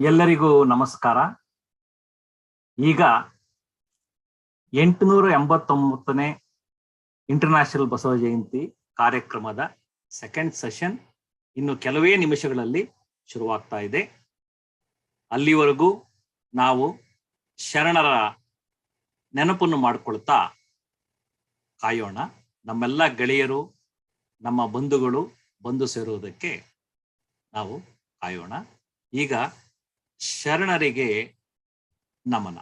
ಎಲ್ಲರಿಗೂ ನಮಸ್ಕಾರ. ಈಗ 889ನೇ ಇಂಟರ್ನ್ಯಾಷನಲ್ ಬಸವ ಜಯಂತಿ ಕಾರ್ಯಕ್ರಮದ ಸೆಕೆಂಡ್ ಸೆಷನ್ ಇನ್ನು ಕೆಲವೇ ನಿಮಿಷಗಳಲ್ಲಿ ಶುರುವಾಗ್ತಾ ಇದೆ. ಅಲ್ಲಿವರೆಗೂ ನಾವು ಶರಣರ ನೆನಪನ್ನು ಮಾಡಿಕೊಳ್ತಾ ಕಾಯೋಣ. ನಮ್ಮೆಲ್ಲ ಗೆಳೆಯರು, ನಮ್ಮ ಬಂಧುಗಳು ಬಂದು ಸೇರುವುದಕ್ಕೆ ನಾವು ಕಾಯೋಣ. ಈಗ ಶರಣರಿಗೆ ನಮನ.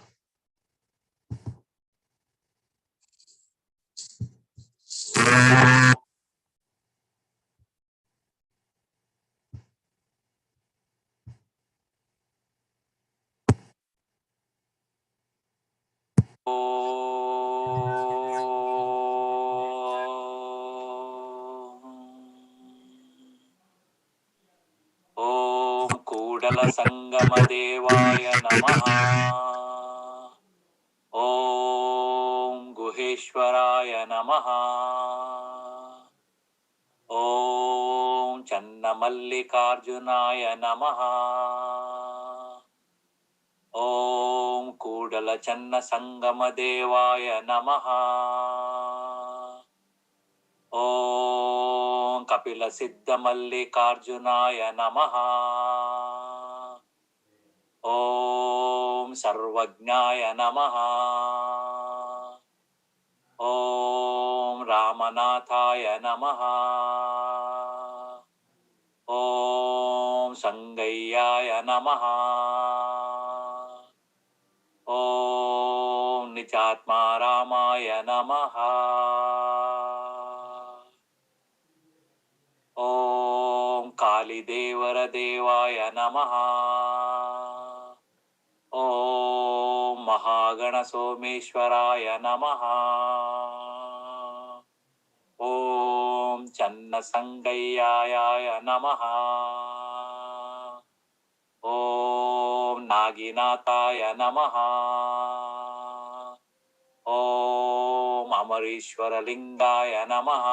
ಓಂ ಕೂಡಲ ಸಂಗಮ ದೇವಾಯ ನಮಃ. ಓಂ ಗುಹೇಶ್ವರಾಯ ನಮಃ. ಓಂ ಚನ್ನಮಲ್ಲಿಕಾರ್ಜುನಾಯ ನಮಃ. ಓಂ ಕೂಡಲ ಚನ್ನ ಸಂಗಮ ದೇವಾಯ ನಮಃ. ಓಂ ಕಪಿಲ ಸಿದ್ಧ ಮಲ್ಲಿಕಾರ್ಜುನಾಯ ನಮಃ. ಓಂ ಸರ್ವಜ್ಞಾಯ ನಮಃ. ಓಂ ರಾಮನಾಥಾಯ ನಮಃ. ಓಂ ಸಂಗಯ್ಯಾಯ ನಮಃ. ಓಂ ನಿಜಾತ್ಮಾರಾಮಾಯ ನಮಃ. ಓಂ ಕಾಲಿದೇವರ ದೇವಾಯ ನಮಃ. ಓಂ ಮಹಾಗಣ ಸೋಮೇಶ್ವರಾಯ ನಮಃ. ಓಂ ಚನ್ನ ಸಂಗಯ್ಯಾಯ ನಮಃ. ಓಂ ನಾಗಿನಾಥಾಯ ನಮಃ. ಓಂ ಅಮರೀಶ್ವರ ಲಿಂಗಾಯ ನಮಃ.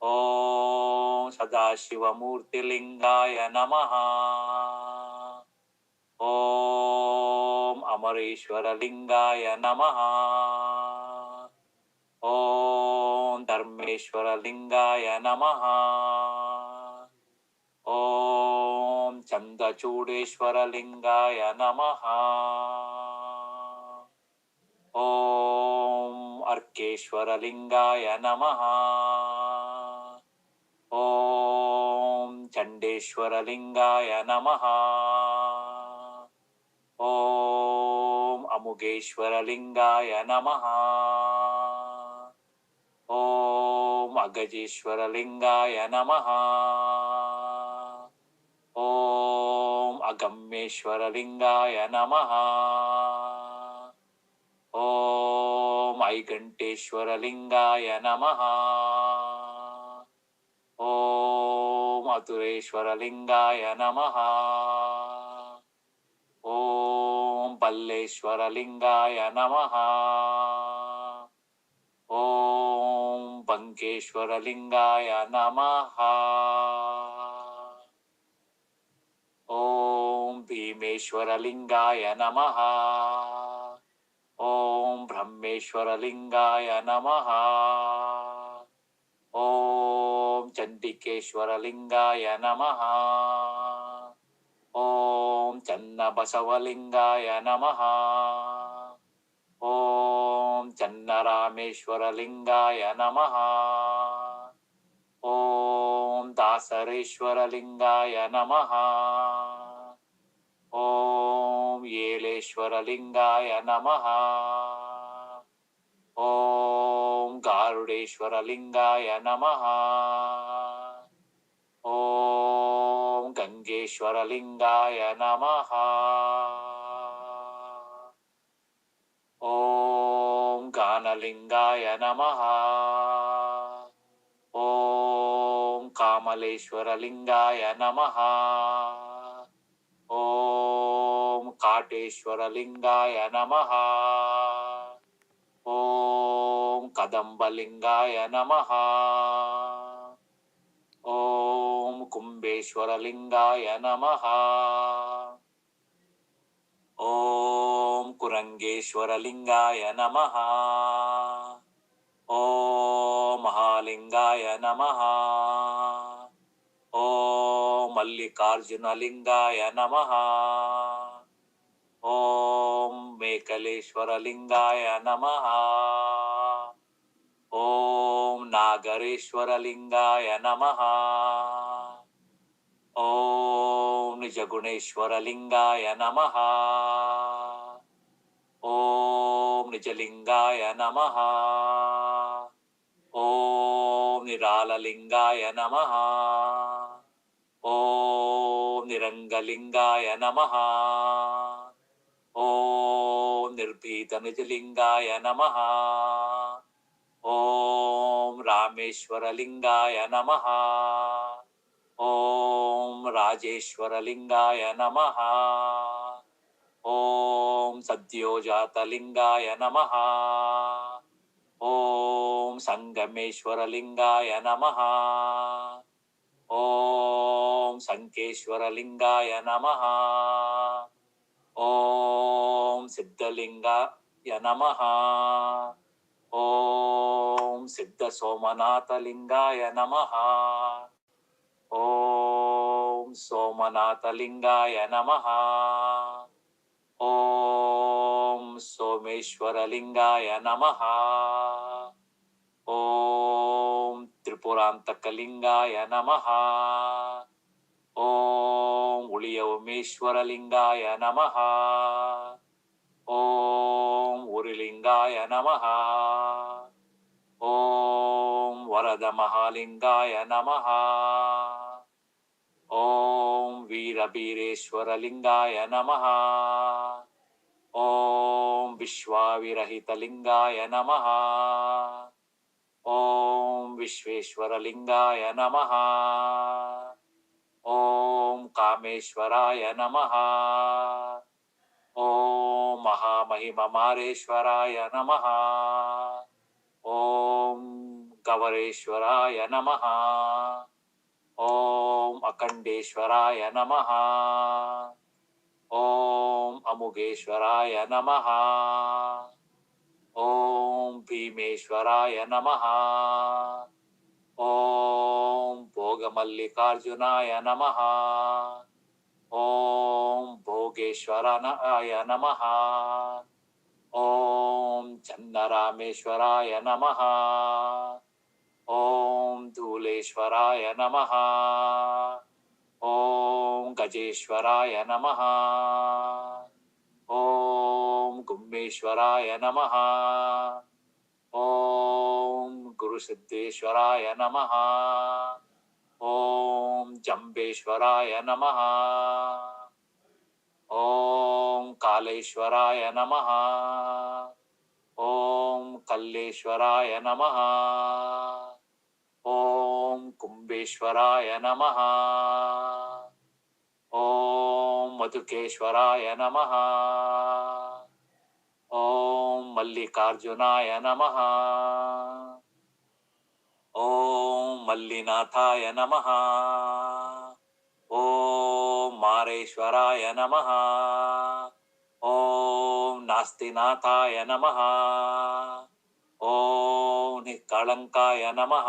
ಓಂ ಸದಾಶಿವಮೂರ್ತಿಲಿಂಗಾಯ ನಮಃ. ಓಂ ಅಮರೇಶ್ವರ ಲಿಂಗಾಯ ನಮಃ. ಓಂ ಧರ್ಮೇಶ್ವರ ಲಿಂಗಾಯ ನಮಃ. ಓಂ ಚಂದ್ರಚೂಡೇಶ್ವರ ಲಿಂಗಾಯ ನಮಃ. ಓಂ ಅರ್ಕೇಶ್ವರ ಲಿಂಗಾಯ ನಮಃ. ಓಂ ಚಂಡೇಶ್ವರ ಲಿಂಗಾಯ ನಮಃ. ಓಂ ಅಮುಗೇಶ್ವರ ಲಿಂಗಾಯ ನಮಃ. ಓಂ ಅಗಜೇಶ್ವರ ಲಿಂಗಾಯ ನಮಃ. ಓಂ ಅಗಮ್ಯೇಶ್ವರ ಲಿಂಗಾಯ ನಮಃ. ಓಂ ಐಗಂಟೇಶ್ವರ ಲಿಂಗಾಯ ನಮಃ. ಓಂ ಅತುರೇಶ್ವರ ಲಿಂಗಾಯ ನಮಃ. ಓಂ ಬಲ್ಲೇಶ್ವರ ಲಿಂಗಾಯ ನಮಃ. ಓಂ ಬಂಕೇಶ್ವರ ಲಿಂಗಾಯ ನಮಃ. ಓಂ ಭೀಮೇಶ್ವರ ಲಿಂಗಾಯ ನಮಃ. ಓಂ ಬ್ರಹ್ಮೇಶ್ವರ ಲಿಂಗಾಯ ನಮಃ. ಓಂ ಚಂಡಿಕೇಶ್ವರ ಲಿಂಗಾಯ ನಮಃ. ಓಂ ಚನ್ನ ಬಸವಲಿಂಗಾಯ ನಮಃ. ಓಂ ಚನ್ನರಾಮೇಶ್ವರ ಲಿಂಗಾಯ ನಮಃ. ಓಂ ದಾಸರೇಶ್ವರ ಲಿಂಗಾಯ ನಮಃ. ಓಂ ಏಳೇಶ್ವರ ಲಿಂಗಾಯ ನಮಃ. ಓಂ ಗಾರುಡೇಶ್ವರ ಲಿಂಗಾಯ ನಮಃ. ಓಂ ಗಂಗೇಶ್ವರ ಲಿಂಗಾಯ ನಮಃ. ಓಂ ಗಾನಲಿಂಗಾಯ ನಮಃ. ಓಂ ಕಾಮಲೇಶ್ವರ ಲಿಂಗಾಯ ನಮಃ. ಓಂ ಕಾಟೇಶ್ವರ ಲಿಂಗಾಯ ನಮಃ. ಓಂ ಕದಂಬಲಿಂಗಾಯ ನಮಃ. ಓಂ कुम्भेश्वरलिङ्गाय नमः। ॐ कुरङ्गेश्वरलिङ्गाय नमः। ॐ महालिङ्गाय नमः। ॐ मल्लिकार्जुनलिङ्गाय नमः। ॐ मेकलेश्वरलिङ्गाय नमः। ॐ नागरेश्वरलिङ्गाय नमः। ॐ निजगुणेश्वरलिङ्गाय नमः। ॐ निजलिङ्गाय नमः। ॐ निराललिङ्गाय नमः। ॐ निरङ्गलिङ्गाय नमः। ॐ निर्भीतनिजलिङ्गाय नमः। ॐ रामेश्वरलिङ्गाय नमः। ॐ राजेश्वरलिङ्गाय नमः। ॐ सद्योजातलिङ्गाय नमः। ॐ सङ्गमेश्वरलिङ्गाय नमः। ॐ सङ्केश्वरलिङ्गाय नमः। ॐ सिद्धलिङ्गाय नमः। ॐ सिद्धसोमनाथलिङ्गाय नमः। ॐ सोमनाथलिङ्गाय नमः। ॐ सोमेश्वरलिङ्गाय नमः। ॐ त्रिपुरान्तकलिङ्गाय नमः। ॐ उळियउमेश्वरलिङ्गाय नमः। ॐ उरिलिङ्गाय नमः। ॐ वरदमहालिङ्गाय नमः। ॐ वीरबीरेश्वरलिङ्गाय नमः। ॐ विश्वाविरहितलिङ्गाय नमः। ॐ विश्वेश्वरलिङ्गाय नमः। ॐ कामेश्वराय नमः। ॐ महामहिममारेश्वराय नमः। ॐ गवरेश्वराय नमः। ॐ अखण्डेश्वराय नमः। ॐ अमुगेश्वराय नमः। ॐ भीमेश्वराय नमः। ॐ भोगमल्लिकार्जुनाय नमः। ॐ भोगेश्वराय नमः। ॐ चन्नरामेश्वराय नमः। ॐ धूलेश्वराय नमः। ॐ गजेश्वराय नमः। ॐ गुम्मेश्वराय नमः। ॐ गुरुसिद्धेश्वराय नमः। ॐ जम्बेश्वराय नमः। ॐ कालेश्वराय नमः। ॐ कल्लेश्वराय नमः। ॐ कुम्भेश्वराय नमः। ॐ मधुकेश्वराय नमः। ॐ मल्लिकार्जुनाय नमः। ॐ मल्लिनाथाय नमः। ॐ मारेश्वराय नमः। ॐ नास्तिनाथाय नमः। ॐ निष्कळङ्काय नमः।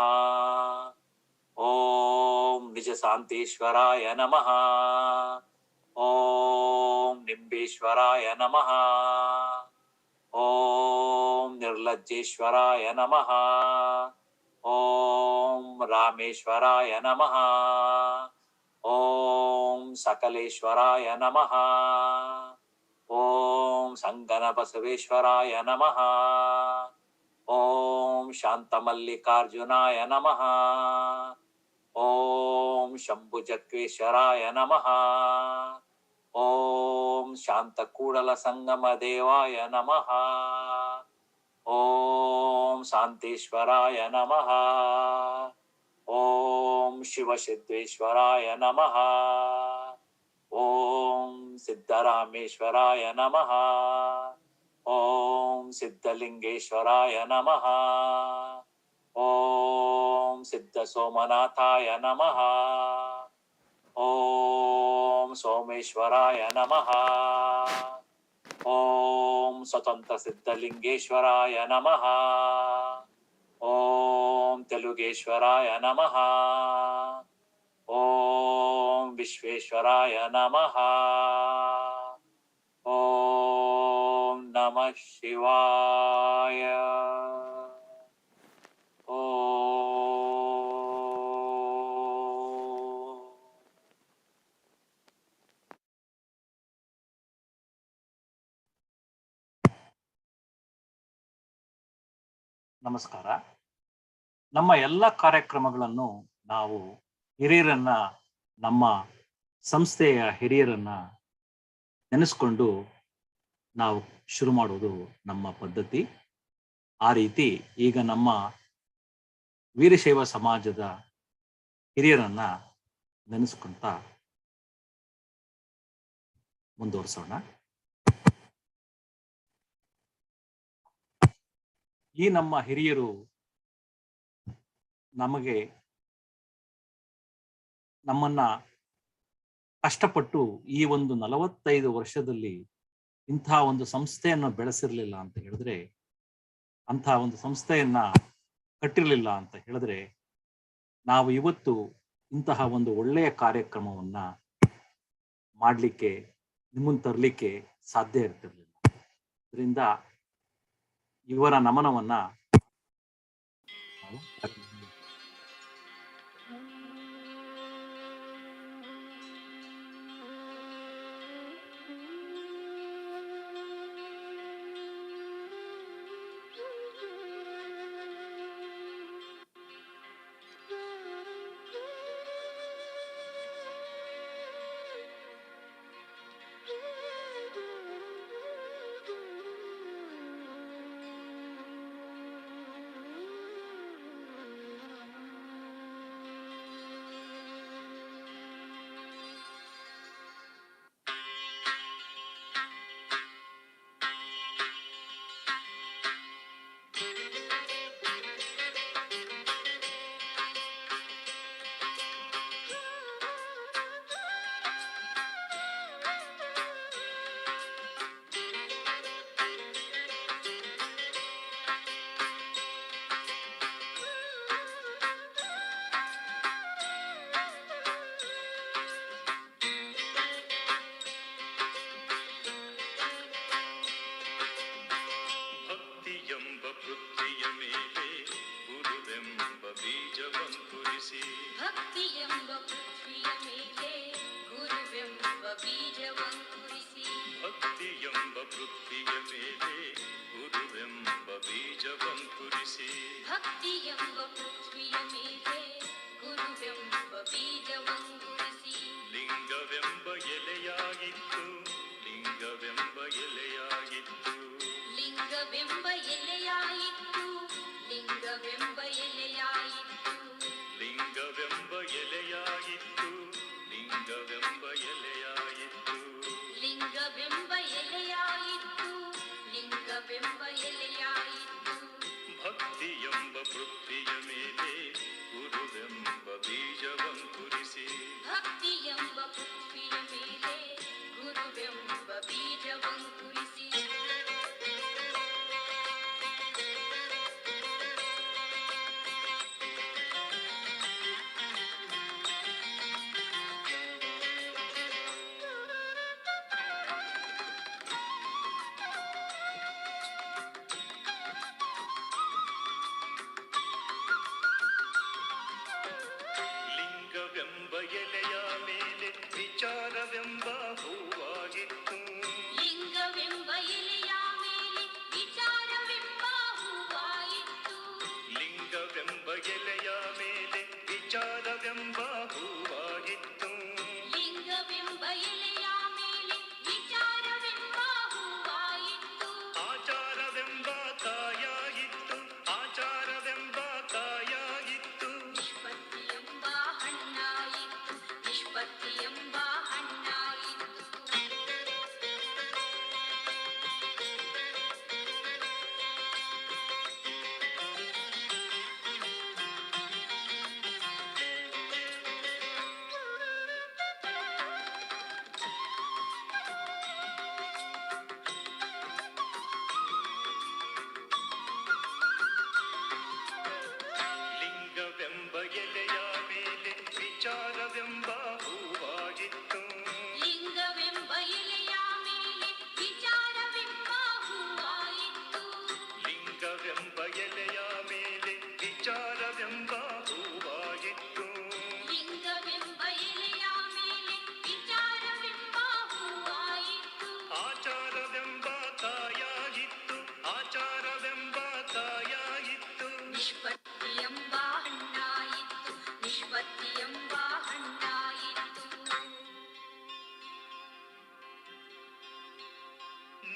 ॐ निजशान्तीश्वराय नमः। ॐ निम्बेश्वराय नमः। ॐ निर्लज्जेश्वराय नमः। ॐ रामेश्वराय नमः। ॐ सकलेश्वराय नमः। ॐ सङ्गनबसवेश्वराय नमः। ॐ शान्तमल्लिकार्जुनाय नमः। ॐ शम्भुजग्गेश्वराय नमः। ॐ शान्तकूडलसङ्गमदेवाय नमः। ॐ शान्तेश्वराय नमः। ॐ शिवसिद्धेश्वराय नमः। ॐ सिद्धरामेश्वराय नमः। ॐ सिद्धलिङ्गेश्वराय नमः। ॐ सिद्धसोमनाथाय नमः। ಓಂ ಸೋಮೇಶ್ವರಾಯ ನಮಃ. ಓಂ ಸ್ವತಂತ್ರ ಸಿದ್ಧಲಿಂಗೇಶ್ವರಾಯ ನಮಃ. ಓಂ ತೆಲುಗೇಶ್ವರಾಯ ನಮಃ. ಓಂ ವಿಶ್ವೇಶ್ವರಾಯ ನಮಃ. ಓಂ ನಮಃ ಶಿವಾಯ. ನಮಸ್ಕಾರ. ನಮ್ಮ ಎಲ್ಲ ಕಾರ್ಯಕ್ರಮಗಳನ್ನು ನಾವು ಹಿರಿಯರನ್ನ, ನಮ್ಮ ಸಂಸ್ಥೆಯ ಹಿರಿಯರನ್ನ ನೆನೆಸ್ಕೊಂಡು ನಾವು ಶುರು ಮಾಡುವುದು ನಮ್ಮ ಪದ್ಧತಿ. ಆ ರೀತಿ ಈಗ ನಮ್ಮ ವೀರಶೈವ ಸಮಾಜದ ಹಿರಿಯರನ್ನ ನೆನೆಸ್ಕೊಂತ ಮುಂದುವರಿಸೋಣ. ಈ ನಮ್ಮ ಹಿರಿಯರು ನಮ್ಮನ್ನ ಕಷ್ಟಪಟ್ಟು ಈ ಒಂದು 45 ವರ್ಷದಲ್ಲಿ ಇಂತಹ ಒಂದು ಸಂಸ್ಥೆಯನ್ನು ಬೆಳೆಸಿರ್ಲಿಲ್ಲ ಅಂತ ಹೇಳಿದ್ರೆ, ಅಂತಹ ಒಂದು ಸಂಸ್ಥೆಯನ್ನ ಕಟ್ಟಿರ್ಲಿಲ್ಲ ಅಂತ ಹೇಳಿದ್ರೆ, ನಾವು ಇವತ್ತು ಇಂತಹ ಒಂದು ಒಳ್ಳೆಯ ಕಾರ್ಯಕ್ರಮವನ್ನ ಮಾಡಲಿಕ್ಕೆ, ನಿಮ್ಮನ್ನು ತರಲಿಕ್ಕೆ ಸಾಧ್ಯ ಇರ್ತಿರ್ಲಿಲ್ಲ. ಇದರಿಂದ ಇವರ ನಮನವನ್ನ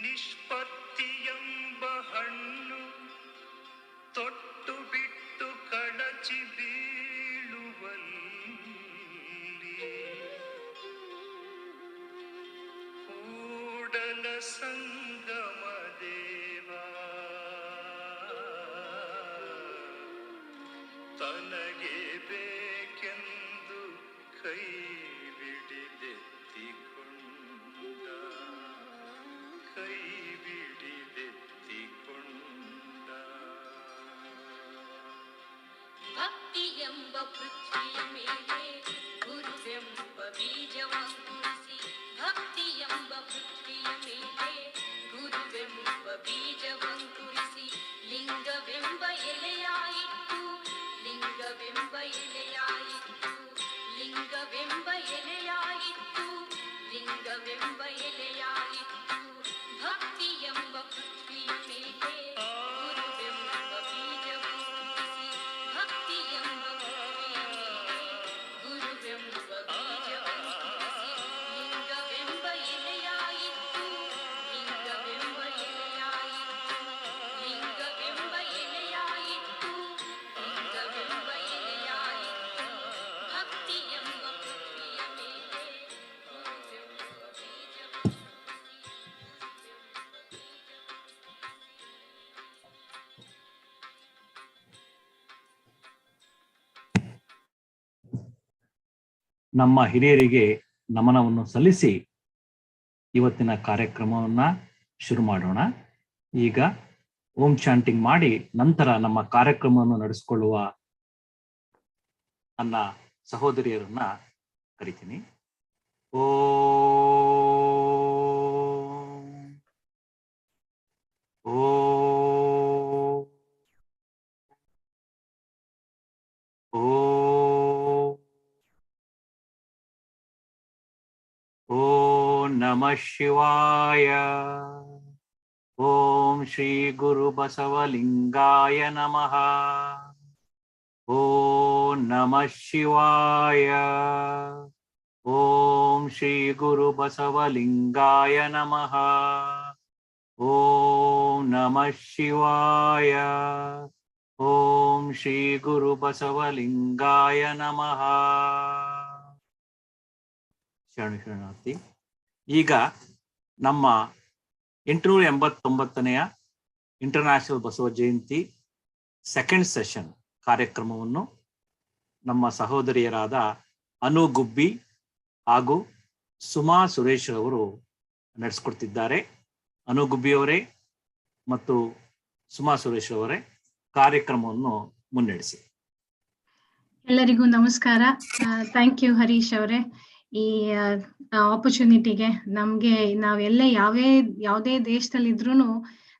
ನಿಷ್ಪತ್ತಿಯೆಂಬ ಹಣ್ಣು ತೊಟ್ಟು ಬಿಟ್ಟು ಕಳಚಿ ಬೀಳುವಲ್ಲಿ ಕೂಡಲ ಸಂಗಮ ದೇವ ತನಗೆ ಬೇಕೆಂದು ಕೈ ಬಿಡಿದೆತ್ತಿಕೊಂಡ ಕೈ ಬಿಡಿದೆತ್ತಿಕೊಂಡ ಭಕ್ತಿ ಎಂಬ ಪೃಥ್ವಿಯ ಮೇಲೆ ಗುರುವೆಂಬ ಬೀಜವಂಕುರಿಸಿ ಭಕ್ತಿ ಎಂಬ ಪೃಥ್ವಿಯ ಮೇಲೆ ಗುರುವೆಂಬ ಬೀಜವಂಕುರಿಸಿ ಲಿಂಗವೆಂಬ ಎಲೆಯಾಯಿತು ಲಿಂಗವೆಂಬ ಎಲೆಯಾಯಿತು ಲಿಂಗವೆಂಬ ಎಲೆಯಾಯಿತು ಲಿಂಗವೆಂಬ ಎಲೆಯಾಯಿತು ಭಕ್ತಿ ಎಂಬ ಪೃಥ್ವಿಯ ಮೇಲೆ ಗುರುವೆಂಬ ಬೀಜವಂಕುರಿಸಿ ಭಕ್ತಿ ಎಂಬ ಪೃಥ್ವಿಯ ಮೇಲೆ ಗುರುವೆಂಬ ಬೀಜವಂಕುರಿಸಿ ಲಿಂಗವೆಂಬ ಎಲೆಯಾಯಿತು ಲಿಂಗವೆಂಬ ಎಲೆಯಾಯಿತು ಲಿಂಗವೆಂಬ ಎಲೆಯಾಯಿತು ಲಿಂಗವೆಂಬ ಎಲೆಯಾಯಿತು ಭಕ್ತಿ ಎಂಬ ಪೃಥ್ವಿಯ ಮೇಲೆ ಗುರುವೆಂಬ ಬೀಜವಂಕುರಿಸಿ ನಮ್ಮ ಹಿರಿಯರಿಗೆ ನಮನವನ್ನು ಸಲ್ಲಿಸಿ ಇವತ್ತಿನ ಕಾರ್ಯಕ್ರಮವನ್ನ ಶುರು ಮಾಡೋಣ. ಈಗ ಓಂ ಶಾಂಟಿಂಗ್ ಮಾಡಿ ನಂತರ ನಮ್ಮ ಕಾರ್ಯಕ್ರಮವನ್ನು ನಡೆಸಿಕೊಳ್ಳುವ ನನ್ನ ಸಹೋದರಿಯರನ್ನ ಕರಿತೀನಿ. ಓ ಓ ಓಂ ನಮಃ ಶಿವಾಯ. ಓಂ ಶ್ರೀ ಗುರು ಬಸವಲಿಂಗಾಯ ನಮಃ. ಓಂ ನಮಃ ಶಿವಾಯ. ಓಂ ಶ್ರೀ ಗುರು ಬಸವಲಿಂಗಾಯ ನಮಃ. ಓಂ ನಮಃ ಶಿವಾಯ. ಓಂ ಶ್ರೀ ಗುರು ಬಸವಲಿಂಗಾಯ ನಮಃ. ಶರಣಾರ್ಥಿ. ಈಗ ನಮ್ಮ 889ನೇ international Basava Jayanti second session ಕಾರ್ಯಕ್ರಮವನ್ನು ನಮ್ಮ ಸಹೋದರಿಯರಾದ ಅನು ಗುಬ್ಬಿ ಹಾಗೂ ಸುಮಾ ಸುರೇಶ್ ಅವರು ನಡೆಸ್ಕೊಡ್ತಿದ್ದಾರೆ. ಅನು ಗುಬ್ಬಿ ಅವರೇ ಮತ್ತು ಸುಮಾ ಸುರೇಶ್ ಅವರೇ ಕಾರ್ಯಕ್ರಮವನ್ನು ಮುನ್ನಡೆಸಿ. ಎಲ್ಲರಿಗೂ ನಮಸ್ಕಾರ. ಥ್ಯಾಂಕ್ ಯು ಹರೀಶ್ ಅವರೇ ಈ ಆಪರ್ಚುನಿಟಿಗೆ. ನಮ್ಗೆ ನಾವೆಲ್ಲ ಯಾವುದೇ ದೇಶದಲ್ಲಿದ್ರೂ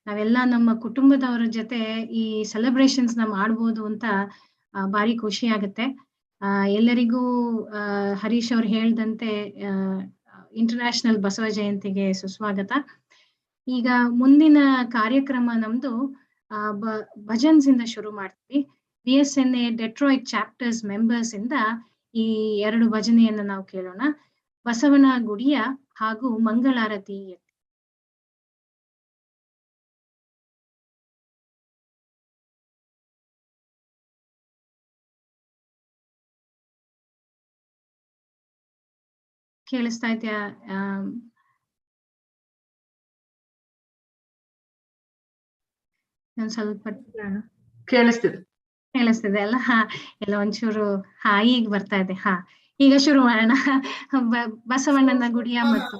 ನಾವೆಲ್ಲ ನಮ್ಮ ಕುಟುಂಬದವರ ಜೊತೆ ಈ ಸೆಲೆಬ್ರೇಷನ್ಸ್ ನ ಮಾಡ್ಬೋದು ಅಂತ ಭಾರಿ ಖುಷಿ ಆಗುತ್ತೆ. ಎಲ್ಲರಿಗೂ ಹರೀಶ್ ಅವ್ರು ಹೇಳ್ದಂತೆ ಇಂಟರ್ನ್ಯಾಷನಲ್ ಬಸವ ಜಯಂತಿಗೆ ಸುಸ್ವಾಗತ. ಈಗ ಮುಂದಿನ ಕಾರ್ಯಕ್ರಮ ನಮ್ದು ಭಜನ್ಸ್ ಇಂದ ಶುರು ಮಾಡ್ತೀವಿ. BSNA ಡೆಟ್ರಾಯ್ಟ್ ಚಾಪ್ಟರ್ಸ್ ಮೆಂಬರ್ಸ್ ಇಂದ ಈ 2 ಭಜನೆಯನ್ನ ನಾವು ಕೇಳೋಣ. ಬಸವನ ಗುಡಿಯ ಹಾಗೂ ಮಂಗಳಾರತಿ. ಕೇಳಿಸ್ತಾ ಇದೆಯಾ? ಸ್ವಲ್ಪ ಕೇಳಿಸ್ತಿದೆ ಅಲ್ಲ? ಎಲ್ಲ ಒಂಚೂರು ಈಗ ಬರ್ತಾ ಇದೆ. ಈಗ ಶುರು ಮಾಡೋಣ. ಬಸವಣ್ಣನ ಗುಡಿಯ ಮತ್ತು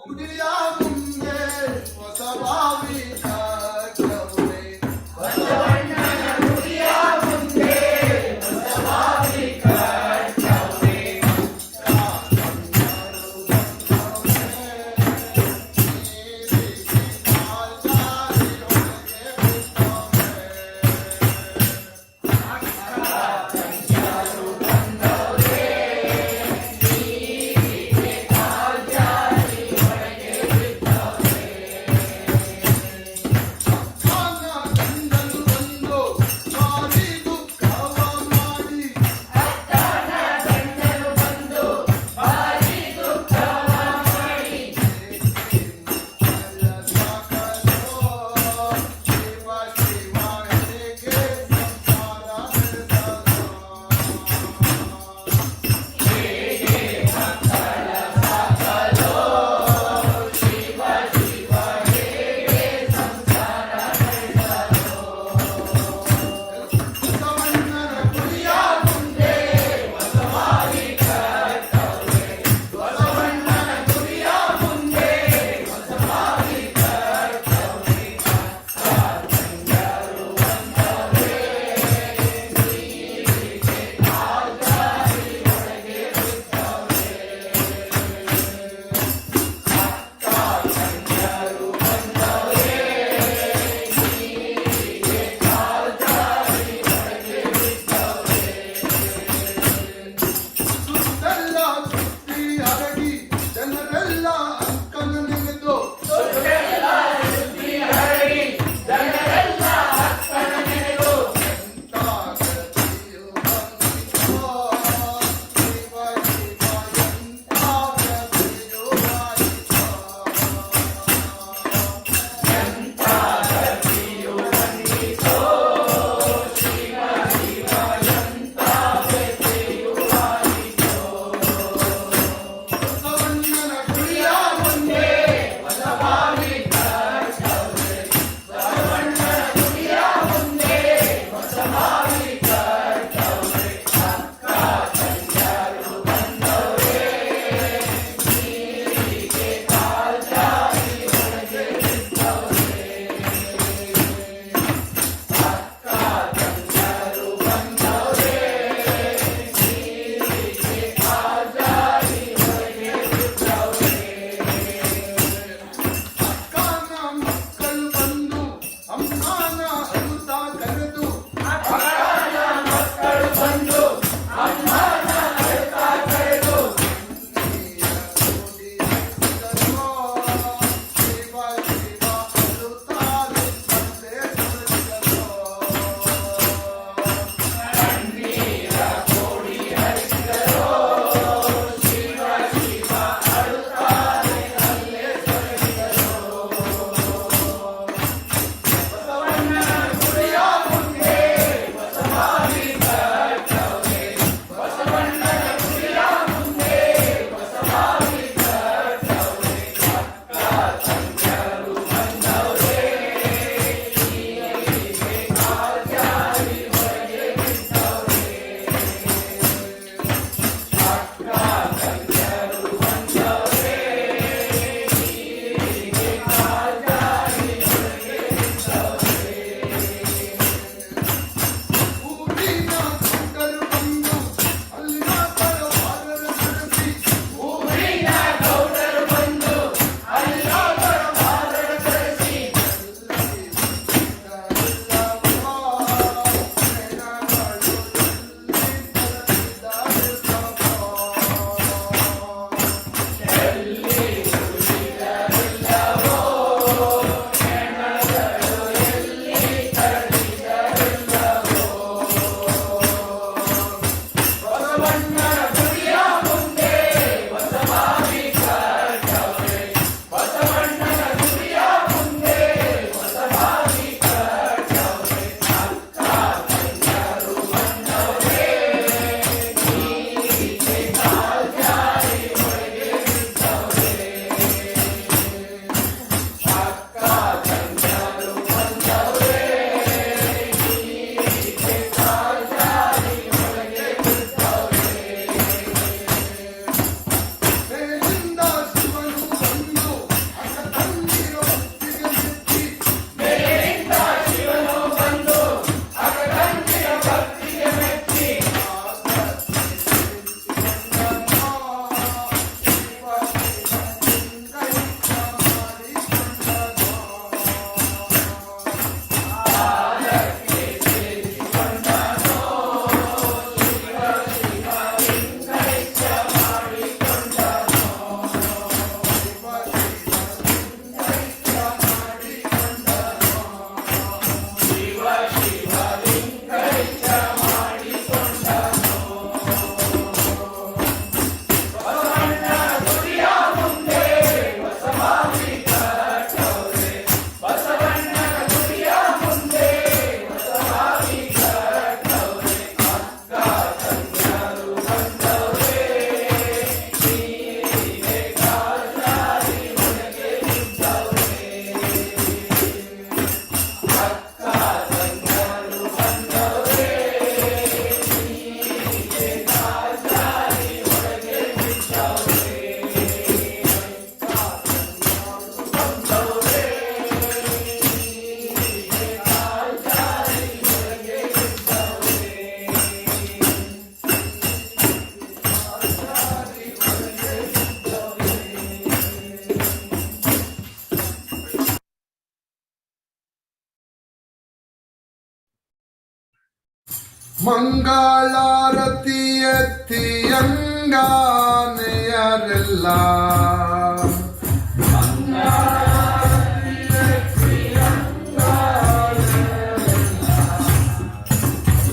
ಮಂಗಳಾರತಿ ಎತ್ತಿ ಅಂಗಾನೆಯರೆಲ್ಲ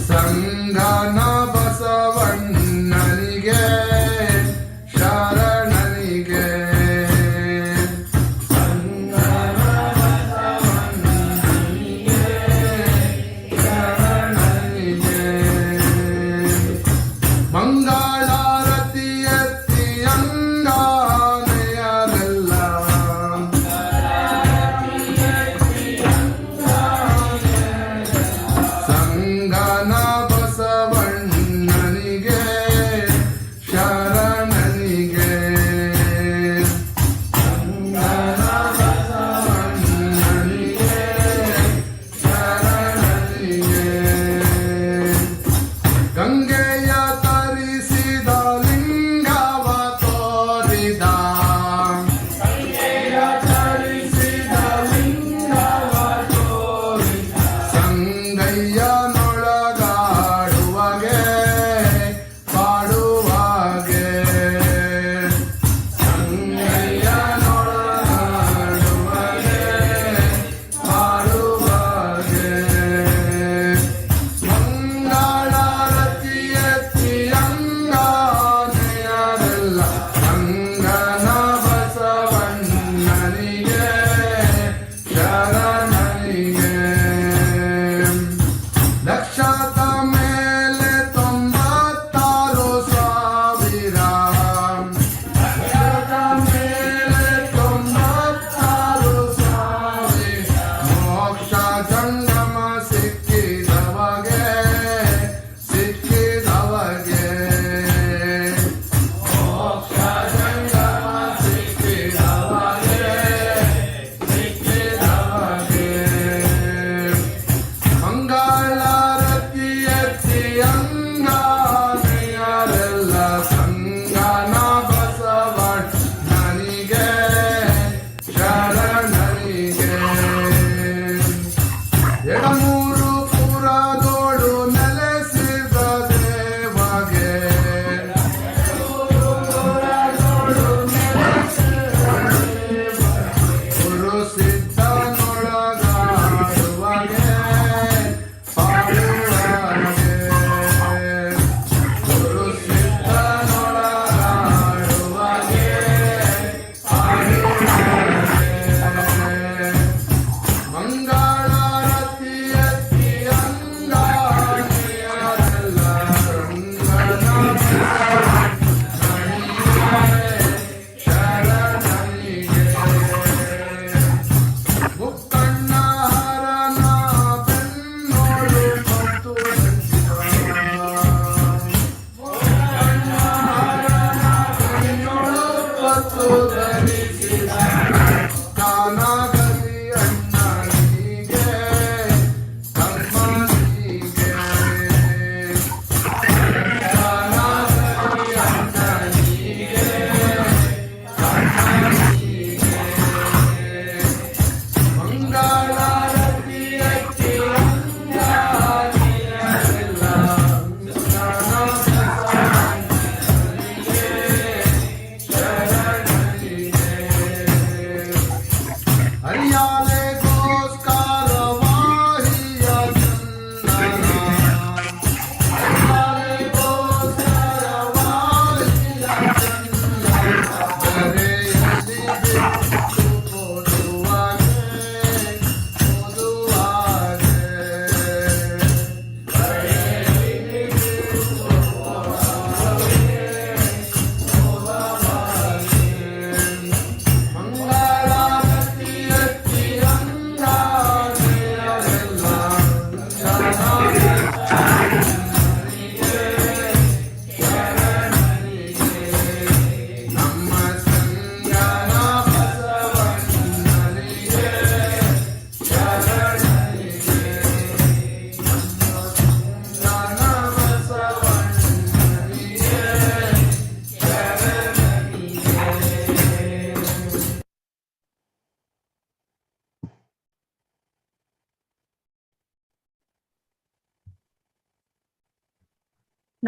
ಸಂಗನ ಬಸವಣ್ಣನಿಗೆ ಶರಣನಿಗೆ ಮಂಗಳಾರತಿ ಎತ್ತಿ ಅಂಗಾನೆಯರೆಲ್ಲ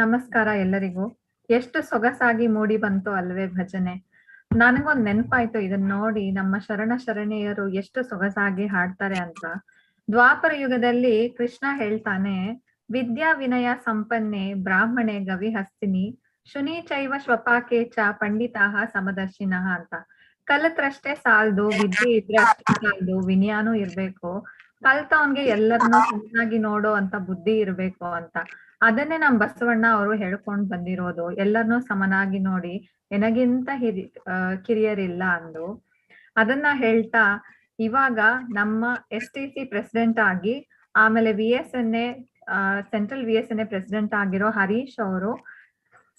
ನಮಸ್ಕಾರ ಎಲ್ಲರಿಗೂ. ಎಷ್ಟು ಸೊಗಸಾಗಿ ಮೂಡಿ ಬಂತು ಅಲ್ವೇ ಭಜನೆ. ನನಗೊಂದ್ ನೆನ್ಪಾಯ್ತು ಇದನ್ನ ನೋಡಿ, ನಮ್ಮ ಶರಣ ಶರಣೆಯರು ಎಷ್ಟು ಸೊಗಸಾಗಿ ಹಾಡ್ತಾರೆ ಅಂತ. ದ್ವಾಪರ ಯುಗದಲ್ಲಿ ಕೃಷ್ಣ ಹೇಳ್ತಾನೆ, ವಿದ್ಯಾ ವಿನಯ ಸಂಪನ್ನೆ ಬ್ರಾಹ್ಮಣೆ ಗವಿಹಸ್ತಿನಿ ಶುನಿ ಚೈವ ಶ್ವಪಾಕೆ ಚ ಪಂಡಿತಾಹ ಸಮದರ್ಶಿನಃ ಅಂತ. ಕಲಿತ್ರಷ್ಟೇ ಸಾಲ್ದು, ವಿದ್ಯೆ ಇದ್ರೆ ಅಷ್ಟೇ ಸಾಲ್ದು, ವಿನಯಾನೂ ಇರ್ಬೇಕು, ಕಲ್ತವನ್ಗೆ ಎಲ್ಲರನ್ನೂ ಚೆನ್ನಾಗಿ ನೋಡೋ ಅಂತ ಬುದ್ಧಿ ಇರ್ಬೇಕು ಅಂತ. ಅದನ್ನೇ ನಮ್ ಬಸವಣ್ಣ ಅವರು ಹೇಳ್ಕೊಂಡ್ ಬಂದಿರೋದು, ಎಲ್ಲರನ್ನೂ ಸಮನಾಗಿ ನೋಡಿ, ಎನಗಿಂತ ಕಿರಿಯರಿಲ್ಲ ಅಂದು. ಅದನ್ನ ಹೇಳ್ತಾ ಇವಾಗ ನಮ್ಮ STC ಪ್ರೆಸಿಡೆಂಟ್ ಆಗಿ, ಆಮೇಲೆ VSNA ಸೆಂಟ್ರಲ್ VSNA ಪ್ರೆಸಿಡೆಂಟ್ ಆಗಿರೋ ಹರೀಶ್ ಅವರು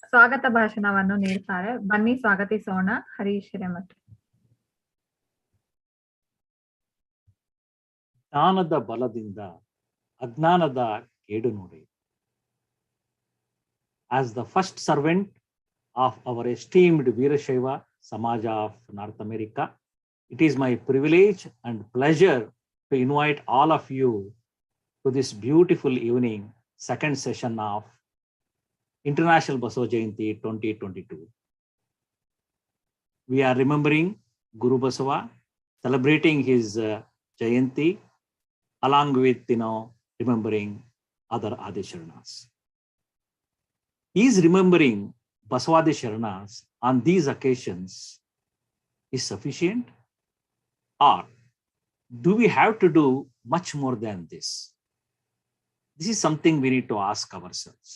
ಸ್ವಾಗತ ಭಾಷಣವನ್ನು ನೀಡ್ತಾರೆ. ಬನ್ನಿ ಸ್ವಾಗತಿಸೋಣ ಹರೀಶ್ ಹಿರೇಮಠ. ಜ್ಞಾನದ ಬಲದಿಂದ ಅಜ್ಞಾನದ ಕೇಡು ನೋಡಿ. As the first servant of our esteemed Veerashaiva Samaja of North America, it is my privilege and pleasure to invite all of you to this beautiful evening, second session of International Basava Jayanti 2022. We are remembering Guru Basava, celebrating his Jayanti, along with remembering other Adi Sharanas. Is remembering Basavadi Sharanas on these occasions is sufficient, or do we have to do much more than this? This is something we need to ask ourselves.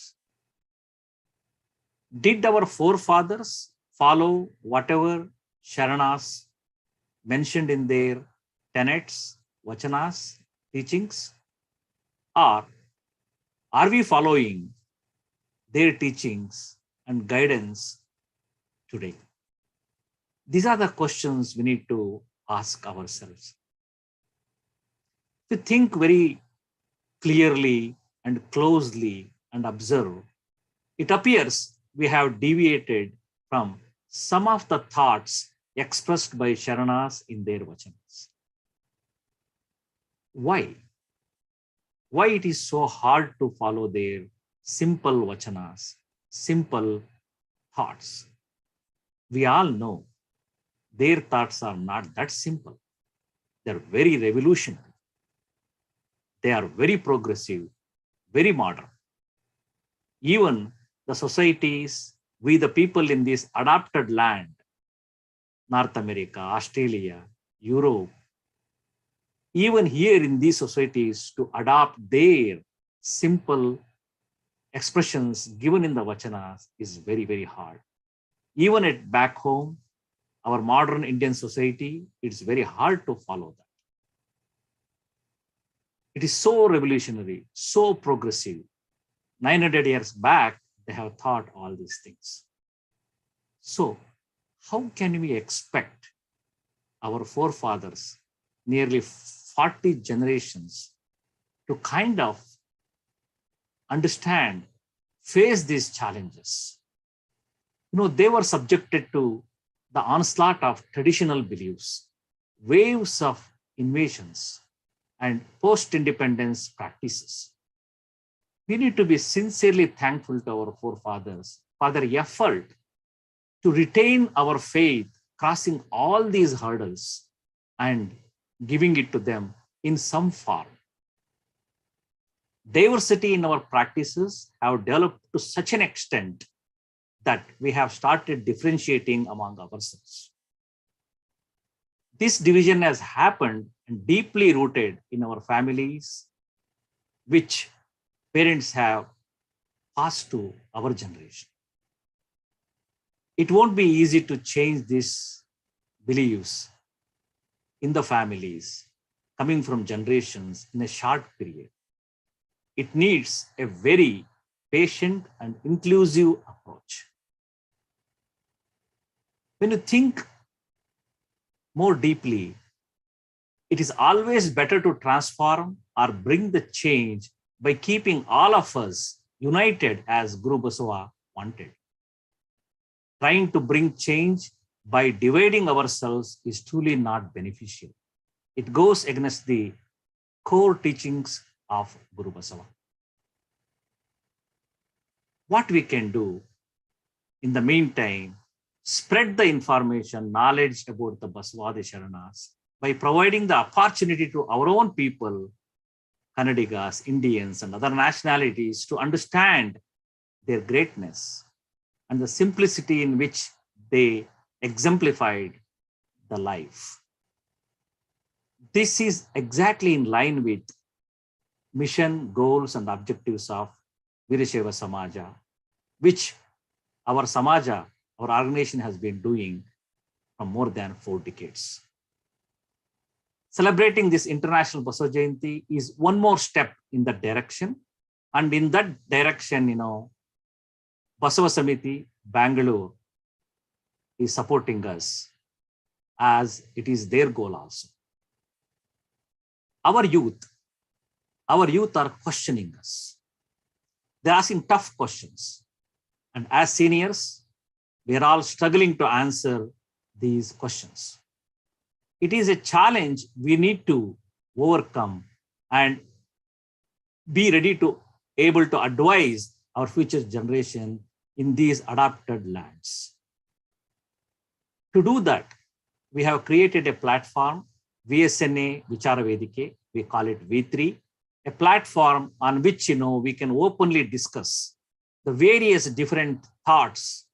Did our forefathers follow whatever Sharanas mentioned in their tenets, vachanas, teachings, or are we following their teachings and guidance today? These are the questions we need to ask ourselves. To think very clearly and closely and observe, it appears we have deviated from some of the thoughts expressed by Sharanas in their vachanas. Why? Why it is so hard to follow their simple vachanas, simple thoughts? We all know their thoughts are not that simple. They're very revolutionary. They are very progressive, very modern. Even the societies, we the people in this adopted land, North America, Australia, Europe, even here in these societies, to adopt their simple expressions given in the vachanas is very, very hard. Even at back home, our modern Indian society, it's very hard to follow that. It is so revolutionary, so progressive. 900 years back, they have thought all these things. So how can we expect our forefathers, nearly 40 generations, to kind of understand, face these challenges? They were subjected to the onslaught of traditional beliefs, waves of invasions, and post-independence practices. We need to be sincerely thankful to our forefathers for their effort to retain our faith, crossing all these hurdles and giving it to them in some form. Diversity in our practices have developed to such an extent that we have started differentiating among ourselves. This division has happened and deeply rooted in our families, which parents have passed to our generation. It won't be easy to change these beliefs in the families coming from generations in a short period. It needs a very patient and inclusive approach. When you think more deeply, it is always better to transform or bring the change by keeping all of us united as Guru Basava wanted. Trying to bring change by dividing ourselves is truly not beneficial. It goes against the core teachings of Guru Basava. What we can do in the meantime, spread the information, knowledge about the Basavadi Sharanas by providing the opportunity to our own people, Kannadigas, Indians, and other nationalities to understand their greatness and the simplicity in which they exemplified the life. This is exactly in line with mission, goals, and objectives of Virashaiva Samaja, which our Samaja, our organization has been doing for more than 4 decades. Celebrating this International Basava Jayanti is one more step in that direction. And in that direction, Basava Samiti, Bangalore is supporting us as it is their goal also. Our youth are questioning us. They're asking tough questions. And as seniors, we are all struggling to answer these questions. It is a challenge we need to overcome and be ready to able to advise our future generation in these adopted lands. To do that, we have created a platform, VSNA Vichara Vedike, we call it V3, a platform on which we can openly discuss the various different thoughts,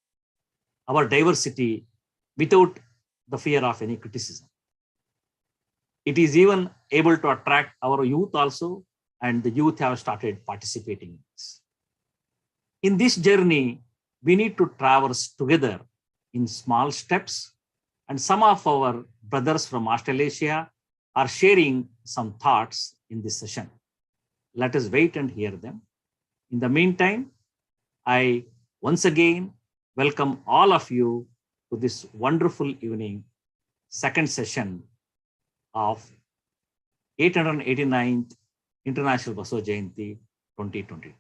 our diversity, without the fear of any criticism. It is even able to attract our youth also, and the youth have started participating in this. In this journey, we need to traverse together in small steps, and some of our brothers from Australasia are sharing some thoughts in this session. Let us wait and hear them. In the meantime, I once again welcome all of you to this wonderful evening, second session of 889th International Basava Jayanti 2022.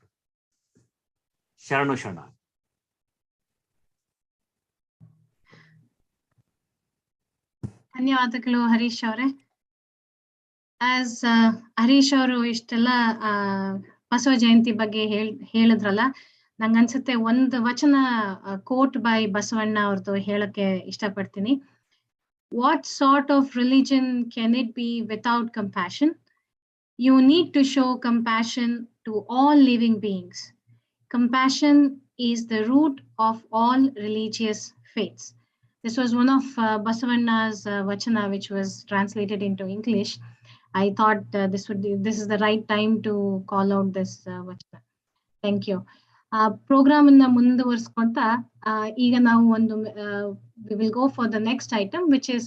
Sharanu Shana. ಧನ್ಯವಾದಗಳು ಹರೀಶ್ ಅವರೇ. As Harish ಅವರು ಇಷ್ಟೆಲ್ಲ ಬಸವ ಜಯಂತಿ ಬಗ್ಗೆ ಹೇಳಿದ್ರಲ್ಲ, ನಂಗನ್ಸುತ್ತೆ ಒಂದು ವಚನ coat by Basavanna ಅವ್ರದ್ದು ಹೇಳಕ್ಕೆ ಇಷ್ಟಪಡ್ತೀನಿ. What sort of religion can it be without compassion? You need to show compassion to all living beings. Compassion is the root of all religious faiths. This was one of Basavanna's vachana, which was translated into English. I thought this is the right time to call out this vachana. Thank you. Program ಅನ್ನ ಮುಂದುವರಿಸ್ಕೊಂತಾ ಈಗ ನಾವು ಒಂದು we will go for the next item, which is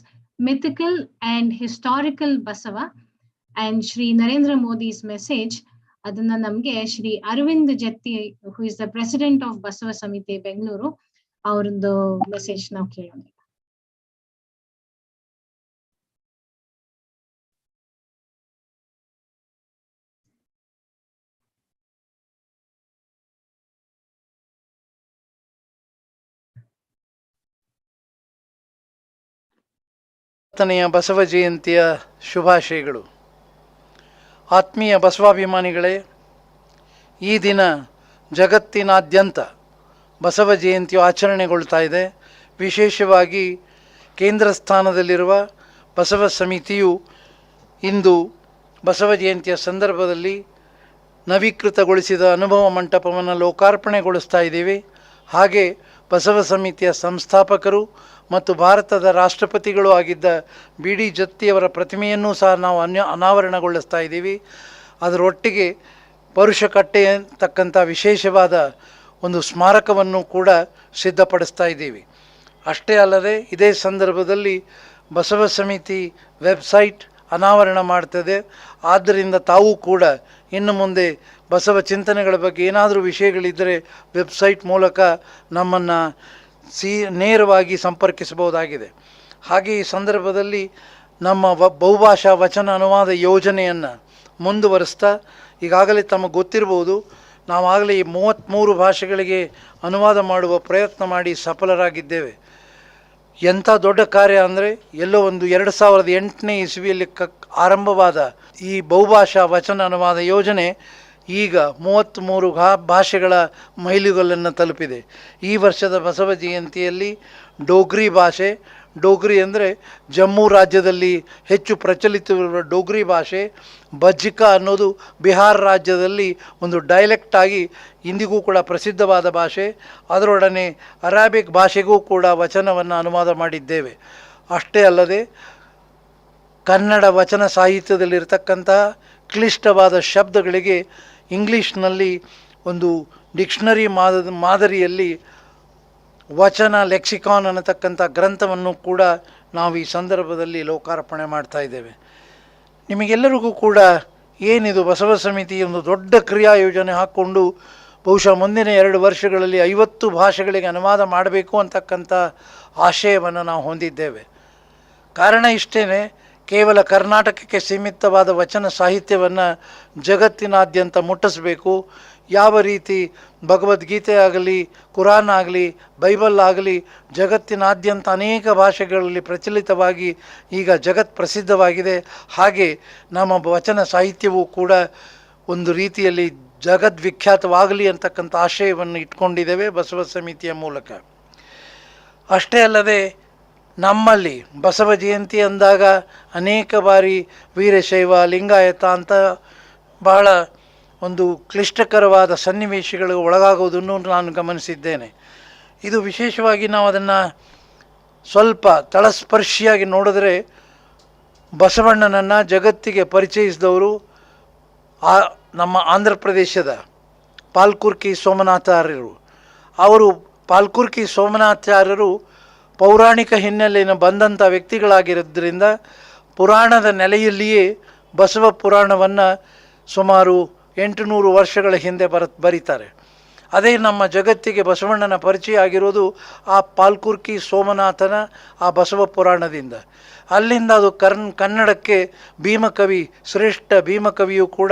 mythical and historical Basava and Shri Narendra Modi's message. ಅದನ್ನ ನಮ್ಗೆ Shri Aravind Jatti, who is the president of Basava Samiti Bengaluru, ಅವರದ್ದು message ನಾವು ಕೇಳೋಣ. ಬಸವ ಜಯಂತಿಯ ಶುಭಾಶಯಗಳು. ಆತ್ಮೀಯ ಬಸವಾಭಿಮಾನಿಗಳೇ, ಈ ದಿನ ಜಗತ್ತಿನಾದ್ಯಂತ ಬಸವ ಜಯಂತಿಯು ಆಚರಣೆಗೊಳ್ತಾ ಇದೆ. ವಿಶೇಷವಾಗಿ ಕೇಂದ್ರ ಸ್ಥಾನದಲ್ಲಿರುವ ಬಸವ ಸಮಿತಿಯು ಇಂದು ಬಸವ ಜಯಂತಿಯ ಸಂದರ್ಭದಲ್ಲಿ ನವೀಕೃತಗೊಳಿಸಿದ ಅನುಭವ ಮಂಟಪವನ್ನು ಲೋಕಾರ್ಪಣೆಗೊಳಿಸ್ತಾ ಇದ್ದೀವಿ. ಹಾಗೆ ಬಸವ ಸಮಿತಿಯ ಸಂಸ್ಥಾಪಕರು ಮತ್ತು ಭಾರತದ ರಾಷ್ಟ್ರಪತಿಗಳು ಆಗಿದ್ದ ಬಿ ಡಿ ಜತ್ತಿಯವರ ಪ್ರತಿಮೆಯನ್ನು ಸಹ ನಾವು ಅನಾವರಣಗೊಳಿಸ್ತಾ ಇದ್ದೀವಿ. ಅದರೊಟ್ಟಿಗೆ ಪರುಷಕಟ್ಟೆ ಅಂತಕ್ಕಂಥ ವಿಶೇಷವಾದ ಒಂದು ಸ್ಮಾರಕವನ್ನು ಕೂಡ ಸಿದ್ಧಪಡಿಸ್ತಾ ಇದ್ದೀವಿ. ಅಷ್ಟೇ ಅಲ್ಲದೆ ಇದೇ ಸಂದರ್ಭದಲ್ಲಿ ಬಸವ ಸಮಿತಿ ವೆಬ್ಸೈಟ್ ಅನಾವರಣ ಮಾಡ್ತದೆ. ಆದ್ದರಿಂದ ತಾವು ಕೂಡ ಇನ್ನು ಮುಂದೆ ಬಸವ ಚಿಂತನೆಗಳ ಬಗ್ಗೆ ಏನಾದರೂ ವಿಷಯಗಳಿದ್ದರೆ ವೆಬ್ಸೈಟ್ ಮೂಲಕ ನಮ್ಮನ್ನು ನೇರವಾಗಿ ಸಂಪರ್ಕಿಸಬಹುದಾಗಿದೆ. ಹಾಗೆ ಈ ಸಂದರ್ಭದಲ್ಲಿ ನಮ್ಮ ಬಹುಭಾಷಾ ವಚನ ಅನುವಾದ ಯೋಜನೆಯನ್ನು ಮುಂದುವರಿಸ್ತಾ ಈಗಾಗಲೇ ತಮಗೆ ಗೊತ್ತಿರ್ಬೋದು, ನಾವಾಗಲೇ ಈ 33 ಭಾಷೆಗಳಿಗೆ ಅನುವಾದ ಮಾಡುವ ಪ್ರಯತ್ನ ಮಾಡಿ ಸಫಲರಾಗಿದ್ದೇವೆ. ಎಂಥ ದೊಡ್ಡ ಕಾರ್ಯ ಅಂದರೆ ಎಲ್ಲೋ ಒಂದು 2008ನೇ ಇಸ್ವಿಯಲ್ಲಿ ಆರಂಭವಾದ ಈ ಬಹುಭಾಷಾ ವಚನ ಅನುವಾದ ಯೋಜನೆ ಈಗ 33 ಭಾಷೆಗಳ ಮೈಲಿಗಲ್ಲನ್ನು ತಲುಪಿದೆ. ಈ ವರ್ಷದ ಬಸವ ಜಯಂತಿಯಲ್ಲಿ ಡೋಗ್ರಿ ಭಾಷೆ, ಡೋಗ್ರಿ ಅಂದರೆ ಜಮ್ಮು ರಾಜ್ಯದಲ್ಲಿ ಹೆಚ್ಚು ಪ್ರಚಲಿತವಿರುವ ಡೋಗ್ರಿ ಭಾಷೆ, ಬಜ್ಜಿಕಾ ಅನ್ನೋದು ಬಿಹಾರ ರಾಜ್ಯದಲ್ಲಿ ಒಂದು ಡೈಲೆಕ್ಟ್ ಆಗಿ ಇಂದಿಗೂ ಕೂಡ ಪ್ರಸಿದ್ಧವಾದ ಭಾಷೆ, ಅದರೊಡನೆ ಅರಾಬಿಕ್ ಭಾಷೆಗೂ ಕೂಡ ವಚನವನ್ನು ಅನುವಾದ ಮಾಡಿದ್ದೇವೆ. ಅಷ್ಟೇ ಅಲ್ಲದೆ ಕನ್ನಡ ವಚನ ಸಾಹಿತ್ಯದಲ್ಲಿರ್ತಕ್ಕಂತಹ ಕ್ಲಿಷ್ಟವಾದ ಶಬ್ದಗಳಿಗೆ ಇಂಗ್ಲೀಷ್ನಲ್ಲಿ ಒಂದು ಡಿಕ್ಷನರಿ ಮಾದರಿಯಲ್ಲಿ ವಚನ ಲೆಕ್ಸಿಕಾನ್ ಅನ್ನತಕ್ಕಂಥ ಗ್ರಂಥವನ್ನು ಕೂಡ ನಾವು ಈ ಸಂದರ್ಭದಲ್ಲಿ ಲೋಕಾರ್ಪಣೆ ಮಾಡ್ತಾ ಇದ್ದೇವೆ. ನಿಮಗೆಲ್ಲರಿಗೂ ಕೂಡ ಏನಿದು ಬಸವ ಸಮಿತಿ ಒಂದು ದೊಡ್ಡ ಕ್ರಿಯಾ ಯೋಜನೆ ಹಾಕ್ಕೊಂಡು ಬಹುಶಃ ಮುಂದಿನ 2 ವರ್ಷಗಳಲ್ಲಿ 50 ಭಾಷೆಗಳಿಗೆ ಅನುವಾದ ಮಾಡಬೇಕು ಅಂತಕ್ಕಂಥ ಆಶಯವನ್ನು ನಾವು ಹೊಂದಿದ್ದೇವೆ. ಕಾರಣ ಇಷ್ಟೇ, ಕೇವಲ ಕರ್ನಾಟಕಕ್ಕೆ ಸೀಮಿತವಾದ ವಚನ ಸಾಹಿತ್ಯವನ್ನು ಜಗತ್ತಿನಾದ್ಯಂತ ಮುಟ್ಟಿಸಬೇಕು. ಯಾವ ರೀತಿ ಭಗವದ್ಗೀತೆ ಆಗಲಿ, ಕುರಾನ್ ಆಗಲಿ, ಬೈಬಲ್ ಆಗಲಿ ಜಗತ್ತಿನಾದ್ಯಂತ ಅನೇಕ ಭಾಷೆಗಳಲ್ಲಿ ಪ್ರಚಲಿತವಾಗಿ ಈಗ ಜಗತ್ ಪ್ರಸಿದ್ಧವಾಗಿದೆ, ಹಾಗೆ ನಮ್ಮ ವಚನ ಸಾಹಿತ್ಯವೂ ಕೂಡ ಒಂದು ರೀತಿಯಲ್ಲಿ ಜಗದ್ವಿಖ್ಯಾತವಾಗಲಿ ಅಂತಕ್ಕಂಥ ಆಶಯವನ್ನು ಇಟ್ಕೊಂಡಿದ್ದೇವೆ ಬಸವ ಸಮಿತಿಯ ಮೂಲಕ. ಅಷ್ಟೇ ಅಲ್ಲದೆ ನಮ್ಮಲ್ಲಿ ಬಸವ ಜಯಂತಿ ಅಂದಾಗ ಅನೇಕ ಬಾರಿ ವೀರಶೈವ ಲಿಂಗಾಯತ ಅಂತ ಬಹಳ ಒಂದು ಕ್ಲಿಷ್ಟಕರವಾದ ಸನ್ನಿವೇಶಗಳಿಗೆ ಒಳಗಾಗುವುದನ್ನು ನಾನು ಗಮನಿಸಿದ್ದೇನೆ. ಇದು ವಿಶೇಷವಾಗಿ ನಾವು ಅದನ್ನು ಸ್ವಲ್ಪ ತಳಸ್ಪರ್ಶಿಯಾಗಿ ನೋಡಿದ್ರೆ, ಬಸವಣ್ಣನನ್ನು ಜಗತ್ತಿಗೆ ಪರಿಚಯಿಸಿದವರು ನಮ್ಮ ಆಂಧ್ರ ಪ್ರದೇಶದ ಪಾಲ್ಕುರ್ಕಿ ಸೋಮನಾಥಾರ್ಯರು. ಅವರು ಪಾಲ್ಕುರ್ಕಿ ಸೋಮನಾಥಾರ್ಯರು ಪೌರಾಣಿಕ ಹಿನ್ನೆಲೆಯನ್ನು ಬಂದಂಥ ವ್ಯಕ್ತಿಗಳಾಗಿರೋದ್ರಿಂದ ಪುರಾಣದ ನೆಲೆಯಲ್ಲಿಯೇ ಬಸವ ಪುರಾಣವನ್ನು ಸುಮಾರು 800 ವರ್ಷಗಳ ಹಿಂದೆ ಬರೀತಾರೆ. ಅದೇ ನಮ್ಮ ಜಗತ್ತಿಗೆ ಬಸವಣ್ಣನ ಪರಿಚಯ ಆಗಿರೋದು ಆ ಪಾಲ್ಕುರ್ಕಿ ಸೋಮನಾಥನ ಆ ಬಸವ ಪುರಾಣದಿಂದ. ಅಲ್ಲಿಂದ ಅದು ಕನ್ನಡಕ್ಕೆ ಭೀಮಕವಿ, ಶ್ರೇಷ್ಠ ಭೀಮಕವಿಯು ಕೂಡ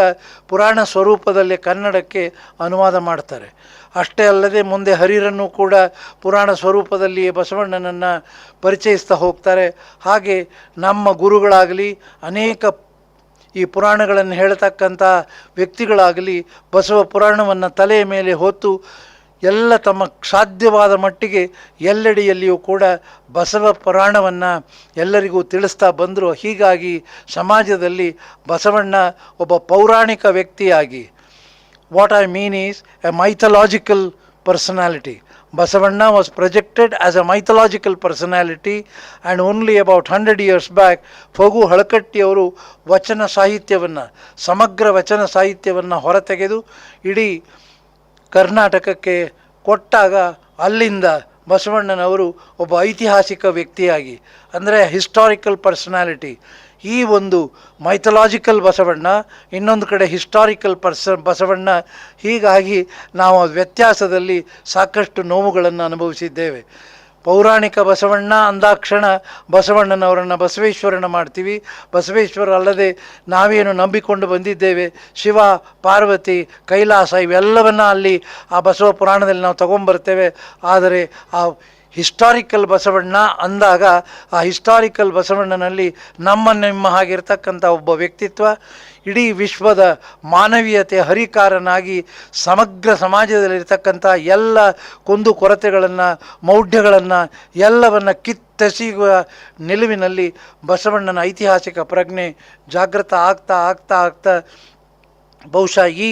ಪುರಾಣ ಸ್ವರೂಪದಲ್ಲಿ ಕನ್ನಡಕ್ಕೆ ಅನುವಾದ ಮಾಡ್ತಾರೆ. ಅಷ್ಟೇ ಅಲ್ಲದೆ ಮುಂದೆ ಹರಿರನ್ನು ಕೂಡ ಪುರಾಣ ಸ್ವರೂಪದಲ್ಲಿಯೇ ಬಸವಣ್ಣನನ್ನು ಪರಿಚಯಿಸ್ತಾ ಹೋಗ್ತಾರೆ. ಹಾಗೆ ನಮ್ಮ ಗುರುಗಳಾಗಲಿ, ಅನೇಕ ಈ ಪುರಾಣಗಳನ್ನು ಹೇಳ್ತಕ್ಕಂಥ ವ್ಯಕ್ತಿಗಳಾಗಲಿ ಬಸವ ಪುರಾಣವನ್ನು ತಲೆಯ ಮೇಲೆ ಹೊತ್ತು ಎಲ್ಲ ತಮ್ಮ ಸಾಧ್ಯವಾದ ಮಟ್ಟಿಗೆ ಎಲ್ಲೆಡೆಯಲ್ಲಿಯೂ ಕೂಡ ಬಸವ ಪುರಾಣವನ್ನು ಎಲ್ಲರಿಗೂ ತಿಳಿಸ್ತಾ ಬಂದರು. ಹೀಗಾಗಿ ಸಮಾಜದಲ್ಲಿ ಬಸವಣ್ಣ ಒಬ್ಬ ಪೌರಾಣಿಕ ವ್ಯಕ್ತಿಯಾಗಿ, what I mean is A mythological personality. Basavanna was projected as a mythological personality, and only about 100 years back Phagu ಹಳಕಟ್ಟಿಯವರು ವಚನ ಸಾಹಿತ್ಯವನ್ನು, ಸಮಗ್ರ ವಚನ ಸಾಹಿತ್ಯವನ್ನು ಹೊರತೆಗೆದು ಇಡೀ ಕರ್ನಾಟಕಕ್ಕೆ ಕೊಟ್ಟಾಗ ಅಲ್ಲಿಂದ ಬಸವಣ್ಣನವರು ಒಬ್ಬ ಐತಿಹಾಸಿಕ ವ್ಯಕ್ತಿಯಾಗಿ, ಅಂದರೆ ಹಿಸ್ಟಾರಿಕಲ್ ಪರ್ಸನಾಲಿಟಿ, ಈ ಒಂದು ಮೈಥಲಾಜಿಕಲ್ ಬಸವಣ್ಣ, ಇನ್ನೊಂದು ಕಡೆ ಹಿಸ್ಟಾರಿಕಲ್ ಬಸವಣ್ಣ. ಹೀಗಾಗಿ ನಾವು ವ್ಯತ್ಯಾಸದಲ್ಲಿ ಸಾಕಷ್ಟು ನೋವುಗಳನ್ನು ಅನುಭವಿಸಿದ್ದೇವೆ. ಪೌರಾಣಿಕ ಬಸವಣ್ಣ ಅಂದಾಕ್ಷಣ ಬಸವಣ್ಣನವರನ್ನು ಬಸವೇಶ್ವರನ ಮಾಡ್ತೀವಿ. ಬಸವೇಶ್ವರ ಅಲ್ಲದೆ ನಾವೇನು ನಂಬಿಕೊಂಡು ಬಂದಿದ್ದೇವೆ, ಶಿವ, ಪಾರ್ವತಿ, ಕೈಲಾಸ, ಇವೆಲ್ಲವನ್ನು ಅಲ್ಲಿ ಆ ಬಸವ ಪುರಾಣದಲ್ಲಿ ನಾವು ತಗೊಂಬರ್ತೇವೆ. ಆದರೆ ಆ ಹಿಸ್ಟಾರಿಕಲ್ ಬಸವಣ್ಣ ಅಂದಾಗ ಆ ಹಿಸ್ಟಾರಿಕಲ್ ಬಸವಣ್ಣನಲ್ಲಿ ನಿಮ್ಮ ಹಾಗಿರ್ತಕ್ಕಂಥ ಒಬ್ಬ ವ್ಯಕ್ತಿತ್ವ ಇಡೀ ವಿಶ್ವದ ಮಾನವೀಯತೆ ಹರಿಕಾರನಾಗಿ ಸಮಗ್ರ ಸಮಾಜದಲ್ಲಿರ್ತಕ್ಕಂಥ ಎಲ್ಲ ಕುಂದು ಕೊರತೆಗಳನ್ನು ಮೌಢ್ಯಗಳನ್ನು ಎಲ್ಲವನ್ನು ಕಿತ್ತೆಸೆಯುವ ನಿಲುವಿನಲ್ಲಿ ಬಸವಣ್ಣನ ಐತಿಹಾಸಿಕ ಪ್ರಜ್ಞೆ ಜಾಗೃತ ಆಗ್ತಾ ಆಗ್ತಾ ಆಗ್ತಾ ಬಹುಶಃ ಈ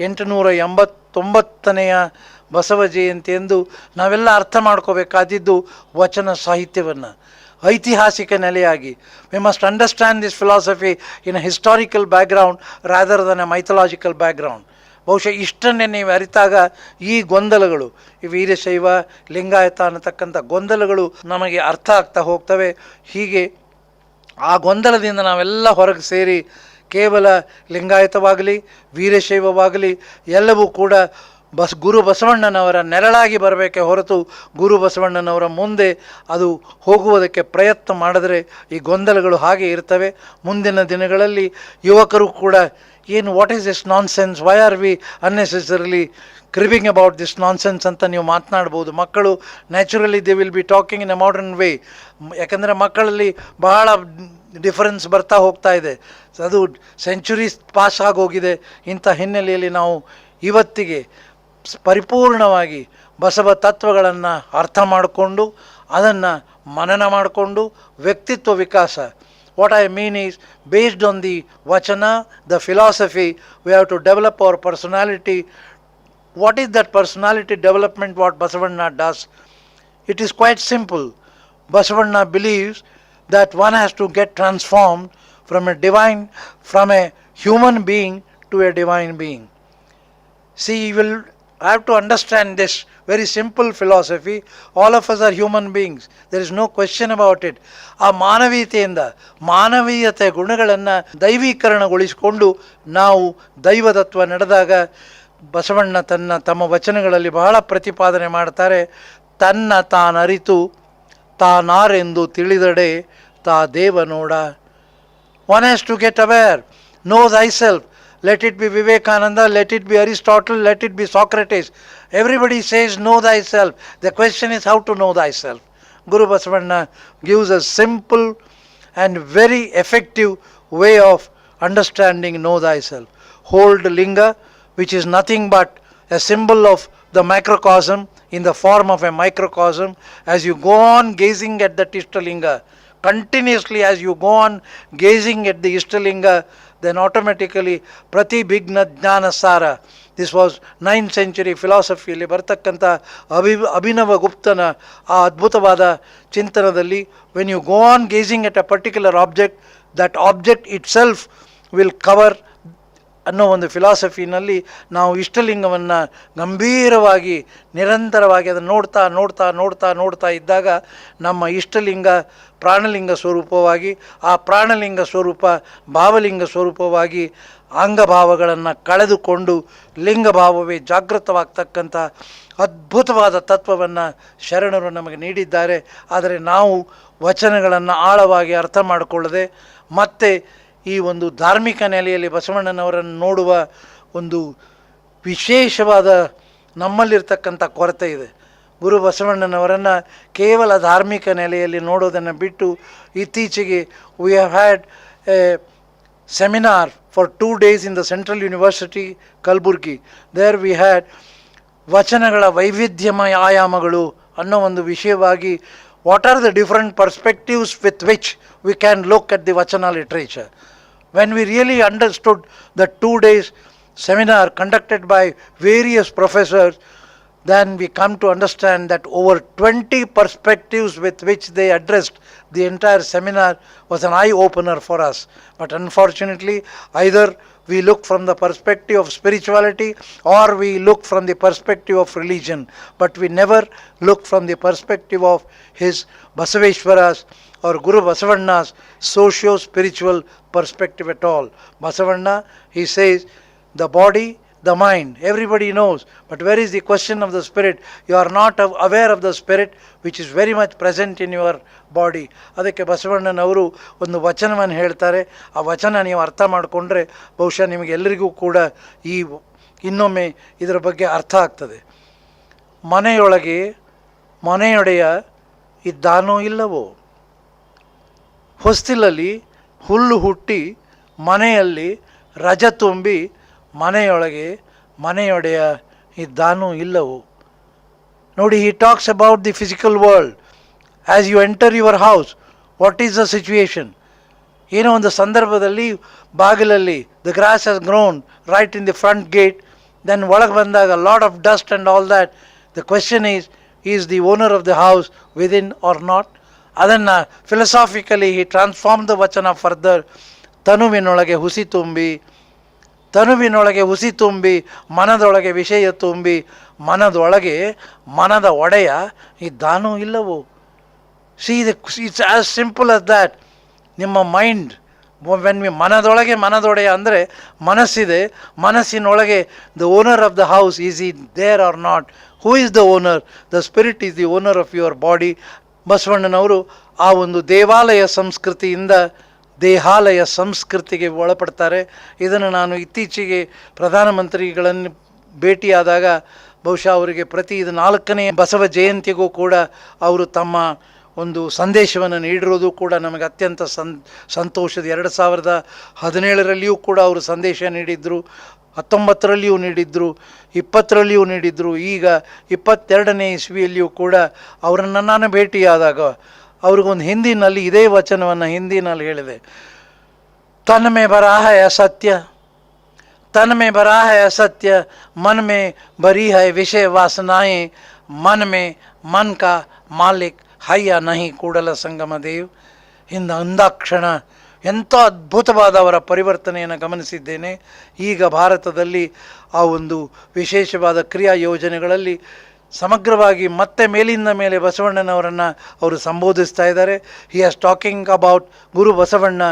889ನೇ ಬಸವ ಜಯಂತಿ ಎಂದು ನಾವೆಲ್ಲ ಅರ್ಥ ಮಾಡ್ಕೋಬೇಕಾದಿದ್ದು ವಚನ ಸಾಹಿತ್ಯವನ್ನು ಐತಿಹಾಸಿಕ ನೆಲೆಯಾಗಿ. We must understand this philosophy in a historical background rather than a mythological background. ಬಹುಶಃ ಇಷ್ಟನ್ನೇ ನೀವು ಅರಿತಾಗ ಈ ಗೊಂದಲಗಳು, ಈ ವೀರಶೈವ ಲಿಂಗಾಯತ ಅನ್ನತಕ್ಕಂಥ ಗೊಂದಲಗಳು ನಮಗೆ ಅರ್ಥ ಆಗ್ತಾ ಹೋಗ್ತವೆ. ಹೀಗೆ ಆ ಗೊಂದಲದಿಂದ ನಾವೆಲ್ಲ ಹೊರಗೆ ಸೇರಿ ಕೇವಲ ಲಿಂಗಾಯತವಾಗಲಿ ವೀರಶೈವವಾಗಲಿ ಎಲ್ಲವೂ ಕೂಡ ಗುರು ಬಸವಣ್ಣನವರ ನೆರಳಾಗಿ ಬರಬೇಕೆ ಹೊರತು ಗುರು ಬಸವಣ್ಣನವರ ಮುಂದೆ ಅದು ಹೋಗುವುದಕ್ಕೆ ಪ್ರಯತ್ನ ಮಾಡಿದ್ರೆ ಈ ಗೊಂದಲಗಳು ಹಾಗೆ ಇರ್ತವೆ. ಮುಂದಿನ ದಿನಗಳಲ್ಲಿ ಯುವಕರು ಕೂಡ ಏನು what is this nonsense, why are we unnecessarily cribbing about this nonsense ಅಂತ ನೀವು ಮಾತನಾಡ್ಬೋದು. ಮಕ್ಕಳು naturally they will be talking in a modern way. ಯಾಕಂದರೆ ಮಕ್ಕಳಲ್ಲಿ ಬಹಳ ಡಿಫರೆನ್ಸ್ ಬರ್ತಾ ಹೋಗ್ತಾ ಇದೆ, ಅದು ಸೆಂಚುರೀಸ್ ಪಾಸ್ ಆಗೋಗಿದೆ. ಇಂಥ ಹಿನ್ನೆಲೆಯಲ್ಲಿ ನಾವು ಇವತ್ತಿಗೆ ಪರಿಪೂರ್ಣವಾಗಿ ಬಸವ ತತ್ವಗಳನ್ನು ಅರ್ಥ ಮಾಡಿಕೊಂಡು ಅದನ್ನು ಮನನ ಮಾಡಿಕೊಂಡು ವ್ಯಕ್ತಿತ್ವ ವಿಕಾಸ, what I mean is based on the vachana, the philosophy, we have to develop our personality. What is that personality development what Basavanna does? It is quite simple. Basavanna believes that one has to get transformed from a human being to a divine being. See, you will have to understand this very simple philosophy. All of us are human beings. There is no question about it. ಆ ಮಾನವೀಯತೆ ಗುಣಗಳನ್ನು ದೈವೀಕರಣಗೊಳಿಸಿಕೊಂಡು ನಾವು ದೈವತತ್ವ ನಡೆದಾಗ ಬಸವಣ್ಣ ತಮ್ಮ ವಚನಗಳಲ್ಲಿ ಬಹಳ ಪ್ರತಿಪಾದನೆ ಮಾಡ್ತಾರೆ. ತನ್ನ ತಾನರಿತು ತಾನಾರೆಂದು ತಿಳಿದಡೆ ತಾ ದೇವ ನೋಡ. One has to get aware. Know thyself. Let it be Vivekananda, let it be Aristotle, let it be Socrates. Everybody says know thyself. The question is how to know thyself. Guru Basavanna gives a simple and very effective way of understanding know thyself. Hold linga, which is nothing but a symbol of the macrocosm in the form of a microcosm. As you go on gazing at that Ishtalinga, continuously as you go on gazing at the Ishtalinga, then automatically Pratibhigna Jnana Sara. This was 9th century ಫಿಲಾಸಫಿಯಲ್ಲಿ ಬರ್ತಕ್ಕಂಥ ಅಭಿನವ ಗುಪ್ತನ ಆ ಅದ್ಭುತವಾದ ಚಿಂತನದಲ್ಲಿ when you go on gazing at a particular object, that object itself will cover ಅನ್ನೋ ಒಂದು ಫಿಲಾಸಫಿನಲ್ಲಿ ನಾವು ಇಷ್ಟಲಿಂಗವನ್ನು ಗಂಭೀರವಾಗಿ ನಿರಂತರವಾಗಿ ಅದನ್ನು ನೋಡ್ತಾ ನೋಡ್ತಾ ನೋಡ್ತಾ ನೋಡ್ತಾ ಇದ್ದಾಗ ನಮ್ಮ ಇಷ್ಟಲಿಂಗ ಪ್ರಾಣಲಿಂಗ ಸ್ವರೂಪವಾಗಿ, ಆ ಪ್ರಾಣಲಿಂಗ ಸ್ವರೂಪ ಭಾವಲಿಂಗ ಸ್ವರೂಪವಾಗಿ ಅಂಗಭಾವಗಳನ್ನು ಕಳೆದುಕೊಂಡು ಲಿಂಗಭಾವವೇ ಜಾಗೃತವಾಗ್ತಕ್ಕಂಥ ಅದ್ಭುತವಾದ ತತ್ವವನ್ನು ಶರಣರು ನಮಗೆ ನೀಡಿದ್ದಾರೆ. ಆದರೆ ನಾವು ವಚನಗಳನ್ನು ಆಳವಾಗಿ ಅರ್ಥ ಮಾಡಿಕೊಳ್ಳದೆ ಮತ್ತೆ ಈ ಒಂದು ಧಾರ್ಮಿಕ ನೆಲೆಯಲ್ಲಿ ಬಸವಣ್ಣನವರನ್ನು ನೋಡುವ ಒಂದು ವಿಶೇಷವಾದ ನಮ್ಮಲ್ಲಿರ್ತಕ್ಕಂಥ ಕೊರತೆ ಇದೆ. ಗುರು ಬಸವಣ್ಣನವರನ್ನು ಕೇವಲ ಧಾರ್ಮಿಕ ನೆಲೆಯಲ್ಲಿ ನೋಡೋದನ್ನು ಬಿಟ್ಟು ಇತ್ತೀಚೆಗೆ we have had a seminar for 2 days in the central university Kalaburagi. There we had ವಚನಗಳ ವೈವಿಧ್ಯಮಯ ಆಯಾಮಗಳು ಅನ್ನೋ ಒಂದು ವಿಷಯವಾಗಿ what are the different perspectives with which we can look at the vachana literature. When we really understood the 2 days seminar conducted by various professors, then we come to understand that over 20 perspectives with which they addressed the entire seminar was an eye-opener for us. But unfortunately, either we look from the perspective of spirituality or we look from the perspective of religion, but we never look from the perspective of his Basaveshwara's or Guru Basavanna's socio-spiritual perspective at all. Basavanna, he says, the body, the mind, everybody knows, but where is the question of the spirit? You are not aware of the spirit which is very much present in your body. ಅದಕ್ಕೆ ಬಸವಣ್ಣನವರು ಒಂದು ವಚನವನ್ನು ಹೇಳ್ತಾರೆ. ಆ ವಚನ ನೀವು ಅರ್ಥ ಮಾಡಿಕೊಂಡ್ರೆ ಬಹುಶಃ ನಿಮಗೆಲ್ಲರಿಗೂ ಕೂಡ ಇನ್ನೊಮ್ಮೆ ಇದರ ಬಗ್ಗೆ ಅರ್ಥ ಆಗ್ತದೆ. ಮನೆಯೊಳಗೆ ಮನೆಯೊಡೆಯ ಇದ್ದಾನೋ ಇಲ್ಲವೋ? ಹೊಸ್ತಿಲಲ್ಲಿ ಹುಲ್ಲು ಹುಟ್ಟಿ ಮನೆಯಲ್ಲಿ ರಜ ತುಂಬಿ ಮನೆಯೊಳಗೆ ಮನೆಯೊಡೆಯ ಇದ್ದಾನೋ ಇಲ್ಲವೋ? ನೋಡಿ, he talks about the physical world. As you enter your house, what is the situation? ಏನೋ ಒಂದು ಸಂದರ್ಭದಲ್ಲಿ ಬಾಗಿಲಲ್ಲಿ the grass has grown right in the front gate, then ಒಳಗೆ ಬಂದಾಗ lot of dust and all that. The question is the owner of the house within or not? ಅದನ್ನು philosophically he transform the vachana further. ತನುವಿನೊಳಗೆ ಹುಸಿ ತುಂಬಿ, ತನುವಿನೊಳಗೆ ಹುಸಿ ತುಂಬಿ ಮನದೊಳಗೆ ವಿಷಯ ತುಂಬಿ ಮನದೊಳಗೆ ಮನದ ಒಡೆಯ ಇದ್ದಾನೋ ಇಲ್ಲವೋ? It's as simple as that. ನಿಮ್ಮ ಮೈಂಡ್ ವೆನ್ ಮನದೊಳಗೆ ಮನದೊಡೆಯ ಅಂದರೆ ಮನಸ್ಸಿದೆ, ಮನಸ್ಸಿನೊಳಗೆ the owner of the house is ಈ there or not? Who is the owner? The spirit is the owner of your body. ಬಸವಣ್ಣನವರು ಆ ಒಂದು ದೇವಾಲಯ ಸಂಸ್ಕೃತಿಯಿಂದ ದೇಹಾಲಯ ಸಂಸ್ಕೃತಿಗೆ ಒಳಪಡ್ತಾರೆ. ಇದನ್ನು ನಾನು ಇತ್ತೀಚೆಗೆ ಪ್ರಧಾನಮಂತ್ರಿಗಳನ್ನು ಭೇಟಿಯಾದಾಗ ಬಹುಶಃ ಅವರಿಗೆ ಇದು 4ನೇ ಬಸವ ಜಯಂತಿಗೂ ಕೂಡ ಅವರು ತಮ್ಮ ಒಂದು ಸಂದೇಶವನ್ನು ನೀಡಿರೋದು ಕೂಡ ನಮಗೆ ಅತ್ಯಂತ ಸಂತೋಷದ. 2017ರಲ್ಲಿಯೂ ಕೂಡ ಅವರು ಸಂದೇಶ ನೀಡಿದ್ರು, 19ರಲ್ಲಿಯೂ ನೀಡಿದ್ರು, 20ರಲ್ಲಿಯೂ ನೀಡಿದ್ರು. ಈಗ 22ನೇ ಇಸ್ವಿಯಲ್ಲಿಯೂ ಕೂಡ ಅವರನ್ನು ನಾನು ಭೇಟಿಯಾದಾಗ ಅವ್ರಿಗೊಂದು ಹಿಂದಿನಲ್ಲಿ ಇದೇ ವಚನವನ್ನು ಹಿಂದಿನಲ್ಲಿ ಹೇಳಿದೆ. ತನ್ ಮೇ ಬರಾ ಹೈ ಅಸತ್ಯ, तन में भरा है असत्य, मन में भरी है विषय वासनाएं, मन में मन का मालिक है या नहीं ಕೂಡಲ ಸಂಗಮ ದೇವ್. ಅಂದಾಕ್ಷಣ ಎಂಥ ಅದ್ಭುತವಾದ ಅವರ ಪರಿವರ್ತನೆಯನ್ನು ಗಮನಿಸಿದ್ದೇನೆ. ಈಗ ಭಾರತದಲ್ಲಿ ಆ ಒಂದು ವಿಶೇಷವಾದ ಕ್ರಿಯಾ ಯೋಜನೆಗಳಲ್ಲಿ ಸಮಗ್ರವಾಗಿ ಮತ್ತೆ ಮೇಲಿಂದ ಮೇಲೆ ಬಸವಣ್ಣನವರನ್ನು ಅವರು ಸಂಬೋಧಿಸ್ತಾ ಇದ್ದಾರೆ. He is talking about Guru Basavanna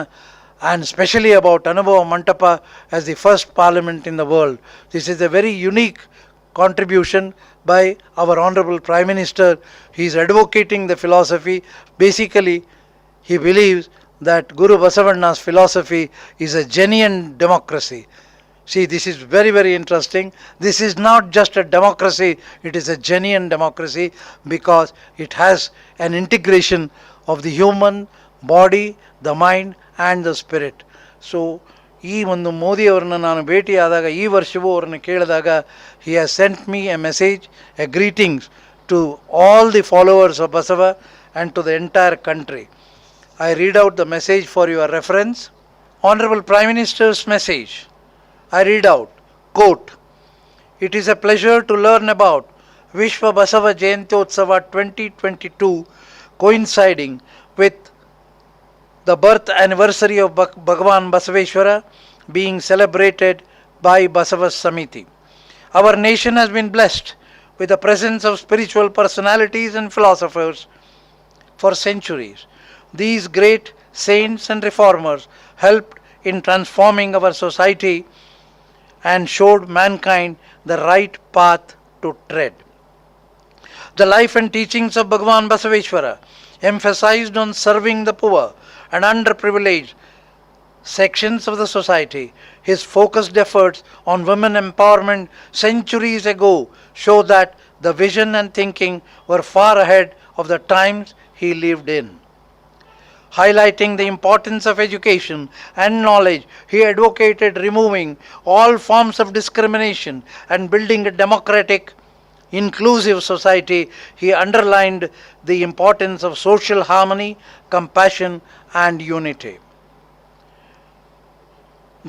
and especially about Anubhava Mantapa as the first parliament in the world. This is a very unique contribution by our Honorable Prime Minister. He is advocating the philosophy. Basically, he believes that Guru Basavanna's philosophy is a genuine democracy. See, this is very, very interesting. This is not just a democracy, it is a genuine democracy because it has an integration of the human body, the mind and the spirit. So, ಈ ಒಂದು ಮೋದಿಯವರನ್ನು ನಾನು ಭೇಟಿಯಾದಾಗ ಈ ವರ್ಷವೂ ಅವರನ್ನು ಕೇಳಿದಾಗ he has sent me a message, a greetings to all the followers of Basava and to the entire country. I read out the message for your reference. Honorable Prime Minister's message. I read out, quote, "It is a pleasure to learn about Vishwa Basava Jayantotsava 2022 coinciding with the birth anniversary of Bhagavan Basaveshwara being celebrated by Basava Samiti. Our nation has been blessed with the presence of spiritual personalities and philosophers for centuries. These great saints and reformers helped in transforming our society and showed mankind the right path to tread. The life and teachings of Bhagavan Basaveshwara emphasized on serving the poor and underprivileged sections of the society. His focused efforts on women empowerment centuries ago show that the vision and thinking were far ahead of the times he lived in. Highlighting the importance of education and knowledge, he advocated removing all forms of discrimination and building a democratic, inclusive society. He underlined the importance of social harmony, compassion and unity.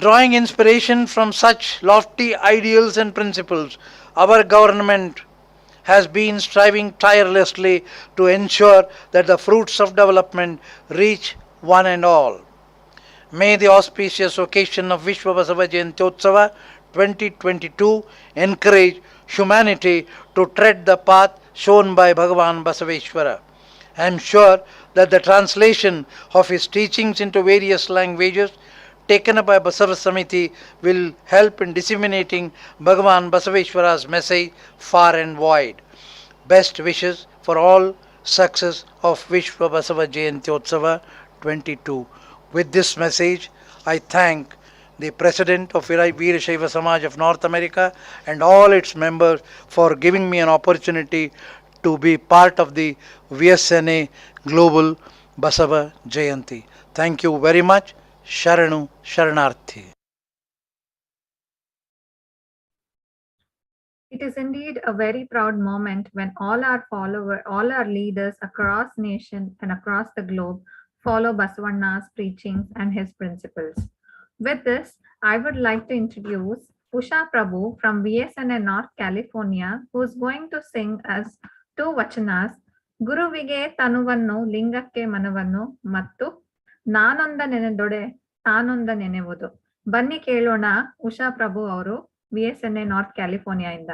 Drawing inspiration from such lofty ideals and principles, our government has been striving tirelessly to ensure that the fruits of development reach one and all. May the auspicious occasion of Vishwa Basava Jayantotsava 2022 encourage humanity to tread the path shown by Bhagavan Basaveshwara. I am sure that the translation of his teachings into various languages taken up by Basava Samiti will help in disseminating Bhagavan Basaveshwara's message far and wide. Best wishes for all success of Vishwa Basava Jayantotsava 22. With this message, I thank the President of Veerashaiva Samaj of North America and all its members for giving me an opportunity to be part of the VSNA Global Basava Jayanti. Thank you very much. Sharanu Sharanarthi. It is indeed a very proud moment when all our leaders across nation and across the globe follow Basavanna's preachings and his principles. With this, I would like to introduce Usha Prabhu from VSNA North California, who is going to sing as 2 vachanas, ಗುರುವಿಗೆ ತನುವನ್ನು ಲಿಂಗಕ್ಕೆ ಮನವನ್ನು ಮತ್ತು ನಾನೊಂದ ನೆನೆದೊಡೆ ತಾನೊಂದ ನೆನೆವುದು. ಬನ್ನಿ ಕೇಳೋಣ ಉಷಾ ಪ್ರಭು ಅವರು VSNA north California ಇಂದ.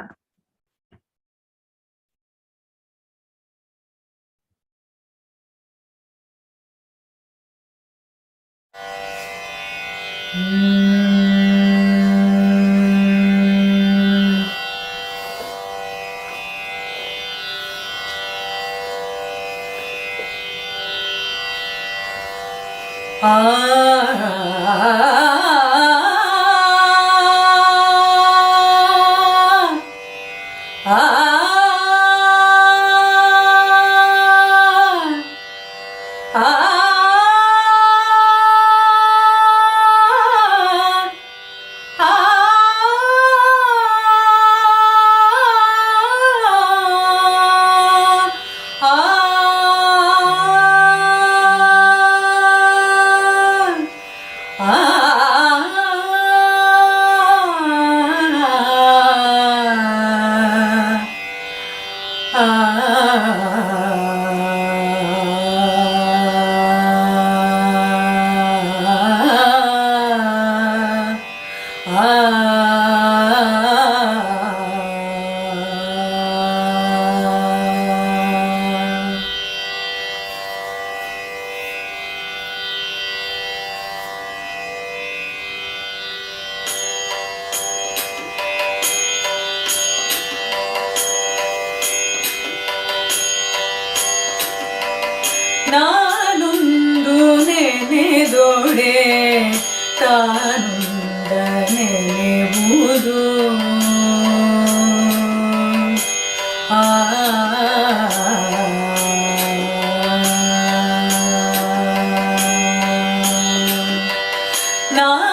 ನಾನೊಂದು ನೆನೆದೊಡೆ ತಾನೊಂದ ನೆನೆವುದು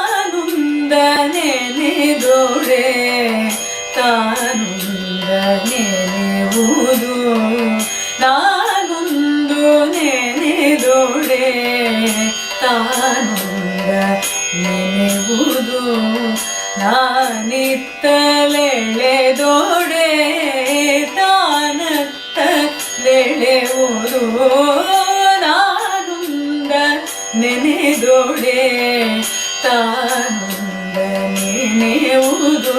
ನಾನೊಂದ ನೆನೆದೊಡೆ ತಾನೊಂದ ನೆನೆವುದು ನಾನೊಂದು ನೆನೆದೊಡೆ ತಾನೊಂದ ನೆನೆವುದು ನಾನಿತ್ತಲೆಳೆದೊಡೆ ತಾನತ್ತಲೆಳೆವುದು ನಾನೊಂದ ನೆನೆದೊಡೆ ತಾನೊಂದ ನೆನೆಯುವುದು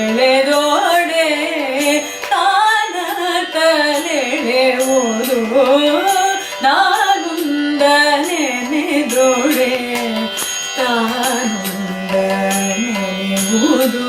ನಾನಿತ್ತಲೆಳೆದೊಡೆ ತಾನತ್ತಲೆಳೆಯುವುದು ನಾನೊಂದ ನೆನೆದೊಡೆ ತಾನೊಂದ ನೆನೆಯುವುದು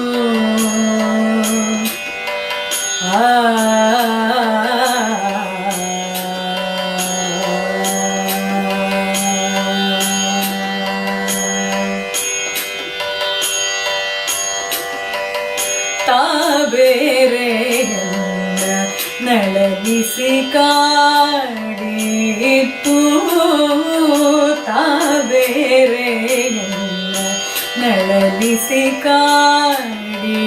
ತಾಬೇರೆಯನ್ನ ನಳಗಿಸಿ ಕಾಡಿತು ತಾಬೇರೆಯನ್ನ ನಳಗಿಸಿ ಕಾಡಿತು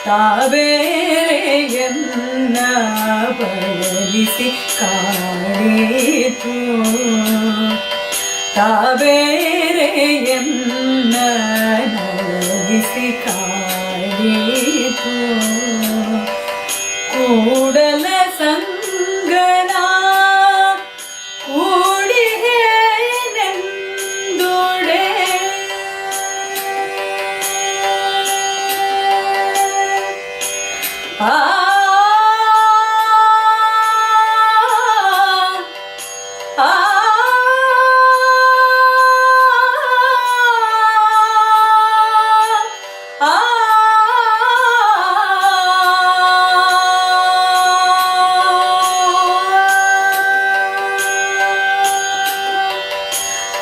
ತಾಬೇರೆಯನ್ನ ಬಳಲಿಸಿ ಕಾಡಿತು ತಾಬೇರೆಯನ್ನ ನಳಗಿಸಿ ಕಾಡಿತು ಕೂಡಲ ಸಂಗನ ಕೂಡಿಹೇನೆಂದೊಡೆ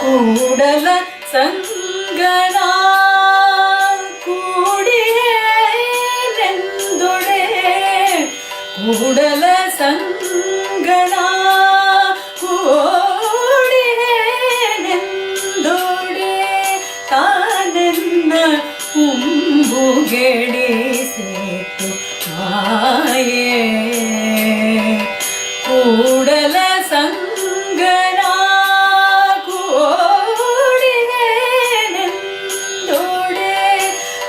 ಕೂಡಲ ಸಂಗನ ಕೂಡಿಹೇನೆಂದೊಡೆ ಕೂಡಲ ಸಂಗಣ ಕೋಡಿಹೇನೆಂದೋಡೆ ತಾನನ್ನ ಉಂಬುಗೆಡಿಸೇತು ಮಾಯೆ ಕೂಡಲ ಸಂಗಣ ಕೋಡಿಹೇನೆಂದೋಡೆ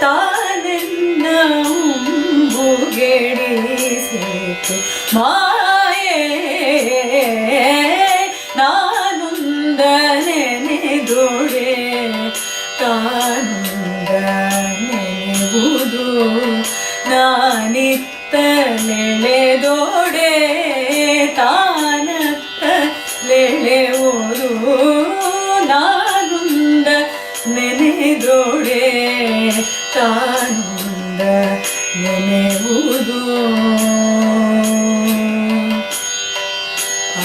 ತಾನನ್ನ ಉಂಬುಗೆಡಿಸೇತು ಮಾಯೆ ನಾನುಂದ ನೆನೆದೊಡೆ ತಾನುಂದ ನೆನೆವುದು ನಾನಿತ್ತಲೆಳೆದೊಡೆ ತಾನತ್ತಲೆಳೆವುದು ನಾನುಂದ ನೆನೆದೊಡೆ ತಾನುಂದ ನೆನೆವುದು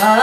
ಆ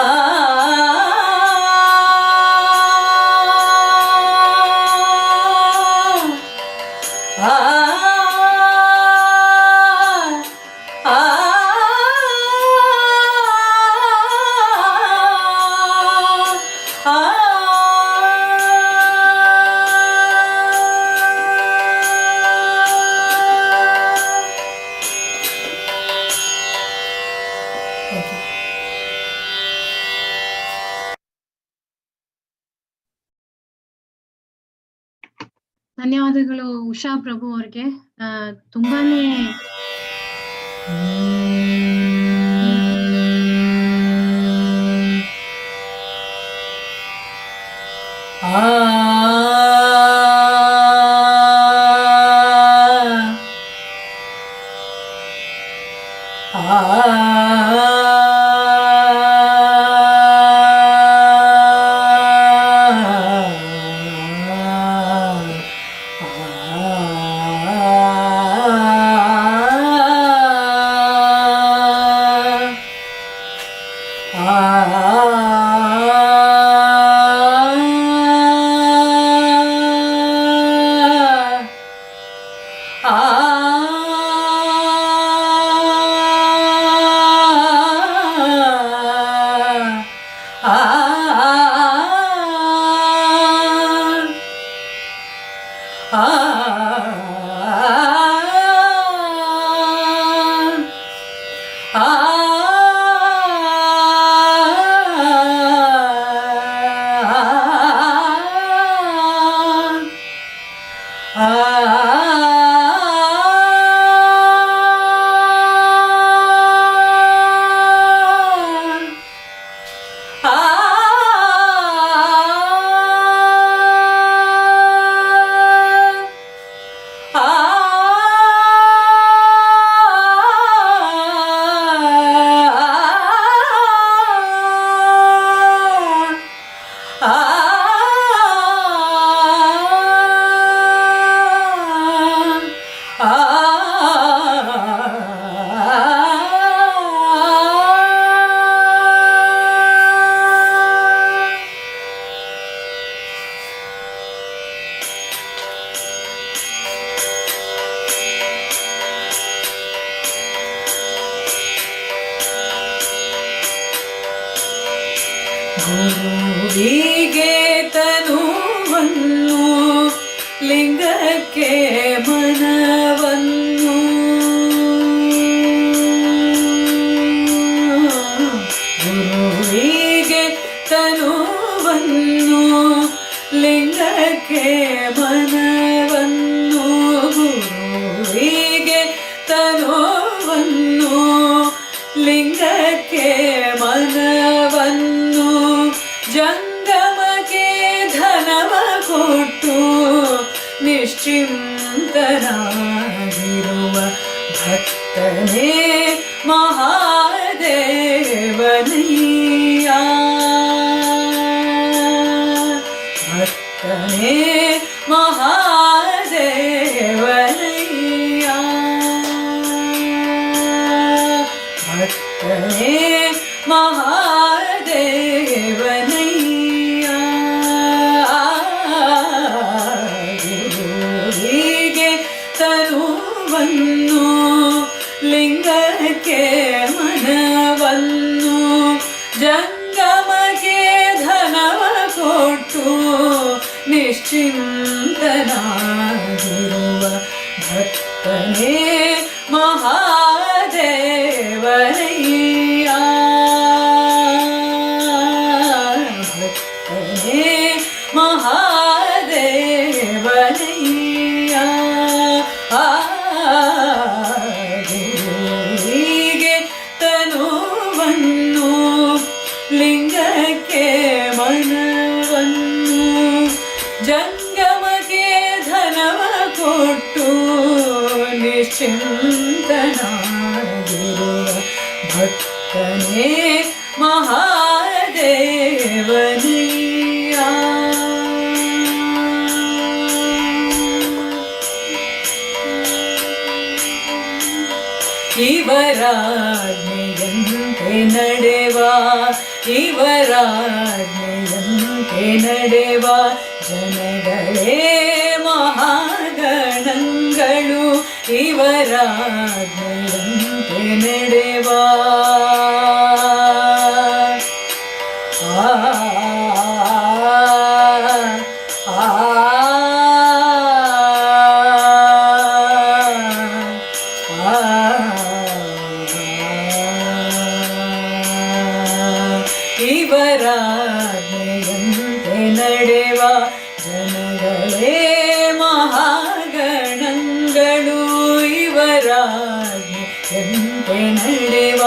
ಧನ್ಯವಾದಗಳು ಉಷಾ ಪ್ರಭು ಅವ್ರಿಗೆ. ತುಂಬಾನೇ ಗುರುವಿಗೆ ತನುವನ್ನು ಲಿಂಗಕ್ಕೆ ಮನವನ್ನು ಗುರುವಿಗೆ ತನುವನ್ನು ಲಿಂಗಕ್ಕೆ ಮನವನ್ನು ಗುರುವಿಗೆ ತನುವನ್ನು ಲಿಂಗಕ್ಕೆ ಮನವನ್ನು ಜಂಗಮಕ್ಕೆ ಧನವ ಕೊಟ್ಟು ನಿಶ್ಚಿಂತನಾಗಿರುವ ಭಕ್ತನೇ ಮಹಾದೇವನಯ್ಯ ಭಕ್ತನೇ ಮಹಾದೇವನಯ್ಯ ಭಕ್ತನೇ ಮಹಾದೇವನಯ್ಯ ಗುರುವಿಗೆ ತನುವನ್ನು ಲಿಂಗಕ್ಕೆ ನಿಶ್ಚಿಂತನಾಗಿರುವ ಭಕ್ತನೇ ಮಹಾದೇವನಯ್ಯ. ಭಕ್ತನೇ ಮಹಾದೇವನಯ್ಯ. ಗುರುವಿಗೆ ತನುವನ್ನು ಲಿಂಗಕ್ಕೆ ಮನವನ್ನು ಜಂಗಮಗೆ ಧನವ ಕೊಟ್ಟು ನಿಶ್ಚಿಂತನಾಗಿರುವ ಭಕ್ತನೇ ಮಹಾದೇವನಯ್ಯ. ಇವರಾಜ್ಞೆಯಂತೆ ನಡೆವ ಇವರಾಜ್ಞೆಯಂತೆ ನಡೆವ ಜನಗಳೇ ಮಹಾಗಣಗಳು. ಇವರಾಜ್ಞೆಯಂತೆ ನಡೆವ ಇವರಾಜ್ಞೆಯಂತೆ ನಡೆವ ಜನಗಳೇ ಮಹಾಗಣಗಳು. ಇವರಾಜ್ಞೆಯಂತೆ ನಡೆವ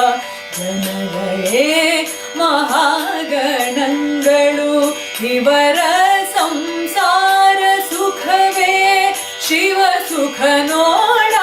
ಜನಗಳೇ ಮಹಾಗಣಗಳು. ಇವರ ಸಂಸಾರ ಸುಖವೇ ಶಿವ ಸುಖ ನೋಡ.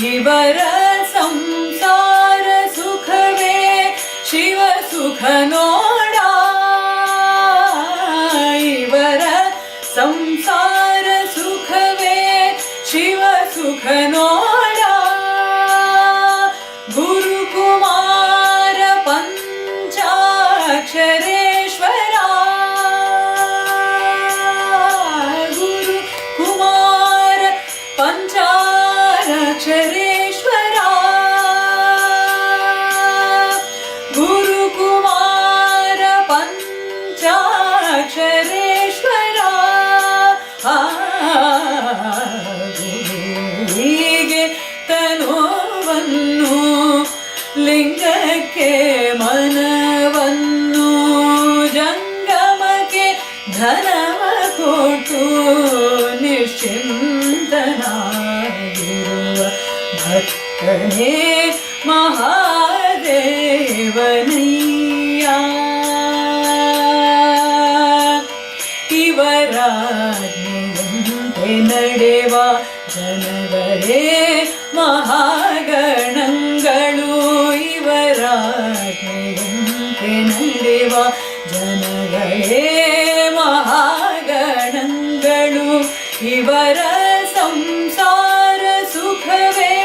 ಇವರ ಸಂಸಾರ ಸುಖವೇ ಶಿವ ಸುಖ ನೋಡ. ಇವರ ಸಂಸಾರ ಸುಖವೇ ಶಿವ ಸುಖ ನೋಡ. ಗುರುಕುಮಾರ ಪಂಚಾಕ್ಷರೇಶ್ವರ. ಗುರುಕುಮಾರ ಪಂಚಾಕ್ಷರೇಶ್ವರ. ಗುರುಕುಮಾರ ಪಂಚಾಕ್ಷರೇಶ್ವರ. ಗುರುವಿಗೆ ತನುವನ್ನು ಲಿಂಗಕ್ಕೆ ಮನವನ್ನು ಜಂಗಮಕ್ಕೆ ಧನವ ಕೊಟ್ಟು ನಿಶ್ಚಿಂತನಾಗಿರುವ ಭಕ್ತನೇ ಮಹಾದೇವನಯ್ಯ. ಇವರಾಜ್ಞೆಯಂತೆ ನಡೆವ ಜನಗಳೇ ಮಹಾಗಣಗಳು. ಇವರಾಜ್ಞೆಯಂತೆ ನಡೆವ ಜನಗಳೇ ಮಹಾಗಣಗಳು. ಇವರ ಸಂಸಾರ ಸುಖವೇ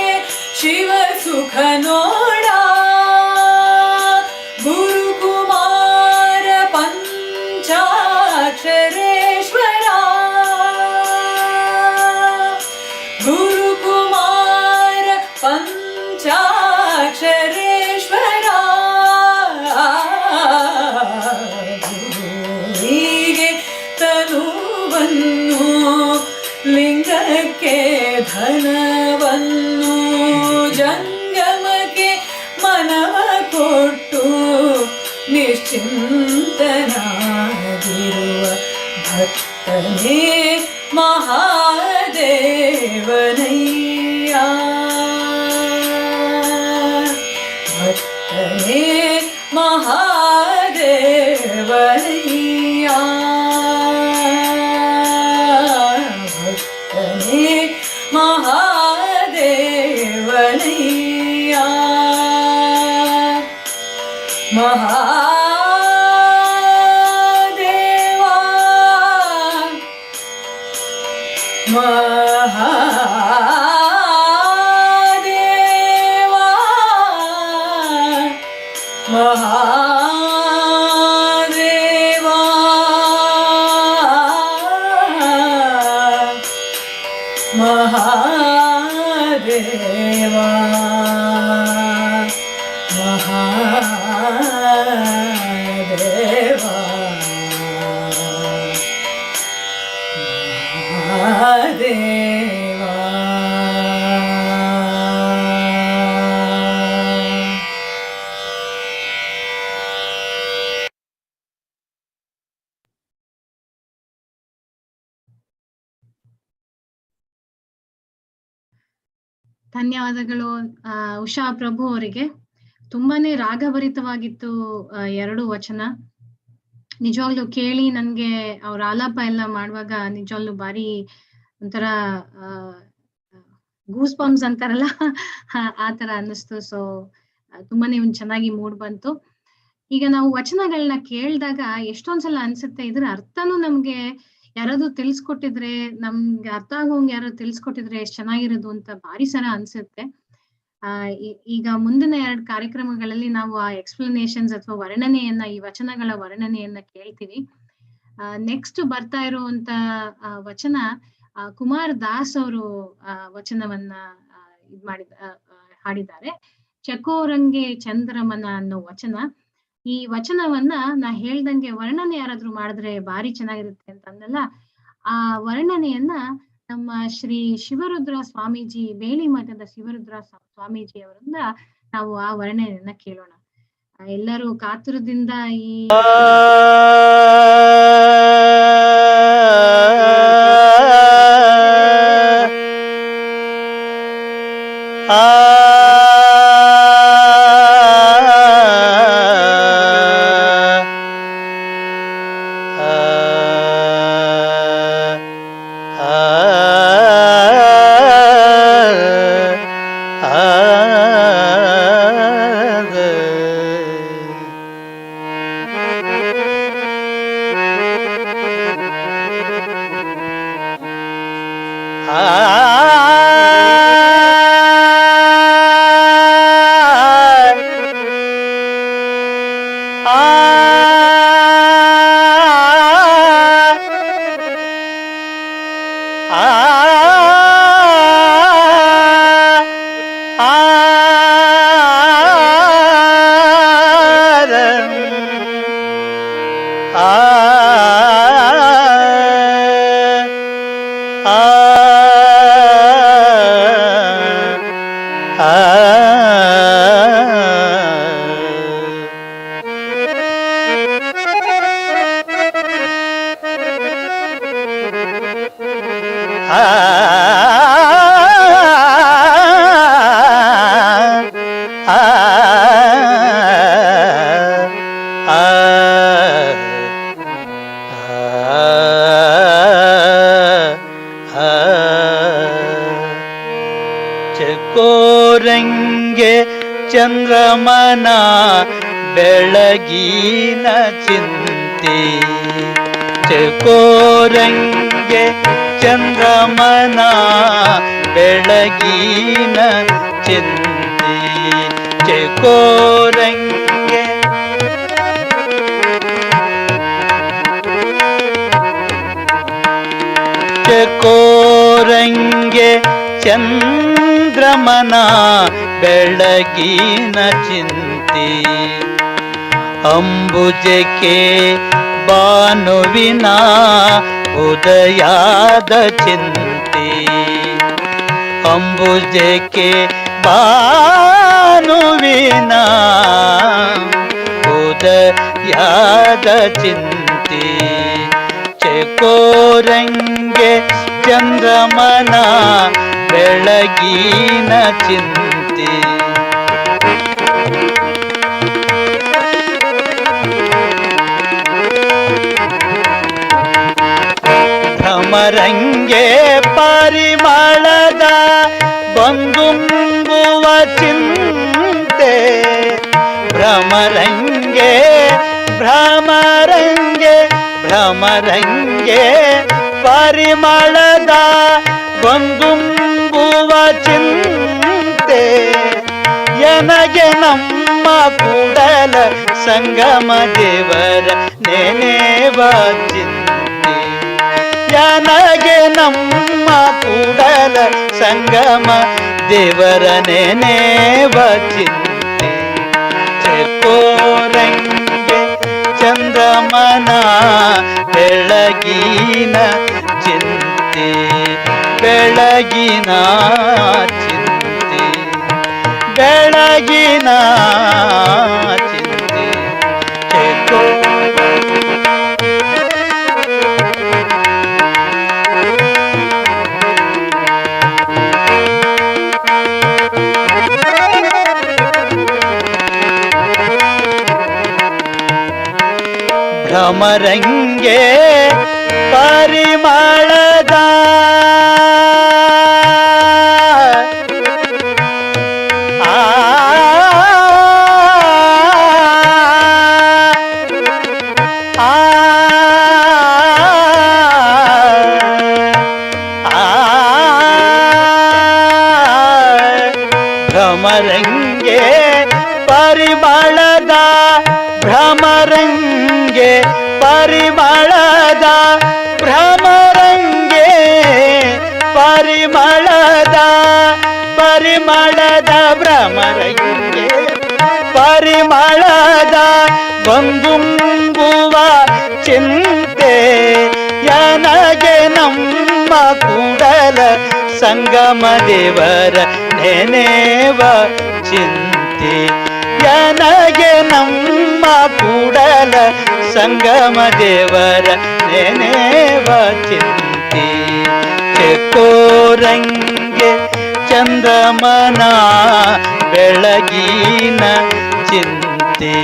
ಶಿವ ಸುಖ ನೋಡ. ಗುರುಕುಮಾರ ಪಂಚಾಕ್ಷರೇಶ್ವರ. ಗುರುಕುಮಾರ ಪಂಚಾಕ್ಷರೇಶ್ವರ. ಗುರುವಿಗೆ ತನುವನ್ನು ಲಿಂಗಕ್ಕೆ ಧನವನ್ನು ಜಂಗಮಕ್ಕೆ ಮನವ ಕೊಟ್ಟು ನಿಶ್ಚಿಂತನಾಗಿರುವ ಭಕ್ತನೇ ಮಹಾದೇವನಯ್ಯ. ಭಕ್ತನೇ ಮಹಾದೇವನಯ್ಯ. ಭಕ್ತನೇ ಮಹಾದೇವನಯ್ಯ. ಮಹಾ ಮಹಾದೇವಾ ಮಹಾದೇವಾ ಮಹಾದೇವಾ ಮಹಾದೇವಾ ಮಹಾದೇವಾ. ಧನ್ಯವಾದಗಳು ಉಷಾ ಪ್ರಭು ಅವರಿಗೆ. ತುಂಬಾನೇ ರಾಗಭರಿತವಾಗಿತ್ತು ಎರಡು ವಚನ. ನಿಜವಾಗ್ಲು ಕೇಳಿ ನನ್ಗೆ ಅವ್ರ ಆಲಾಪ ಎಲ್ಲ ಮಾಡುವಾಗ ನಿಜವಾಗ್ಲು ಬಾರಿ ಒಂಥರ ಗೂಸ್ ಬಂಪ್ಸ್ ಅಂತಾರಲ್ಲ ಆ ತರ ಅನ್ನಿಸ್ತು. ಸೊ ತುಂಬಾನೇ ಚೆನ್ನಾಗಿ ಮೂಡ್ ಬಂತು. ಈಗ ನಾವು ವಚನಗಳನ್ನ ಕೇಳಿದಾಗ ಎಷ್ಟೊಂದ್ಸಲ ಅನ್ಸುತ್ತೆ ಇದ್ರ ಅರ್ಥನೂ ನಮ್ಗೆ ಯಾರಾದ್ರೂ ತಿಳಿಸ್ಕೊಟ್ಟಿದ್ರೆ, ನಮ್ಗೆ ಅರ್ಥ ಆಗೋಂಗ್ ಯಾರು ತಿಳಿಸ್ಕೊಟ್ಟಿದ್ರೆ ಎಷ್ಟ್ ಚೆನ್ನಾಗಿರೋದು ಅಂತ ಭಾರಿ ಸಲ ಅನ್ಸುತ್ತೆ. ಈಗ ಮುಂದಿನ 2 ಕಾರ್ಯಕ್ರಮಗಳಲ್ಲಿ ನಾವು ಆ ಎಕ್ಸ್ಪ್ಲನೇಷನ್ಸ್ ಅಥವಾ ವರ್ಣನೆಯನ್ನ, ಈ ವಚನಗಳ ವರ್ಣನೆಯನ್ನ ಕೇಳ್ತೀವಿ. ನೆಕ್ಸ್ಟ್ ಬರ್ತಾ ಇರುವಂತ ವಚನ ಕುಮಾರ್ ದಾಸ್ ಅವರು ವಚನವನ್ನ ಹಾಡಿದ್ದಾರೆ. ಚಕೋರಂಗೆ ಚಂದ್ರಮನ ಅನ್ನೋ ವಚನ. ಈ ವಚನವನ್ನ ನಾ ಹೇಳ್ದಂಗೆ ವರ್ಣನೆ ಯಾರಾದ್ರೂ ಮಾಡಿದ್ರೆ ಭಾರಿ ಚೆನ್ನಾಗಿರುತ್ತೆ ಅಂತ ಅಂದಲ್ಲ, ಆ ವರ್ಣನೆಯನ್ನ ನಮ್ಮ ಶ್ರೀ ಶಿವರುದ್ರ ಸ್ವಾಮೀಜಿ, ಬೇಲಿ ಮಠದ ಶಿವರುದ್ರ ಸ್ವಾಮೀಜಿ ಅವರಿಂದ ನಾವು ಆ ವರ್ಣನೆಯನ್ನ ಕೇಳೋಣ. ಎಲ್ಲರೂ ಕಾತುರದಿಂದ ಈ ಚಕೋರಂಗೆ ಚಂದ್ರಮನ ಬೆಳಗಿನ ಚಿಂತೆ. ಚಕೋರಂಗೆ ಚಂದ್ರಮನ ಬೆಳಗಿನ ಚಿಂತೆ. ಚಕೋರಂಗೆ ಚಕೋರಂಗೆ ಚಂದ್ರಮನ ಬೆಳಗಿನ ಚಿಂತೆ. ಅಂಬುಜಕ್ಕೆ ಭಾನುವಿನ ಉದಯದ ಚಿಂತೆ. ಅಂಬುಜಕ್ಕೆ ಭಾನುವಿನ ಉದಯದ ಚಿಂತೆ. ಚಕೋರಂಗೆ ಚಂದ್ರಮನ ಬೆಳಗಿನ ಚಿಂತೆ. ಭ್ರಮರಂಗೆ ಪರಿಮಳದ ಬಂಗುಂಬುವ ಚಿಂತೆ. ಭ್ರಮರಂಗೆ ಭ್ರಮರಂಗೆ ಭ್ರಮರಂಗೆ ಪರಿಮಳದ ಗೊಂದುಂಬುವ ಚಿಂತೆ ಎನಗೆ ನಮ್ಮ ಕೂಡಲ ಸಂಗಮ ದೇವರ ನೆನೆವ ಚಿಂತೆ ನನಗೆ ನಮ್ಮ ಕೂಡಲ ಸಂಗಮ ದೇವರ ನೆನೆವ ಚಿಂತೆ ಚೆಕೋರಂಗೆ ಚಂದ್ರಮನ ಬೆಳಗಿನ ಚಿಂತೆ ಬೆಳಗಿನ ಚಿಂತೆ ಬೆಳಗಿನ ಚಿಂತೆ ಚೆಕೋ ಭ್ರಮರಂಗೆ ಪರಿಮಳದ ಆ ಭ್ರಮರಂಗೆ ಪರಿಮಳದ ಭ್ರಮರಂಗೆ ಪರಿಮಳದ ಭ್ರಮರಂಗೆ ಪರಿಮಳದ ಪರಿಮಳದ ಭ್ರಮರಂಗೆ ಪರಿಮಳದ ಬಂಗುಂಬುವ ಚಿಂತೆ ನನಗೆ ನಮ್ಮ ಕೂಡಲ ಸಂಗಮ ದೇವರ ನೆನೆವ ಚಿಂತೆ ನನಗೆ ನಮ್ಮ ಕೂಡಲ ಸಂಗಮ ದೇವರ ನೆನೆವ ಚಿಂತೆ ಚೆಕೋರಂಗೆ ಚಂದ್ರಮನ ಬೆಳಗಿನ ಚಿಂತೆ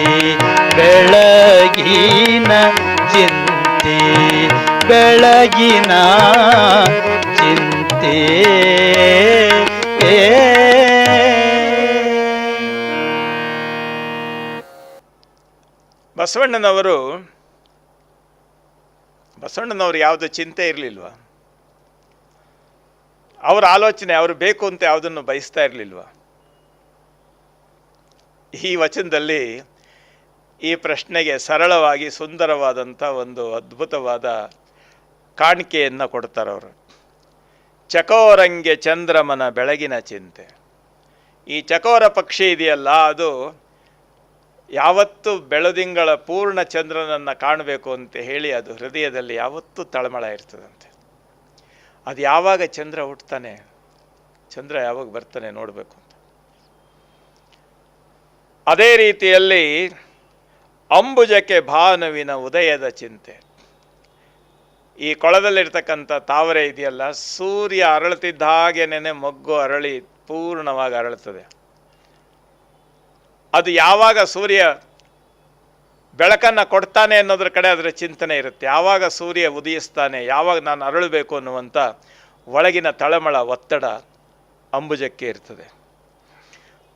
ಬೆಳಗಿನ ಚಿಂತೆ ಬೆಳಗಿನ ಚಿಂತೆ ಬಸವಣ್ಣನವರು ಯಾವುದು ಚಿಂತೆ ಇರಲಿಲ್ವ? ಅವರ ಆಲೋಚನೆ ಅವರು ಬೇಕು ಅಂತ ಯಾವುದನ್ನು ಬಯಸ್ತಾ ಇರಲಿಲ್ವ? ಈ ವಚನದಲ್ಲಿ ಈ ಪ್ರಶ್ನೆಗೆ ಸರಳವಾಗಿ ಸುಂದರವಾದಂಥ ಒಂದು ಅದ್ಭುತವಾದ ಕಾಣಿಕೆಯನ್ನು ಕೊಡ್ತಾರೆ ಅವರು. ಚಕೋರಂಗೆ ಚಂದ್ರಮನ ಬೆಳಗಿನ ಚಿಂತೆ. ಈ ಚಕೋರ ಪಕ್ಷಿ ಇದೆಯಲ್ಲ, ಅದು ಯಾವತ್ತು ಬೆಳದಿಂಗಳ ಪೂರ್ಣ ಚಂದ್ರನನ್ನು ಕಾಣಬೇಕು ಅಂತ ಹೇಳಿ ಅದು ಹೃದಯದಲ್ಲಿ ಯಾವತ್ತೂ ತಳಮಳ ಇರ್ತದಂತೆ. ಅದು ಯಾವಾಗ ಚಂದ್ರ ಹುಟ್ಟುತ್ತಾನೆ, ಚಂದ್ರ ಯಾವಾಗ ಬರ್ತಾನೆ ನೋಡಬೇಕು ಅಂತ. ಅದೇ ರೀತಿಯಲ್ಲಿ ಅಂಬುಜಕ್ಕೆ ಭಾನುವಿನ ಉದಯದ ಚಿಂತೆ. ಈ ಕೊಳದಲ್ಲಿರ್ತಕ್ಕಂಥ ತಾವರೆ ಇದೆಯಲ್ಲ, ಸೂರ್ಯ ಅರಳುತ್ತಿದ್ದ ಹಾಗೇನೆ ಮೊಗ್ಗು ಅರಳಿ ಪೂರ್ಣವಾಗಿ ಅರಳುತ್ತದೆ. ಅದು ಯಾವಾಗ ಸೂರ್ಯ ಬೆಳಕನ್ನು ಕೊಡ್ತಾನೆ ಅನ್ನೋದ್ರ ಕಡೆ ಅದರ ಚಿಂತನೆ ಇರುತ್ತೆ. ಯಾವಾಗ ಸೂರ್ಯ ಉದಯಿಸ್ತಾನೆ, ಯಾವಾಗ ನಾನು ಅರಳಬೇಕು ಅನ್ನುವಂಥ ಒಳಗಿನ ತಳಮಳ ಒತ್ತಡ ಅಂಬುಜಕ್ಕೆ ಇರ್ತದೆ.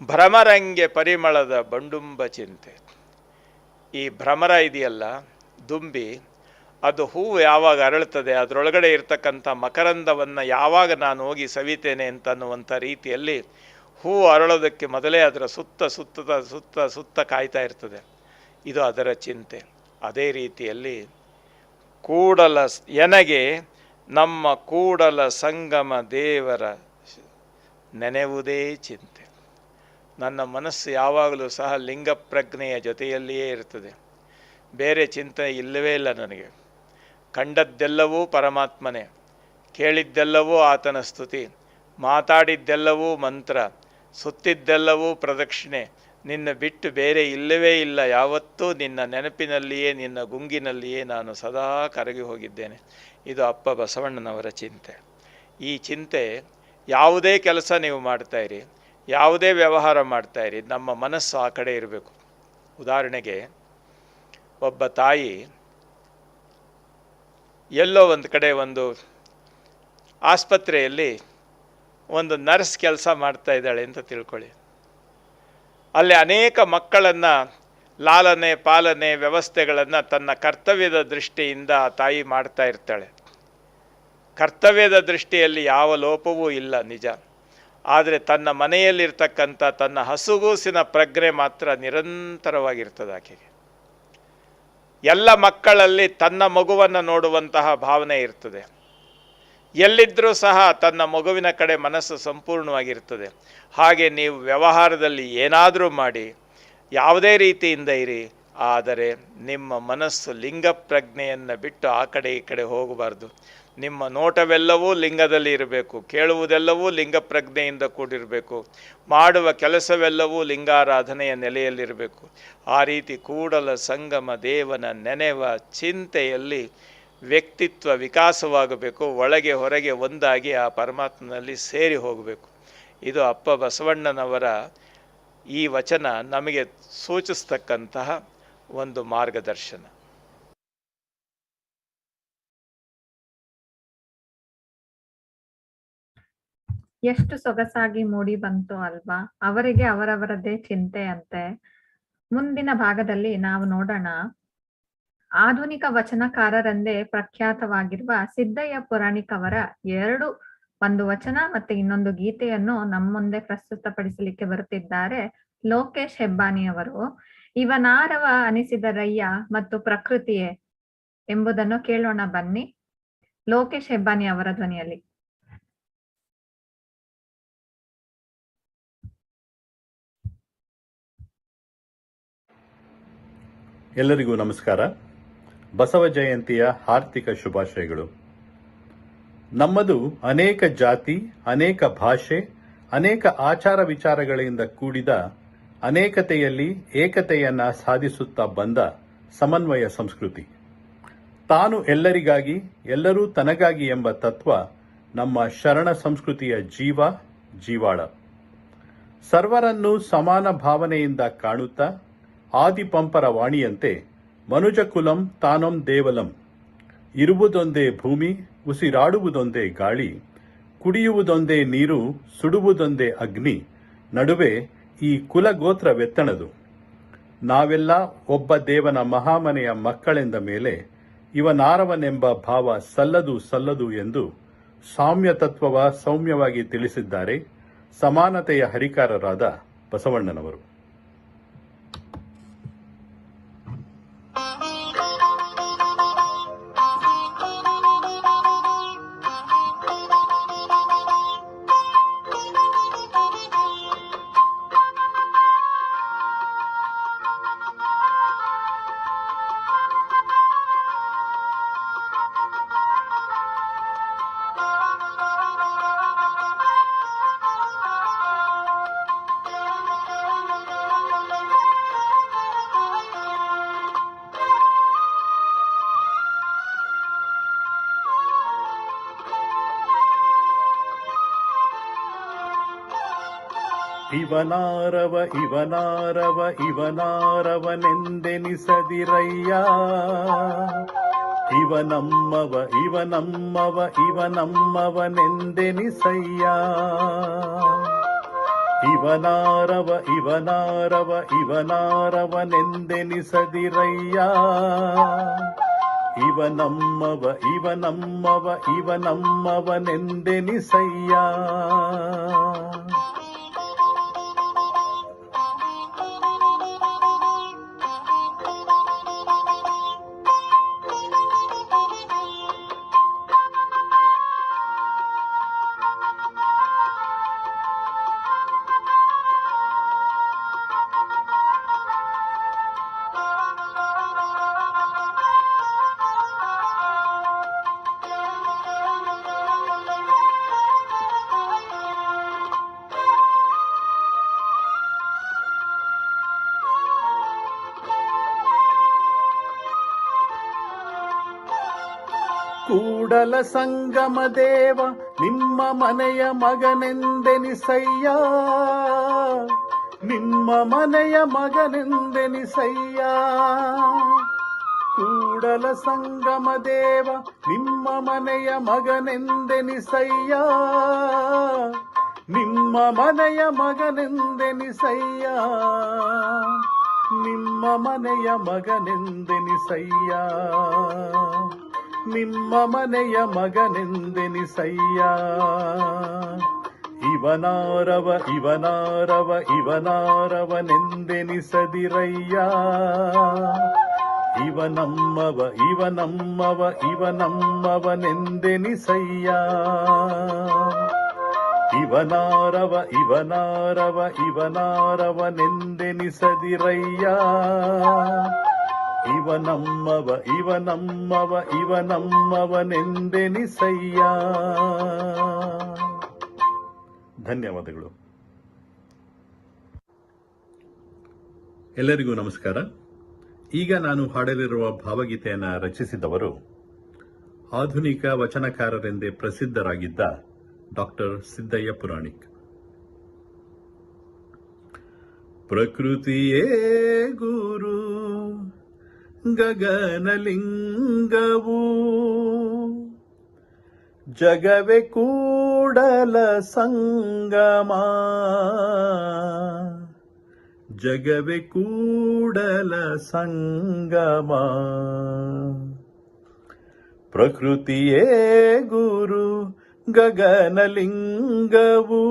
ಭ್ರಮರಂಗೆ ಪರಿಮಳದ ಬಂಡುಂಬ ಚಿಂತೆ. ಈ ಭ್ರಮರ ಇದೆಯಲ್ಲ, ದುಂಬಿ, ಅದು ಹೂವು ಯಾವಾಗ ಅರಳುತ್ತದೆ, ಅದರೊಳಗಡೆ ಇರ್ತಕ್ಕಂಥ ಮಕರಂದವನ್ನು ಯಾವಾಗ ನಾನು ಹೋಗಿ ಸವಿತೇನೆ ಅಂತನ್ನುವಂಥ ರೀತಿಯಲ್ಲಿ ಹೂವು ಅರಳೋದಕ್ಕೆ ಮೊದಲೇ ಅದರ ಸುತ್ತ ಸುತ್ತ ಸುತ್ತ ಸುತ್ತ ಕಾಯ್ತಾ ಇರ್ತದೆ. ಇದು ಅದರ ಚಿಂತೆ. ಅದೇ ರೀತಿಯಲ್ಲಿ ಕೂಡಲ ಎನಗೆ ನಮ್ಮ ಕೂಡಲ ಸಂಗಮ ದೇವರ ನೆನೆವುದೇ ಚಿಂತೆ. ನನ್ನ ಮನಸ್ಸು ಯಾವಾಗಲೂ ಸಹ ಲಿಂಗ ಪ್ರಜ್ಞೆಯ ಜೊತೆಯಲ್ಲಿಯೇ ಇರ್ತದೆ. ಬೇರೆ ಚಿಂತನೆ ಇಲ್ಲವೇ ಇಲ್ಲ ನನಗೆ. ಕಂಡದ್ದೆಲ್ಲವೂ ಪರಮಾತ್ಮನೇ, ಕೇಳಿದ್ದೆಲ್ಲವೂ ಆತನ ಸ್ತುತಿ, ಮಾತಾಡಿದ್ದೆಲ್ಲವೂ ಮಂತ್ರ, ಸುತ್ತಿದ್ದೆಲ್ಲವೂ ಪ್ರದಕ್ಷಿಣೆ. ನಿನ್ನ ಬಿಟ್ಟು ಬೇರೆ ಇಲ್ಲವೇ ಇಲ್ಲ. ಯಾವತ್ತೂ ನಿನ್ನ ನೆನಪಿನಲ್ಲಿಯೇ, ನಿನ್ನ ಗುಂಗಿನಲ್ಲಿಯೇ ನಾನು ಸದಾ ಕರಗಿ ಹೋಗಿದ್ದೇನೆ. ಇದು ಅಪ್ಪ ಬಸವಣ್ಣನವರ ಚಿಂತೆ. ಈ ಚಿಂತೆ ಯಾವುದೇ ಕೆಲಸ ನೀವು ಮಾಡ್ತಾಯಿರಿ, ಯಾವುದೇ ವ್ಯವಹಾರ ಮಾಡ್ತಾಯಿರಿ, ನಮ್ಮ ಮನಸ್ಸು ಆ ಕಡೆ ಇರಬೇಕು. ಉದಾಹರಣೆಗೆ, ಒಬ್ಬ ತಾಯಿ ಎಲ್ಲೋ ಒಂದು ಕಡೆ ಒಂದು ಆಸ್ಪತ್ರೆಯಲ್ಲಿ ಒಂದು ನರ್ಸ್ ಕೆಲಸ ಮಾಡ್ತಾ ಇದ್ದಾಳೆ ಅಂತ ತಿಳ್ಕೊಳ್ಳಿ. ಅಲ್ಲಿ ಅನೇಕ ಮಕ್ಕಳನ್ನು ಲಾಲನೆ ಪಾಲನೆ ವ್ಯವಸ್ಥೆಗಳನ್ನು ತನ್ನ ಕರ್ತವ್ಯದ ದೃಷ್ಟಿಯಿಂದ ಆ ತಾಯಿ ಮಾಡ್ತಾ ಇರ್ತಾಳೆ. ಕರ್ತವ್ಯದ ದೃಷ್ಟಿಯಲ್ಲಿ ಯಾವ ಲೋಪವೂ ಇಲ್ಲ ನಿಜ. ಆದರೆ ತನ್ನ ಮನೆಯಲ್ಲಿರ್ತಕ್ಕಂಥ ತನ್ನ ಹಸುಗೂಸಿನ ಪ್ರಜ್ಞೆ ಮಾತ್ರ ನಿರಂತರವಾಗಿರ್ತದೆ ಆಕೆಗೆ. ಎಲ್ಲ ಮಕ್ಕಳಲ್ಲಿ ತನ್ನ ಮಗುವನ್ನು ನೋಡುವಂತಹ ಭಾವನೆ ಇರ್ತದೆ. ಎಲ್ಲಿದ್ದರೂ ಸಹ ತನ್ನ ಮಗುವಿನ ಕಡೆ ಮನಸ್ಸು ಸಂಪೂರ್ಣವಾಗಿರ್ತದೆ. ಹಾಗೆ ನೀವು ವ್ಯವಹಾರದಲ್ಲಿ ಏನಾದರೂ ಮಾಡಿ, ಯಾವುದೇ ರೀತಿಯಿಂದ ಇರಿ, ಆದರೆ ನಿಮ್ಮ ಮನಸ್ಸು ಲಿಂಗ ಪ್ರಜ್ಞೆಯನ್ನು ಬಿಟ್ಟು ಆ ಕಡೆ ಈ ಕಡೆ ಹೋಗಬಾರ್ದು. ನಿಮ್ಮ ನೋಟವೆಲ್ಲವೂ ಲಿಂಗದಲ್ಲಿ ಇರಬೇಕು, ಕೇಳುವುದೆಲ್ಲವೂ ಲಿಂಗ ಪ್ರಜ್ಞೆಯಿಂದ ಕೂಡಿರಬೇಕು, ಮಾಡುವ ಕೆಲಸವೆಲ್ಲವೂ ಲಿಂಗಾರಾಧನೆಯ ನೆಲೆಯಲ್ಲಿರಬೇಕು. ಆ ರೀತಿ ಕೂಡಲ ಸಂಗಮ ದೇವನ ನೆನೆವ ಚಿಂತೆಯಲ್ಲಿ ವ್ಯಕ್ತಿತ್ವ ವಿಕಾಸವಾಗಬೇಕು. ಒಳಗೆ ಹೊರಗೆ ಒಂದಾಗಿ ಆ ಪರಮಾತ್ಮನಲ್ಲಿ ಸೇರಿ ಹೋಗಬೇಕು. ಇದು ಅಪ್ಪ ಬಸವಣ್ಣನವರ ಈ ವಚನ ನಮಗೆ ಸೂಚಿಸ್ತಕ್ಕಂತಹ ಒಂದು ಮಾರ್ಗದರ್ಶನ. ಎಷ್ಟು ಸೊಗಸಾಗಿ ಮೂಡಿ ಬಂತು ಅಲ್ವಾ? ಅವರಿಗೆ ಅವರವರದ್ದೇ ಚಿಂತೆ ಅಂತೆ. ಮುಂದಿನ ಭಾಗದಲ್ಲಿ ನಾವು ನೋಡೋಣ, ಆಧುನಿಕ ವಚನಕಾರರೆಂದೇ ಪ್ರಖ್ಯಾತವಾಗಿರುವ ಸಿದ್ದಯ್ಯ ಪುರಾಣಿಕ್ ಅವರ ಒಂದು ವಚನ ಮತ್ತೆ ಇನ್ನೊಂದು ಗೀತೆಯನ್ನು ನಮ್ಮ ಮುಂದೆ ಪ್ರಸ್ತುತಪಡಿಸಲಿಕ್ಕೆ ಬರುತ್ತಿದ್ದಾರೆ ಲೋಕೇಶ್ ಹೆಬ್ಬಾನಿಯವರು. ಇವನಾರವ ಅನಿಸಿದರಯ್ಯ ಮತ್ತು ಪ್ರಕೃತಿಯೇ ಎಂಬುದನ್ನು ಕೇಳೋಣ ಬನ್ನಿ, ಲೋಕೇಶ್ ಹೆಬ್ಬಾನಿ ಅವರ ಧ್ವನಿಯಲ್ಲಿ. ಎಲ್ಲರಿಗೂ ನಮಸ್ಕಾರ. ಬಸವ ಜಯಂತಿಯ ಹಾರ್ದಿಕ ಶುಭಾಶಯಗಳು. ನಮ್ಮದು ಅನೇಕ ಜಾತಿ, ಅನೇಕ ಭಾಷೆ, ಅನೇಕ ಆಚಾರ ವಿಚಾರಗಳಿಂದ ಕೂಡಿದ ಅನೇಕತೆಯಲ್ಲಿ ಏಕತೆಯನ್ನ ಸಾಧಿಸುತ್ತಾ ಬಂದ ಸಮನ್ವಯ ಸಂಸ್ಕೃತಿ. ತಾನು ಎಲ್ಲರಿಗಾಗಿ, ಎಲ್ಲರೂ ತನಗಾಗಿ ಎಂಬ ತತ್ವ ನಮ್ಮ ಶರಣ ಸಂಸ್ಕೃತಿಯ ಜೀವಾಳ. ಸರ್ವರನ್ನು ಸಮಾನ ಭಾವನೆಯಿಂದ ಕಾಣುತ್ತಾ ಆದಿಪಂಪರ ವಾಣಿಯಂತೆ ಮನುಜಕುಲಂ ತಾನೊಂ ದೇವಲಂ, ಇರುವುದೊಂದೇ ಭೂಮಿ, ಉಸಿರಾಡುವುದೊಂದೇ ಗಾಳಿ, ಕುಡಿಯುವುದೊಂದೇ ನೀರು, ಸುಡುವುದೊಂದೇ ಅಗ್ನಿ, ನಡುವೆ ಈ ಕುಲಗೋತ್ರವೆತ್ತಣದು. ನಾವೆಲ್ಲ ಒಬ್ಬ ದೇವನ ಮಹಾಮನೆಯ ಮಕ್ಕಳೆಂದ ಮೇಲೆ ಇವನಾರವನೆಂಬ ಭಾವ ಸಲ್ಲದು ಎಂದು ಸಾಮ್ಯ ತತ್ವವ ಸೌಮ್ಯವಾಗಿ ತಿಳಿಸಿದ್ದಾರೆ ಸಮಾನತೆಯ ಹರಿಕಾರರಾದ ಬಸವಣ್ಣನವರು. ಇವನಾರವನೆಂದೆನಿಸದಿರಯ್ಯ, ಇವನಮ್ಮವನೆಂದೆನಿಸಯ್ಯ. ಇವನಾರವನೆಂದೆನಿಸದಿರಯ್ಯ, ಇವನಮ್ಮವನೆಂದೆನಿಸಯ್ಯ. ಕೂಡಲ ಸಂಗಮ ದೇವ ನಿಮ್ಮ ಮನೆಯ ಮಗನೆಂದೆನಿಸಯ್ಯ, ನಿಮ್ಮ ಮನೆಯ ಮಗನೆಂದೆನಿಸಯ್ಯ. ಕೂಡಲ ಸಂಗಮ ದೇವ ನಿಮ್ಮ ಮನೆಯ ಮಗನೆಂದೆನಿಸಯ್ಯ, ನಿಮ್ಮ ಮನೆಯ ಮಗನೆಂದೆನಿಸಯ್ಯ, ನಿಮ್ಮ ಮನೆಯ ಮಗನೆಂದೆನಿಸಯ್ಯ. ನಿಮ್ಮ ಮನೆಯ ಮಗನೆಂದೆನಿಸಯ್ಯ. ಇವನಾರವ ಇವನಾರವ ಇವನಾರವನೆಂದೆನಿಸದಿರಯ್ಯ. ಇವನಮ್ಮವ ಇವನಮ್ಮವ ಇವನಮ್ಮವನೆಂದೆನಿಸಯ್ಯ. ಇವನಾರವ ಇವನಾರವ ಇವನಾರವನೆಂದೆನಿಸದಿರಯ್ಯ. ಇವನಮ್ಮವ ಇವನಮ್ಮವ ಇವನಮ್ಮವನೆಂದೆನಿಸಯ್ಯ. ಧನ್ಯವಾದಗಳು. ಎಲ್ಲರಿಗೂ ನಮಸ್ಕಾರ. ಈಗ ನಾನು ಹಾಡಲಿರುವ ಭಾವಗೀತೆಯನ್ನು ರಚಿಸಿದವರು ಆಧುನಿಕ ವಚನಕಾರರೆಂದೇ ಪ್ರಸಿದ್ಧರಾಗಿದ್ದ ಡಾಕ್ಟರ್ ಸಿದ್ದಯ್ಯ ಪುರಾಣಿಕ್. ಪ್ರಕೃತಿಯೇ ಗುರು ಗಗನಲಿಂಗವು, ಜಗವೇ ಕೂಡಲ ಸಂಗಮ, ಜಗವೇ ಕೂಡಲ ಸಂಗಮ. ಪ್ರಕೃತಿಯೇ ಗುರು ಗಗನಲಿಂಗವು,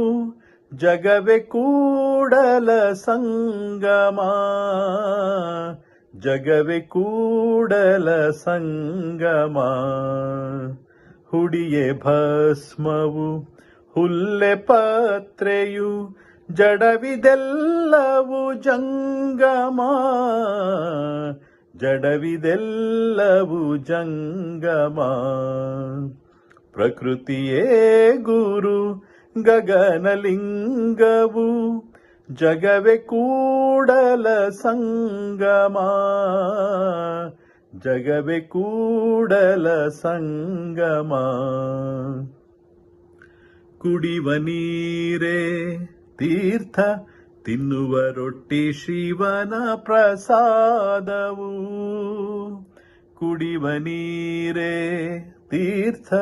ಜಗವೇ ಕೂಡಲ ಸಂಗಮ, ಜಗವೇ ಕೂಡಲ ಸಂಗಮ. ಹುಡಿಯೇ ಭಸ್ಮವು ಹುಲ್ಲೆ ಪತ್ರೆಯು, ಜಡವಿದೆಲ್ಲವು ಜಂಗಮ, ಜಡವಿದೆಲ್ಲವು ಜಂಗಮ. ಪ್ರಕೃತಿಯೇ ಗುರು ಗಗನಲಿಂಗವು, ಜಗವೇ ಕೂಡಲ ಸಂಗಮ, ಜಗವೇ ಕೂಡಲ ಸಂಗಮ. ಕುಡಿವ ನೀರೇ ತೀರ್ಥ, ತಿನ್ನುವ ರೊಟ್ಟಿ ಶಿವನ ಪ್ರಸಾದವು. ಕುಡಿವ ನೀರೇ ತೀರ್ಥ,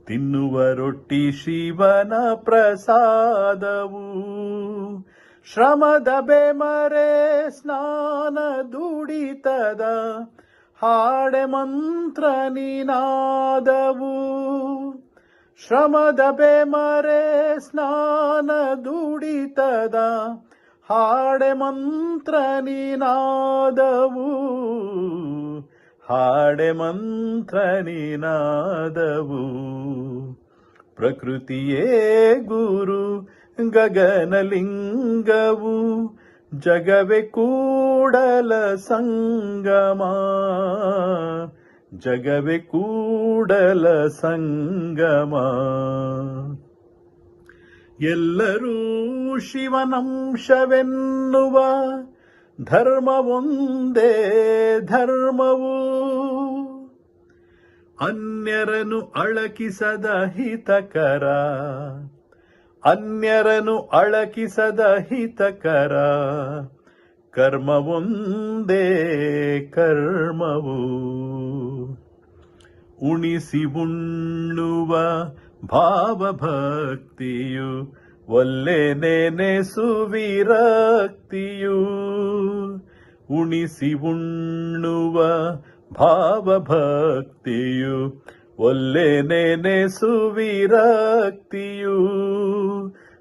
ತಿನ್ನುವ ರೊಟ್ಟಿ ಶಿವನ ಪ್ರಸಾದವು. ಶ್ರಮದ ಬೆಮರೆ ಸ್ನಾನ ದುಡಿತದ, ಹಾಡೆ ಮಂತ್ರ ನಿನಾದವು. ಶ್ರಮದ ಬೆಮರೆ ಸ್ನಾನ ದುಡಿತದ, ಹಾಡೆ ಮಂತ್ರ ನಿನಾದವು, ಹಾಡೆ ಮಂತ್ರ ನಿನಾದವು. ಪ್ರಕೃತಿಯೇ ಗುರು ಗಗನಲಿಂಗವು, ಜಗವೇ ಕೂಡಲ ಸಂಗಮ, ಜಗವೇ ಕೂಡಲ ಸಂಗಮ. ಎಲ್ಲರೂ ಶಿವನಂಶವೆನ್ನುವ ಧರ್ಮವೊಂದೇ ಧರ್ಮವು. ಅನ್ಯರನು ಅಳಕಿಸದ ಹಿತಕರ, ಅನ್ಯರನು ಅಳಕಿಸದ ಹಿತಕರ. ಕರ್ಮವೊಂದೇ ಕರ್ಮವು. ಉಣಿಸಿ ಉಣ್ಣುವ ಭಾವಭಕ್ತಿಯು, ಒಲ್ಲೆ ನೆನೆಸುವಿರಕ್ತಿಯು. ಉಣಿಸಿ ಉಣ್ಣುವ ಭಾವಭಕ್ತಿಯು, ಒಲ್ಲೆ ನೆನೆಸುವಿರಕ್ತಿಯು.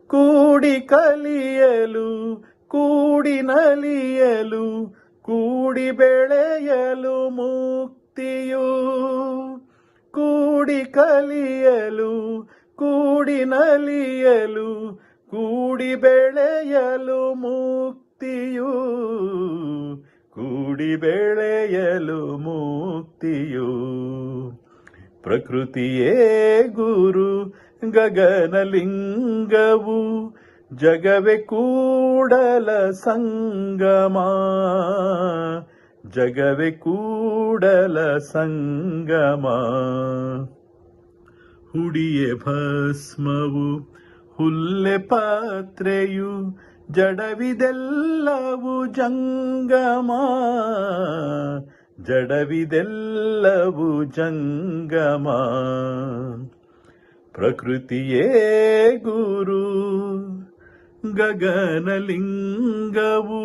ಕೂಡಿ ಕಲಿಯಲು ಕೂಡಿ ನಲಿಯಲು, ಕೂಡಿ ಬೆಳೆಯಲು ಮುಕ್ತಿಯು. ಕೂಡಿ ಕಲಿಯಲು ಕೂಡಿ ನಲಿಯಲು, ಕೂಡಿ ಬೆಳೆಯಲು ಮುಕ್ತಿಯು. ಕೂಡಿ ಬೆಳೆಯಲು ಮುಕ್ತಿಯು. ಪ್ರಕೃತಿಯೇ ಗುರು ಗಗನಲಿಂಗವು, ಜಗವೇ ಕೂಡಲ ಸಂಗಮ, ಜಗವೇ ಕೂಡಲ ಸಂಗಮ. ಹುಡಿಯೇ ಭಸ್ಮವು ಹುಲ್ಲೆ ಪಾತ್ರೆಯು, ಜಡವಿದೆಲ್ಲವು ಜಂಗಮ, ಜಡವಿದೆಲ್ಲವು ಜಂಗಮ. ಪ್ರಕೃತಿಯೇ ಗುರು ಗಗನಲಿಂಗವು,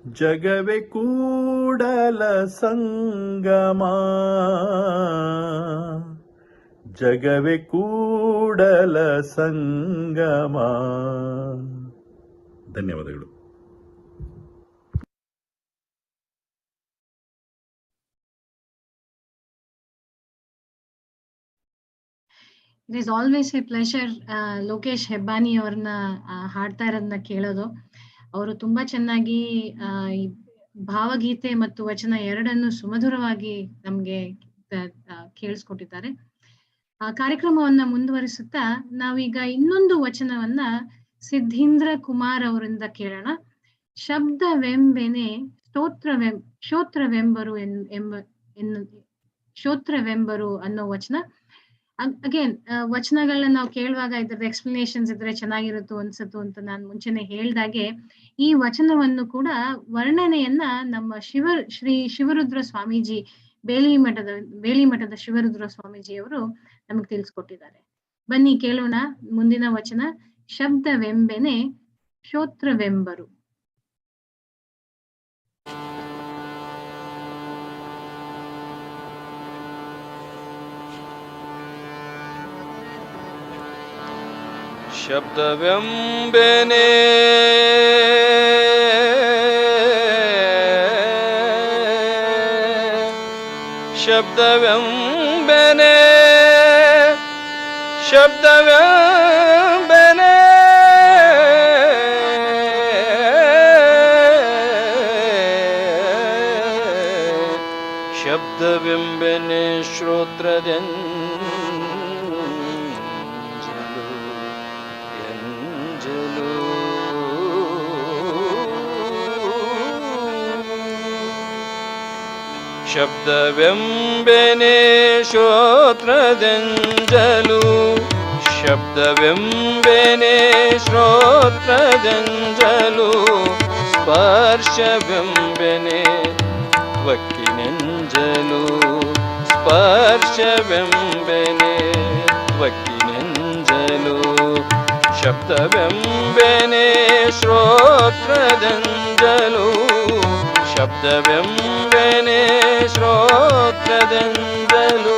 ಜಗವೇ ಕೂಡಲ ಸಂಗಮ, ಜಗವೇ ಕೂಡಲ ಸಂಗಮ. ಧನ್ಯವಾದಗಳು. It is always a pleasure Lokesh Hebbani ಅವ್ರನ್ನ ಹಾಡ್ತಾ ಇರೋದನ್ನ ಕೇಳೋದು. ಅವರು ತುಂಬಾ ಚೆನ್ನಾಗಿ ಈ ಭಾವಗೀತೆ ಮತ್ತು ವಚನ ಎರಡನ್ನು ಸುಮಧುರವಾಗಿ ನಮ್ಗೆ ಕೇಳಿಸ್ಕೊಟ್ಟಿದ್ದಾರೆ. ಕಾರ್ಯಕ್ರಮವನ್ನ ಮುಂದುವರಿಸುತ್ತಾ ನಾವೀಗ ಇನ್ನೊಂದು ವಚನವನ್ನ ಸಿದ್ಧೀಂದ್ರ ಕುಮಾರ್ ಅವರಿಂದ ಕೇಳೋಣ. ಶಬ್ದವೆಂಬೆನೆ ಶ್ರೋತ್ರವೆಂಬರು ಶ್ರೋತ್ರವೆಂಬರು ಅನ್ನೋ ವಚನ. ಅಗೇನ್ ವಚನಗಳನ್ನ ನಾವು ಕೇಳುವಾಗ ಇದ್ರದ್ದು ಎಕ್ಸ್ಪ್ಲನೇಷನ್ಸ್ ಇದ್ರೆ ಚೆನ್ನಾಗಿರುತ್ತೋ ಅನ್ಸತ್ತು ಅಂತ ನಾನು ಮುಂಚೆನೆ ಹೇಳ್ದಾಗೆ, ಈ ವಚನವನ್ನು ಕೂಡ ವರ್ಣನೆಯನ್ನ ನಮ್ಮ ಶ್ರೀ ಶಿವರುದ್ರ ಸ್ವಾಮೀಜಿ ಬೇಲಿಮಠದ ಶಿವರುದ್ರ ಸ್ವಾಮೀಜಿಯವರು ನಮಗೆ ತಿಳಿಸ್ಕೊಟ್ಟಿದ್ದಾರೆ. ಬನ್ನಿ ಕೇಳೋಣ ಮುಂದಿನ ವಚನ. ಶಬ್ದವೆಂಬೆನೆ ಶ್ರೋತ್ರವೆಂಬರು. ಶಬ್ದವೆಂಬೆನೆ ಶಬ್ದವೆಂಬೆನೆ ಶಬ್ದವೆಂಬೆನೆ ಶಬ್ದವೆಂಬೆನೆ ಶ್ರೋತ್ರದೆಂಜಲು ಎಂಜಲು ಶಬ್ದವೆಂಬೆನೆ ಶ್ರೋತ್ರದೆಂಜಲು ಶಬ್ದವೆಂಬೆನೆ ಶ್ರೋತ್ರದೆಂಜಲು ಸ್ಪರ್ಶವೆಂಬೆನೆ ತ್ವಕ್ಕಿನೆಂಜಲು ಸ್ಪರ್ಶವೆಂಬೆನೆ ತ್ವಕ್ಕಿನೆಂಜಲು ಶಬ್ದವೆಂಬೆನೆ ಶ್ರೋತ್ರದೆಂಜಲು ಶಬ್ದವೆಂಬೆನೆ ಶ್ರೋತ್ರದೆಂಜಲು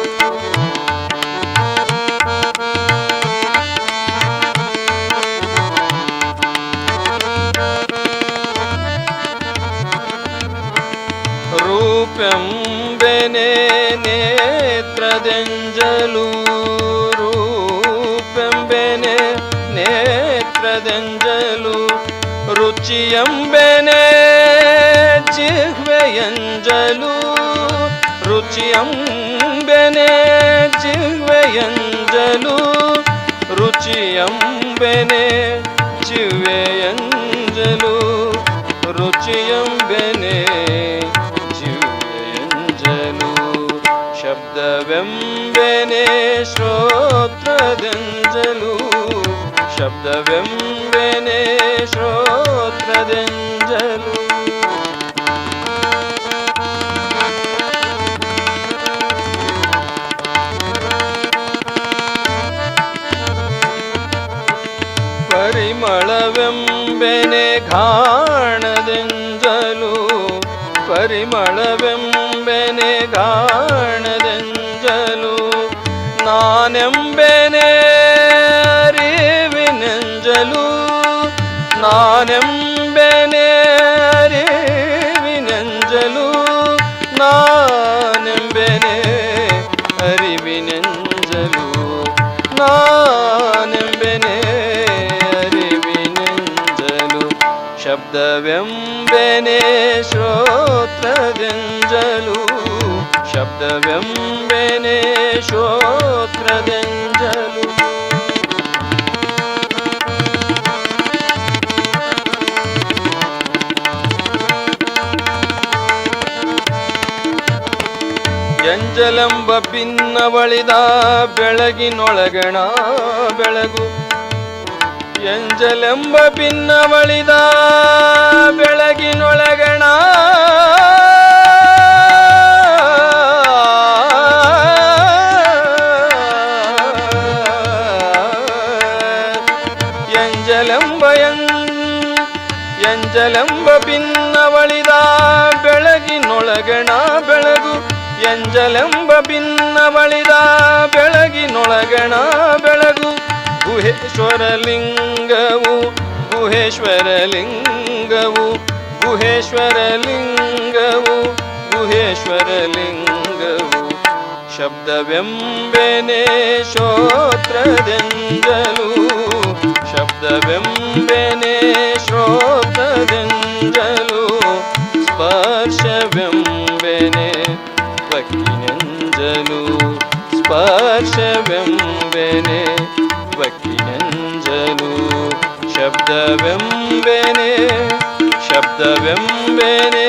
ರೂಪೆಂಬೆನೆ ನೇತ್ರದೆಂಜಲು ರೂಪೆಂಬೆನೆ ನೇತ್ರದೆಂಜಲು ರುಚಿಯಂಬೆನೆ ಜಿಹ್ವೆಯಂಜಲು ರುಚಿಯಂಬೆನೆ ಜಿಹ್ವೆಯಂಜಲು ರುಚಿಯಂಬೆನೆ ಜಿಹ್ವೆಯಂಜಲು ರುಚಿಯಂಬೆನೆ ಜಿಹ್ವೆಯಂಜಲು ಶಬ್ದವೆಂಬೆನೆ ಶ್ರೋತ್ರದೆಂಜಲು ಶಬ್ದವೆಂಬೆನೆ ಶ್ರೋತ್ರದೆಂಜಲು ಪರಿಮಳವೆಂಬೆನೆ ಘಾಣದೆಂಜಲು ಪರಿಮಳವೆಂಬೆನೆ ಘಾಣದೆಂಜಲು ನಾನೆಂಬೆನೆ ಅರಿವಿನೆಂಜಲು ನಾನೆಂಬೆನೆ ಅರಿವಿನೆಂಜಲು ನಾನೆಂಬೆನೆ ಅರಿವಿನೆಂಜಲು ನಾನೆಂಬೆನೆ ಅರಿವಿನೆಂಜಲು ಶಬ್ದವೆಂಬೆನೆ ಶ್ರೋತ್ರದೆಂಜಲು ಶಬ್ದವೆಂಬೆನೆ ಶ್ರೋತ್ರದೆಂಜಲು ಎಂಜಲೆಂಬ ಭಿನ್ನವಳಿದ ಬೆಳಗಿನೊಳಗಣ ಬೆಳಗು ಎಂಜಲೆಂಬ ಭಿನ್ನವಳಿದ ಬೆಳಗಿನೊಳಗಣ ಎಂಜಲೆಂಬ ಭಿನ್ನವಳಿದ ಎಂಜಲೆಂಬ ಭಿನ್ನ ಬಳಿದ ಬೆಳಗಿನೊಳಗಣ ಬೆಳಗು ಗುಹೇಶ್ವರಲಿಂಗವು ಗುಹೇಶ್ವರಲಿಂಗವು ಗುಹೇಶ್ವರಲಿಂಗವು ಗುಹೇಶ್ವರಲಿಂಗವು ಶಬ್ದವೆಂಬೆನೆ ಶ್ರೋತ್ರದೆಂಜಲು ಶಬ್ದವೆಂಬೆನೆ ಶ್ರೋತ್ರದೆಂಜಲು ಸ್ಪರ್ಶವೆಂಬೆನೆ ವಕ್ಕಿನೆಂಜಲು ಸ್ಪರ್ಶವೆಂಬೆನೆ ವಕ್ಕಿನೆಂಜಲು ಶಬ್ದವೆಂಬೆನೆ ಶಬ್ದವೆಂಬೆನೆ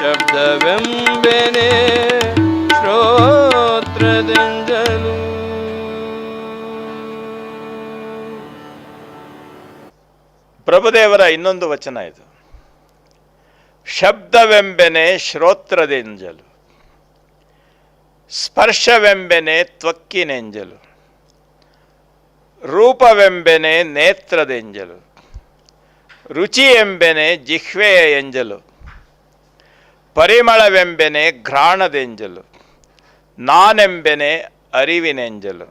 ಶಬ್ದವೆಂಬೆನೆ ಶ್ರೋತ್ರದೆಂಜಲು. ಪ್ರಭುದೇವರ ಇನ್ನೊಂದು ವಚನ ಇದು. ಶಬ್ದವೆಂಬೆನೆ ಶ್ರೋತ್ರದೆಂಜಲು, ಸ್ಪರ್ಶವೆಂಬೆನೆ ತ್ವಕ್ಕಿನೆಂಜಲು, ರೂಪವೆಂಬೆನೆ ನೇತ್ರದೆಂಜಲು, ರುಚಿ ಎಂಬೆನೆ ಜಿಹ್ವೆಯ ಎಂಜಲು, ಪರಿಮಳವೆಂಬೆನೆ ಘ್ರಾಣದೆಂಜಲು, ನಾನೆಂಬೆನೆ ಅರಿವಿನೆಂಜಲು,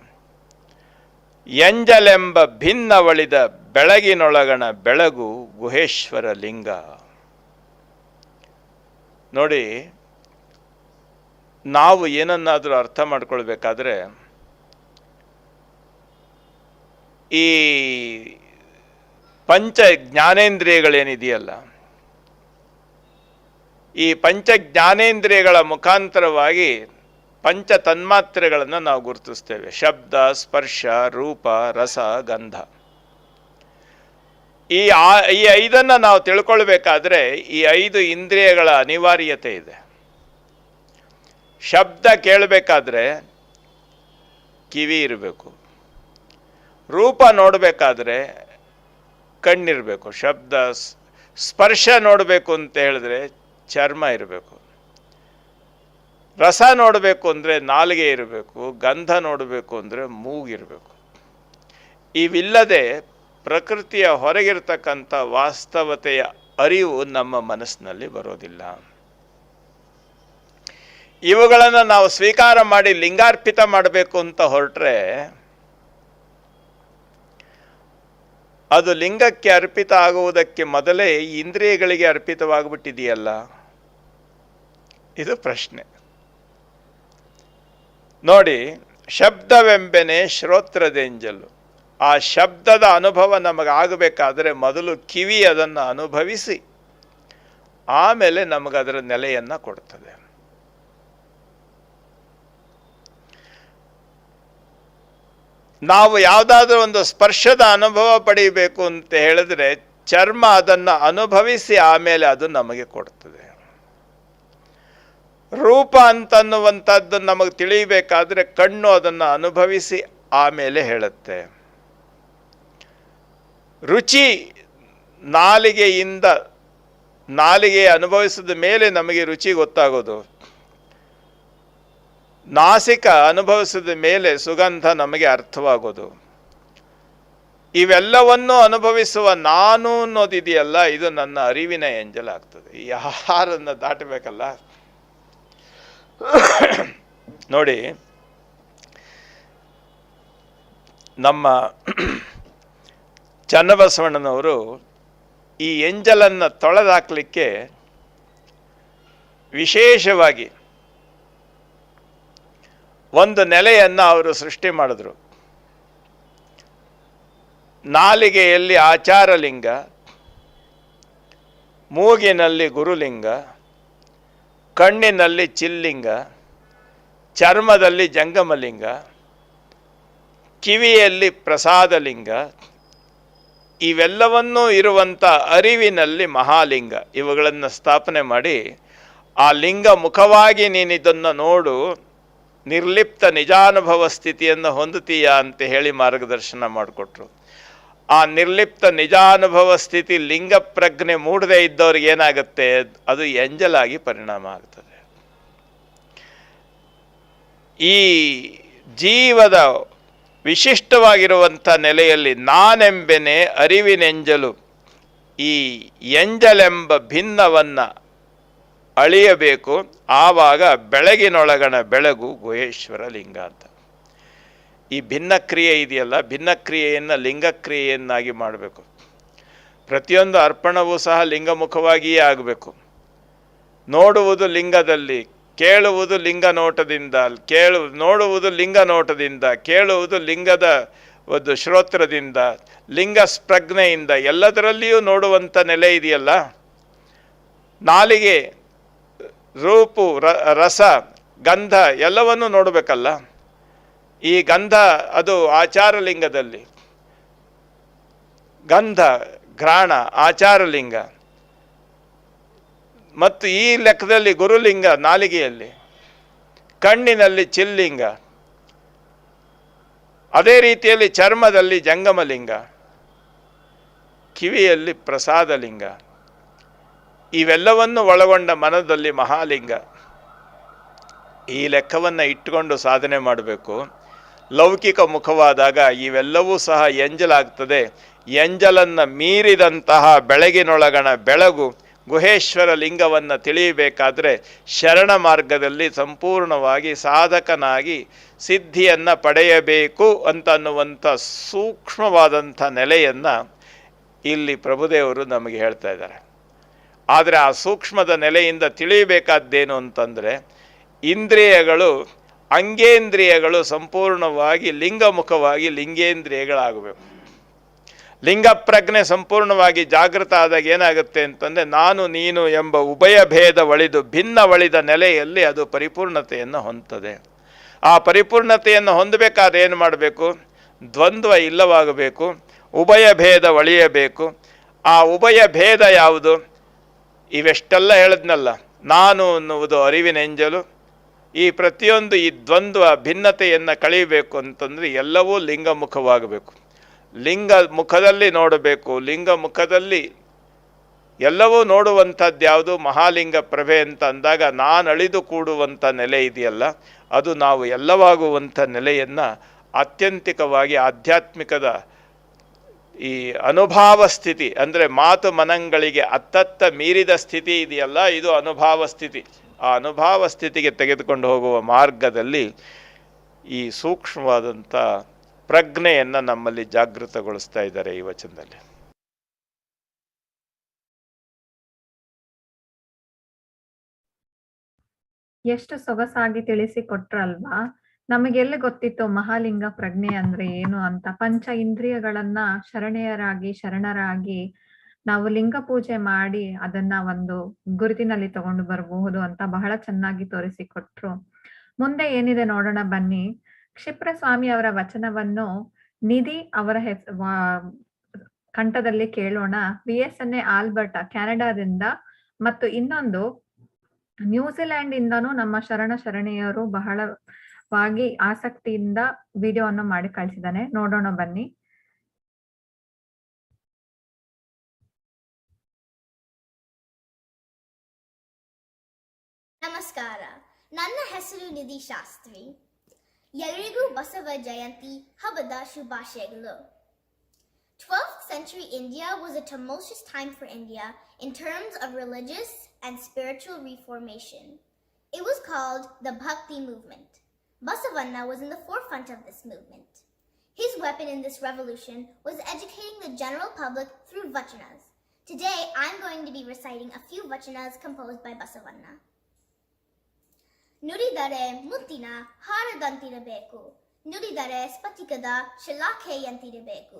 ಎಂಜಲೆಂಬ ಭಿನ್ನವಳಿದ ಬೆಳಗಿನೊಳಗಣ ಬೆಳಗು ಗುಹೇಶ್ವರ ಲಿಂಗ. ನೋಡಿ, ನಾವು ಏನನ್ನಾದರೂ ಅರ್ಥ ಮಾಡ್ಕೊಳ್ಬೇಕಾದ್ರೆ ಈ ಪಂಚ ಜ್ಞಾನೇಂದ್ರಿಯಗಳೇನಿದೆಯಲ್ಲ, ಈ ಪಂಚ ಜ್ಞಾನೇಂದ್ರಿಯಗಳ ಮುಖಾಂತರವಾಗಿ ಪಂಚ ತನ್ಮಾತ್ರೆಗಳನ್ನು ನಾವು ಗುರುತಿಸ್ತೇವೆ. ಶಬ್ದ, ಸ್ಪರ್ಶ, ರೂಪ, ರಸ, ಗಂಧ. ಈ ಐದನ್ನು ನಾವು ತಿಳ್ಕೊಳ್ಬೇಕಾದ್ರೆ ಈ 5 ಇಂದ್ರಿಯಗಳ ಅನಿವಾರ್ಯತೆ ಇದೆ. ಶಬ್ದ ಕೇಳಬೇಕಾದ್ರೆ ಕಿವಿ ಇರಬೇಕು, ರೂಪ ನೋಡಬೇಕಾದ್ರೆ ಕಣ್ಣಿರಬೇಕು, ಶಬ್ದ ಸ್ಪರ್ಶ ನೋಡಬೇಕು ಅಂತ ಹೇಳಿದ್ರೆ ಚರ್ಮ ಇರಬೇಕು, ರಸ ನೋಡಬೇಕು ಅಂದರೆ ನಾಲಿಗೆ ಇರಬೇಕು, ಗಂಧ ನೋಡಬೇಕು ಅಂದರೆ ಮೂಗಿರಬೇಕು. ಇವಿಲ್ಲದೆ ಪ್ರಕೃತಿಯ ಹೊರಗಿರ್ತಕ್ಕಂಥ ವಾಸ್ತವತೆಯ ಅರಿವು ನಮ್ಮ ಮನಸ್ಸಿನಲ್ಲಿ ಬರೋದಿಲ್ಲ. ಇವುಗಳನ್ನು ನಾವು ಸ್ವೀಕಾರ ಮಾಡಿ ಲಿಂಗಾರ್ಪಿತ ಮಾಡಬೇಕು ಅಂತ ಹೊರಟ್ರೆ ಅದು ಲಿಂಗಕ್ಕೆ ಅರ್ಪಿತ ಆಗುವುದಕ್ಕೆ ಮೊದಲೇ ಈ ಇಂದ್ರಿಯಗಳಿಗೆ ಅರ್ಪಿತವಾಗಿಬಿಟ್ಟಿದೆಯಲ್ಲ, ಇದು ಪ್ರಶ್ನೆ. ನೋಡಿ, ಶಬ್ದವೆಂಬೆನೆ ಶ್ರೋತ್ರದೆಂಜಲು. ಆ ಶಬ್ದದ ಅನುಭವ ನಮಗಾಗಬೇಕಾದ್ರೆ ಮೊದಲು ಕಿವಿ ಅದನ್ನು ಅನುಭವಿಸಿ ಆಮೇಲೆ ನಮಗದರ ನೆಲೆಯನ್ನು ಕೊಡ್ತದೆ. ನಾವು ಯಾವುದಾದ್ರೂ ಒಂದು ಸ್ಪರ್ಶದ ಅನುಭವ ಪಡೆಯಬೇಕು ಅಂತ ಹೇಳಿದ್ರೆ ಚರ್ಮ ಅದನ್ನು ಅನುಭವಿಸಿ ಆಮೇಲೆ ಅದು ನಮಗೆ ಕೊಡ್ತದೆ. ರೂಪ ಅಂತನ್ನುವಂಥದ್ದು ನಮಗೆ ತಿಳಿಯಬೇಕಾದ್ರೆ ಕಣ್ಣು ಅದನ್ನು ಅನುಭವಿಸಿ ಆಮೇಲೆ ಹೇಳುತ್ತೆ. ರುಚಿ ನಾಲಿಗೆ ಅನುಭವಿಸಿದ ಮೇಲೆ ನಮಗೆ ರುಚಿ ಗೊತ್ತಾಗೋದು. ನಾಸಿಕ ಅನುಭವಿಸಿದ ಮೇಲೆ ಸುಗಂಧ ನಮಗೆ ಅರ್ಥವಾಗೋದು. ಇವೆಲ್ಲವನ್ನೂ ಅನುಭವಿಸುವ ನಾನು ಅನ್ನೋದಿದೆಯಲ್ಲ, ಇದು ನನ್ನ ಅರಿವಿನ ಎಂಜಲ್ ಆಗ್ತದೆ. ಯಾರನ್ನು ದಾಟಬೇಕಲ್ಲ. ನೋಡಿ, ನಮ್ಮ ಚನ್ನಬಸವಣ್ಣನವರು ಈ ಎಂಜಲನ್ನು ತೊಳೆದಾಕಲಿಕ್ಕೆ ವಿಶೇಷವಾಗಿ ಒಂದು ನೆಲೆಯನ್ನು ಅವರು ಸೃಷ್ಟಿ ಮಾಡಿದ್ರು. ನಾಲಿಗೆಯಲ್ಲಿ ಆಚಾರಲಿಂಗ, ಮೂಗಿನಲ್ಲಿ ಗುರುಲಿಂಗ, ಕಣ್ಣಿನಲ್ಲಿ ಚಿಲ್ಲಿಂಗ, ಚರ್ಮದಲ್ಲಿ ಜಂಗಮಲಿಂಗ, ಕಿವಿಯಲ್ಲಿ ಪ್ರಸಾದಲಿಂಗ, ಇವೆಲ್ಲವನ್ನೂ ಇರುವಂಥ ಅರಿವಿನಲ್ಲಿ ಮಹಾಲಿಂಗ. ಇವುಗಳನ್ನು ಸ್ಥಾಪನೆ ಮಾಡಿ ಆ ಲಿಂಗ ಮುಖವಾಗಿ ನೀನಿದನ್ನು ನೋಡು, ನಿರ್ಲಿಪ್ತ ನಿಜಾನುಭವ ಸ್ಥಿತಿಯನ್ನು ಹೊಂದುತ್ತೀಯಾ ಅಂತ ಹೇಳಿ ಮಾರ್ಗದರ್ಶನ ಮಾಡಿಕೊಟ್ರು. ಆ ನಿರ್ಲಿಪ್ತ ನಿಜಾನುಭವ ಸ್ಥಿತಿ ಲಿಂಗ ಪ್ರಜ್ಞೆ ಮೂಡದೇ ಇದ್ದವ್ರಿಗೆ ಏನಾಗುತ್ತೆ, ಅದು ಎಂಜಲಾಗಿ ಪರಿಣಾಮ ಆಗ್ತದೆ. ಈ ಜೀವದ ವಿಶಿಷ್ಟವಾಗಿರುವಂಥ ನೆಲೆಯಲ್ಲಿ ನಾನೆಂಬೆನೆ ಅರಿವಿನೆಂಜಲು, ಈ ಎಂಜಲೆಂಬ ಭಿನ್ನವನ್ನು ಅಳಿಯಬೇಕು. ಆವಾಗ ಬೆಳಗಿನೊಳಗಣ ಬೆಳಗು ಗುಹೇಶ್ವರ ಲಿಂಗ ಅಂತ. ಈ ಭಿನ್ನಕ್ರಿಯೆ ಇದೆಯಲ್ಲ, ಭಿನ್ನಕ್ರಿಯೆಯನ್ನು ಲಿಂಗಕ್ರಿಯೆಯನ್ನಾಗಿ ಮಾಡಬೇಕು. ಪ್ರತಿಯೊಂದು ಅರ್ಪಣವೂ ಸಹ ಲಿಂಗಮುಖವಾಗಿಯೇ ಆಗಬೇಕು. ನೋಡುವುದು ಲಿಂಗದಲ್ಲಿ, ಕೇಳುವುದು ಲಿಂಗ ನೋಟದಿಂದ, ನೋಡುವುದು ಲಿಂಗ ನೋಟದಿಂದ, ಕೇಳುವುದು ಲಿಂಗದ ಒಂದು ಶ್ರೋತ್ರದಿಂದ, ಲಿಂಗ ಸ್ಪ್ರಜ್ಞೆಯಿಂದ, ಎಲ್ಲದರಲ್ಲಿಯೂ ನೋಡುವಂಥ ನೆಲೆ ಇದೆಯಲ್ಲ. ನಾಲಿಗೆ, ರೂಪು, ರಸ, ಗಂಧ ಎಲ್ಲವನ್ನೂ ನೋಡಬೇಕಲ್ಲ. ಈ ಗಂಧ ಅದು ಆಚಾರಲಿಂಗದಲ್ಲಿ, ಗಂಧ ಘ್ರಾಣ ಆಚಾರಲಿಂಗ, ಮತ್ತು ಈ ಲೆಕ್ಕದಲ್ಲಿ ಗುರುಲಿಂಗ ನಾಲಿಗೆಯಲ್ಲಿ, ಕಣ್ಣಿನಲ್ಲಿ ಚಿಲ್ಲಿಂಗ, ಅದೇ ರೀತಿಯಲ್ಲಿ ಚರ್ಮದಲ್ಲಿ ಜಂಗಮಲಿಂಗ, ಕಿವಿಯಲ್ಲಿ ಪ್ರಸಾದಲಿಂಗ, ಇವೆಲ್ಲವನ್ನು ಒಳಗೊಂಡ ಮನದಲ್ಲಿ ಮಹಾಲಿಂಗ. ಈ ಲೆಕ್ಕವನ್ನು ಇಟ್ಟುಕೊಂಡು ಸಾಧನೆ ಮಾಡಬೇಕು. ಲೌಕಿಕ ಮುಖವಾದಾಗ ಇವೆಲ್ಲವೂ ಸಹ ಎಂಜಲಾಗ್ತದೆ. ಎಂಜಲನ್ನು ಮೀರಿದಂತಹ ಬೆಳಗಿನೊಳಗಣ ಬೆಳಗು ಗುಹೇಶ್ವರ ಲಿಂಗವನ್ನು ತಿಳಿಯಬೇಕಾದ್ರೆ ಶರಣ ಮಾರ್ಗದಲ್ಲಿ ಸಂಪೂರ್ಣವಾಗಿ ಸಾಧಕನಾಗಿ ಸಿದ್ಧಿಯನ್ನು ಪಡೆಯಬೇಕು ಅಂತನ್ನುವಂಥ ಸೂಕ್ಷ್ಮವಾದಂಥ ನೆಲೆಯನ್ನು ಇಲ್ಲಿ ಪ್ರಭುದೇವರು ನಮಗೆ ಹೇಳ್ತಾ ಇದ್ದಾರೆ. ಆದರೆ ಆ ಸೂಕ್ಷ್ಮದ ನೆಲೆಯಿಂದ ತಿಳಿಯಬೇಕಾದ್ದೇನು ಅಂತಂದರೆ, ಇಂದ್ರಿಯಗಳು, ಅಂಗೇಂದ್ರಿಯಗಳು ಸಂಪೂರ್ಣವಾಗಿ ಲಿಂಗಮುಖವಾಗಿ ಲಿಂಗೇಂದ್ರಿಯಗಳಾಗಬೇಕು. ಲಿಂಗ ಪ್ರಜ್ಞೆ ಸಂಪೂರ್ಣವಾಗಿ ಜಾಗೃತ ಆದಾಗ ಏನಾಗುತ್ತೆ ಅಂತಂದರೆ, ನಾನು ನೀನು ಎಂಬ ಉಭಯ ಭೇದ ಒಳಿದು ಭಿನ್ನ ಒಳಿದ ನೆಲೆಯಲ್ಲಿ ಅದು ಪರಿಪೂರ್ಣತೆಯನ್ನು ಹೊಂದುತ್ತದೆ. ಆ ಪರಿಪೂರ್ಣತೆಯನ್ನು ಹೊಂದಬೇಕಾದ್ರೆ ಏನು ಮಾಡಬೇಕು? ದ್ವಂದ್ವ ಇಲ್ಲವಾಗಬೇಕು, ಉಭಯ ಭೇದ ಒಳಿಯಬೇಕು. ಆ ಉಭಯ ಭೇದ ಯಾವುದು? ಇವೆಷ್ಟೆಲ್ಲ ಹೇಳಿದ್ನಲ್ಲ, ನಾನು ಅನ್ನುವುದು ಅರಿವಿನೆಂಜಲು. ಈ ಪ್ರತಿಯೊಂದು ಈ ದ್ವಂದ್ವ ಭಿನ್ನತೆಯನ್ನು ಕಳೀಬೇಕು ಅಂತಂದರೆ ಎಲ್ಲವೂ ಲಿಂಗಮುಖವಾಗಬೇಕು. ಲಿಂಗ ಮುಖದಲ್ಲಿ ನೋಡಬೇಕು. ಲಿಂಗ ಮುಖದಲ್ಲಿ ಎಲ್ಲವೂ ನೋಡುವಂಥದ್ದು ಯಾವುದು? ಮಹಾಲಿಂಗ ಪ್ರಭೆ ಅಂತ ಅಂದಾಗ ನಾನು ಅಳಿದು ಕೂಡುವಂಥ ನೆಲೆ ಇದೆಯಲ್ಲ, ಅದು ನಾವು ಎಲ್ಲವಾಗುವಂಥ ನೆಲೆಯನ್ನು ಆತ್ಯಂತಿಕವಾಗಿ ಆಧ್ಯಾತ್ಮಿಕದ ಈ ಅನುಭಾವ ಸ್ಥಿತಿ, ಅಂದರೆ ಮಾತು ಮನಗಳಿಗೆ ಅತ್ತತ್ತ ಮೀರಿದ ಸ್ಥಿತಿ ಇದೆಯಲ್ಲ, ಇದು ಅನುಭಾವ ಸ್ಥಿತಿ. ಆ ಅನುಭಾವ ಸ್ಥಿತಿಗೆ ತೆಗೆದುಕೊಂಡು ಹೋಗುವ ಮಾರ್ಗದಲ್ಲಿ ಈ ಸೂಕ್ಷ್ಮವಾದಂಥ ಪ್ರಜ್ಞೆಯನ್ನು ನಮ್ಮಲ್ಲಿ ಜಾಗೃತಗೊಳಿಸ್ತಾ ಇದ್ದಾರೆ ಈ ವಚನದಲ್ಲಿ. ಎಷ್ಟು ಸೊಗಸಾಗಿ ತಿಳಿಸಿಕೊಟ್ರಲ್ವಾ. ನಮಗೆಲ್ಲ ಗೊತ್ತಿತ್ತು ಮಹಾಲಿಂಗ ಪ್ರಜ್ಞೆ ಅಂದ್ರೆ ಏನು ಅಂತ. ಪಂಚ ಇಂದ್ರಿಯಗಳನ್ನ ಶರಣರಾಗಿ ನಾವು ಲಿಂಗ ಪೂಜೆ ಮಾಡಿ ಅದನ್ನ ಒಂದು ಗುರುತಿನಲ್ಲಿ ತಗೊಂಡು ಬರಬಹುದು ಅಂತ ಬಹಳ ಚೆನ್ನಾಗಿ ತೋರಿಸಿಕೊಟ್ರು. ಮುಂದೆ ಏನಿದೆ ನೋಡೋಣ ಬನ್ನಿ. ಕ್ಷಿಪ್ರಸ್ವಾಮಿ ಅವರ ವಚನವನ್ನು ನಿಧಿ ಅವರ ಕಂಠದಲ್ಲಿ ಕೇಳೋಣ. BSNA ಆಲ್ಬರ್ಟಾ ಕೆನಡಾದಿಂದ ಮತ್ತು ಇನ್ನೊಂದು ನ್ಯೂಜಿಲೆಂಡ್ ಇಂದನೂ ನಮ್ಮ ಶರಣೆಯರು ಬಹಳವಾಗಿ ಆಸಕ್ತಿಯಿಂದ ವಿಡಿಯೋವನ್ನು ಮಾಡಿ ಕಳಿಸಿದ್ದಾನೆ. ನೋಡೋಣ ಬನ್ನಿ. ನಮಸ್ಕಾರ, ನನ್ನ ಹೆಸರು ನಿಧಿ ಶಾಸ್ತ್ರಿ. ಎಲ್ಲರಿಗೂ ಬಸವ ಜಯಂತಿ ಹಬ್ಬದ ಶುಭಾಶಯಗಳು. 12th century India was a tumultuous time for India in terms of religious and spiritual reformation. It was called the Bhakti movement. Basavanna was in the forefront of this movement. His weapon in this revolution was educating the general public through vachanas. Today, I'm going to be reciting a few vachanas composed by Basavanna. ನುಡಿದರೆ ಮುತ್ತಿನ ಹಾರದಂತಿರಬೇಕು, ನುಡಿದರೆ ಸ್ಫಟಿಕದ ಶಲಾಖೆಯಂತಿರಬೇಕು,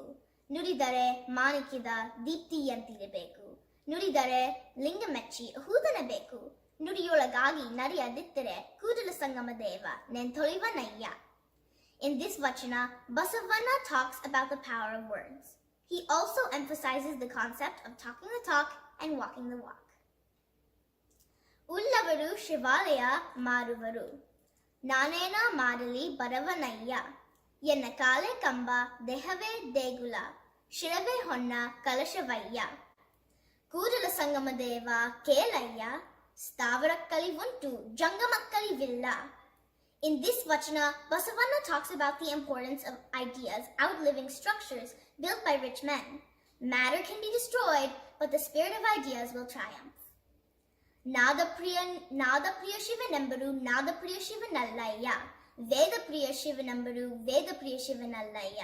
ನುಡಿದರೆ ಮಾಣಿಕ್ಯದ ದೀಪ್ತಿಯಂತಿರಬೇಕು, ನುಡಿದರೆ ಲಿಂಗ ಮೆಚ್ಚಿ ಹೂದನಬೇಕು, ನುಡಿಯೊಳಗಾಗಿ ನಡೆಯದಿದ್ದರೆ Kudala Sangama Deva ನೆಂತೊಳಿವನಯ್ಯ. In this vachana, Basavanna talks about the power of words. He also emphasizes the concept of talking the talk and walking the walk. ಉಳ್ಳವರು ಶಿವಾಲಯ ಮಾರುವರು, ನಾನೇನ ಮಾಡಲಿ ಬರವನಯ್ಯ, ಎನ್ನ ಕಾಲೆ ಕಂಬ ದೇಹವೇ ದೇಗುಲ, ಶಿರವೇ ಹೊನ್ನ ಕಲಶವಯ್ಯ, Kudala Sangama Deva ಕೇಳಯ್ಯ, ಸ್ಥಾವರಕ್ಕಲಿವುಂಟು ಜಂಗಮಕ್ಕಲಿವಿಲ್ಲ. In this vachana, Basavanna talks about the importance of ideas outliving structures built by rich men. Matter can be destroyed, but the spirit of ideas will triumph. ನಾದಪ್ರಿಯ ಶಿವನೆಂಬರು ನಾದಪ್ರಿಯ ಶಿವನಲ್ಲಯ್ಯ. ವೇದಪ್ರಿಯ ಶಿವನೆಂಬರು ವೇದಪ್ರಿಯ ಶಿವನಲ್ಲಯ್ಯ.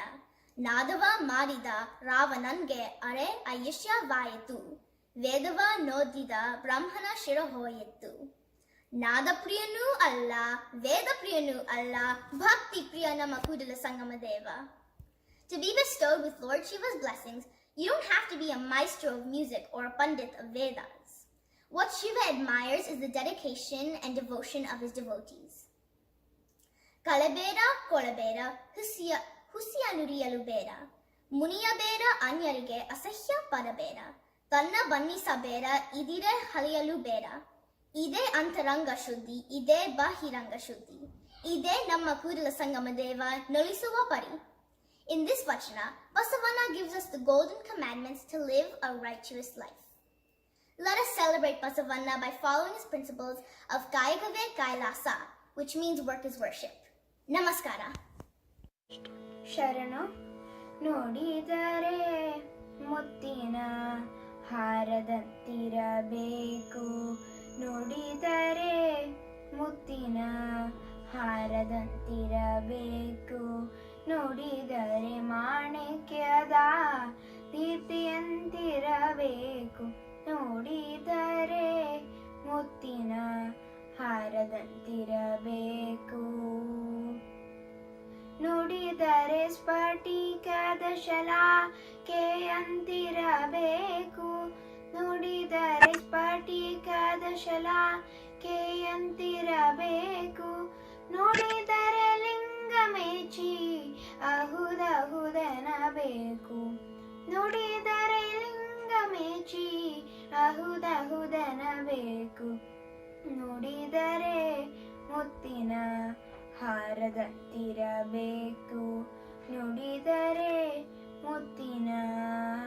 ನಾದವ ಮಾಡಿದ ರಾವಣನ್ಗೆ ಅರೆ ಅಯ್ಯಶ್ಯವಾಯಿತು. ವೇದವ ನೋದಿದ ಬ್ರಹ್ಮನ ಶಿರ ಹೋಯಿತು. ನಾದಪ್ರಿಯನೂ ಅಲ್ಲ, ವೇದಪ್ರಿಯನೂ ಅಲ್ಲ, ಭಕ್ತಿ ಪ್ರಿಯ ನಮ್ಮ Kudala Sangama Deva. To be bestowed with Lord Shiva's blessings, you don't have to be a maestro of music or a pandit of Vedas. What Shiva admires is the dedication and devotion of his devotees. Kalabera, kolabera, husiya nuriyelu bera. Muniyabera anyarige asahya parabera. Tanna bannisabera idire haliyalu bera. Ide antaranga shuddhi, ide bahiranga shuddhi. Ide namma kudala sangama deva nolisuva pari. In this vachana, Basavana gives us the golden commandments to live a righteous life. Let us celebrate Basavana by following his principles of Kayakave Kailasa, which means work is worship. Namaskara. ಶರಣು ನುಡಿದರೆ ಮುತ್ತಿನ ಹಾರದಂತಿರಬೇಕು. ನುಡಿದರೆ ಮುತ್ತಿನ ಹಾರದಂತಿರಬೇಕು. ನುಡಿದರೆ ಮಾಣಿಕ್ಯದ ದೀಪ್ತಿಯಂತಿರಬೇಕು. ನುಡಿದರೆ ಮುತ್ತಿನ ಹಾರದಂತಿರಬೇಕು. ನುಡಿದರೆ ಸ್ಫಟಿಕದ ಶಲಾಕೆಯಂತಿರಬೇಕು. ನುಡಿದರೆ ಸ್ಫಟಿಕದ ಶಲಾಕೆಯಂತಿರಬೇಕು. ನುಡಿದರೆ ಲಿಂಗ ಮೆಚ್ಚಿ ಅಹುದಹುದನಬೇಕು. ನುಡಿದರೆ ಲಿಂಗ ಮೆಚ್ಚಿ ಅಹುದಹುದನಬೇಕು. ನುಡಿದರೆ ಮುತ್ತಿನ ಹಾರದಂತಿರಬೇಕು. ನುಡಿದರೆ ಮುತ್ತಿನ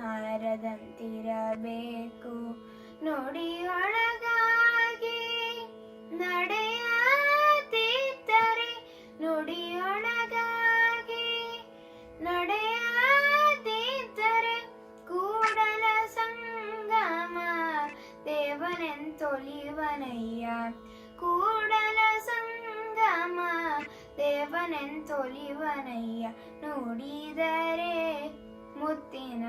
ಹಾರದಂತಿರಬೇಕು. ನುಡಿಯೊಳಗಾಗಿ ನಡೆಯದಿದ್ದರೆ ನುಡಿಯೊಳಗಾಗಿ ನಡೆಯದಿದ್ದರೆ ಕೂಡಲ ಸಂಗಮ ದೇವನೆಂತೊಲಿವನಯ್ಯ. ಕೂಡಲ ಸಂಗಮ ದೇವನೆಂತೊಲಿವನಯ್ಯ. ನುಡಿದರೆ ಮುತ್ತಿನ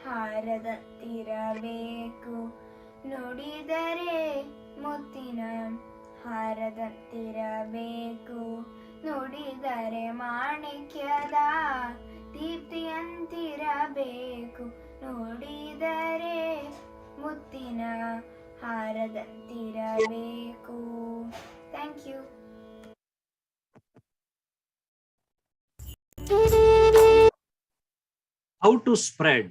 ಹಾರದಂತಿರಬೇಕು. ನುಡಿದರೆ ಮುತ್ತಿನ ಹಾರದಂತಿರಬೇಕು. ನುಡಿದರೆ ಮಾಣಿಕ್ಯದ ದೀಪ್ತಿಯಂತಿರಬೇಕು. ನುಡಿದರೆ ಮುತ್ತಿನ ಹಾರದಂತಿರಬೇಕು. Thank you. How to spread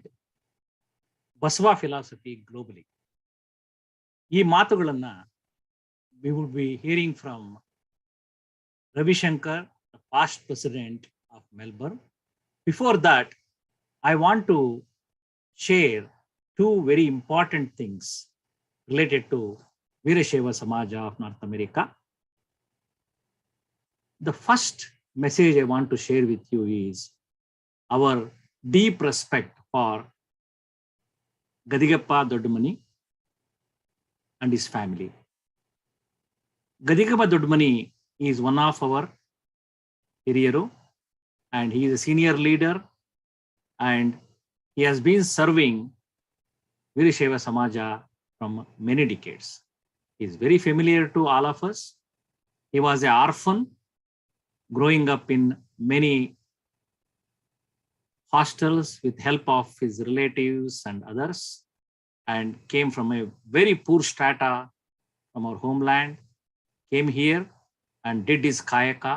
Basava philosophy globally. ಈ ಮಾತುಗಳನ್ನ we will be hearing from Ravi Shankar, the past president of Melbourne. Before that, I want to share two very important things related to Veerashaiva Samaja of North America. The first message I want to share with you is our deep respect for Gadigappa Doddumani and his family. Gadigappa Doddumani is one of our Hiriyaru, and he is a senior leader, and he has been serving Veerashaiva Samaja from many decades. He is very familiar to all of us. He was an orphan growing up in many hostels with help of his relatives and others, and came from a very poor strata from our homeland, came here and did his kayaka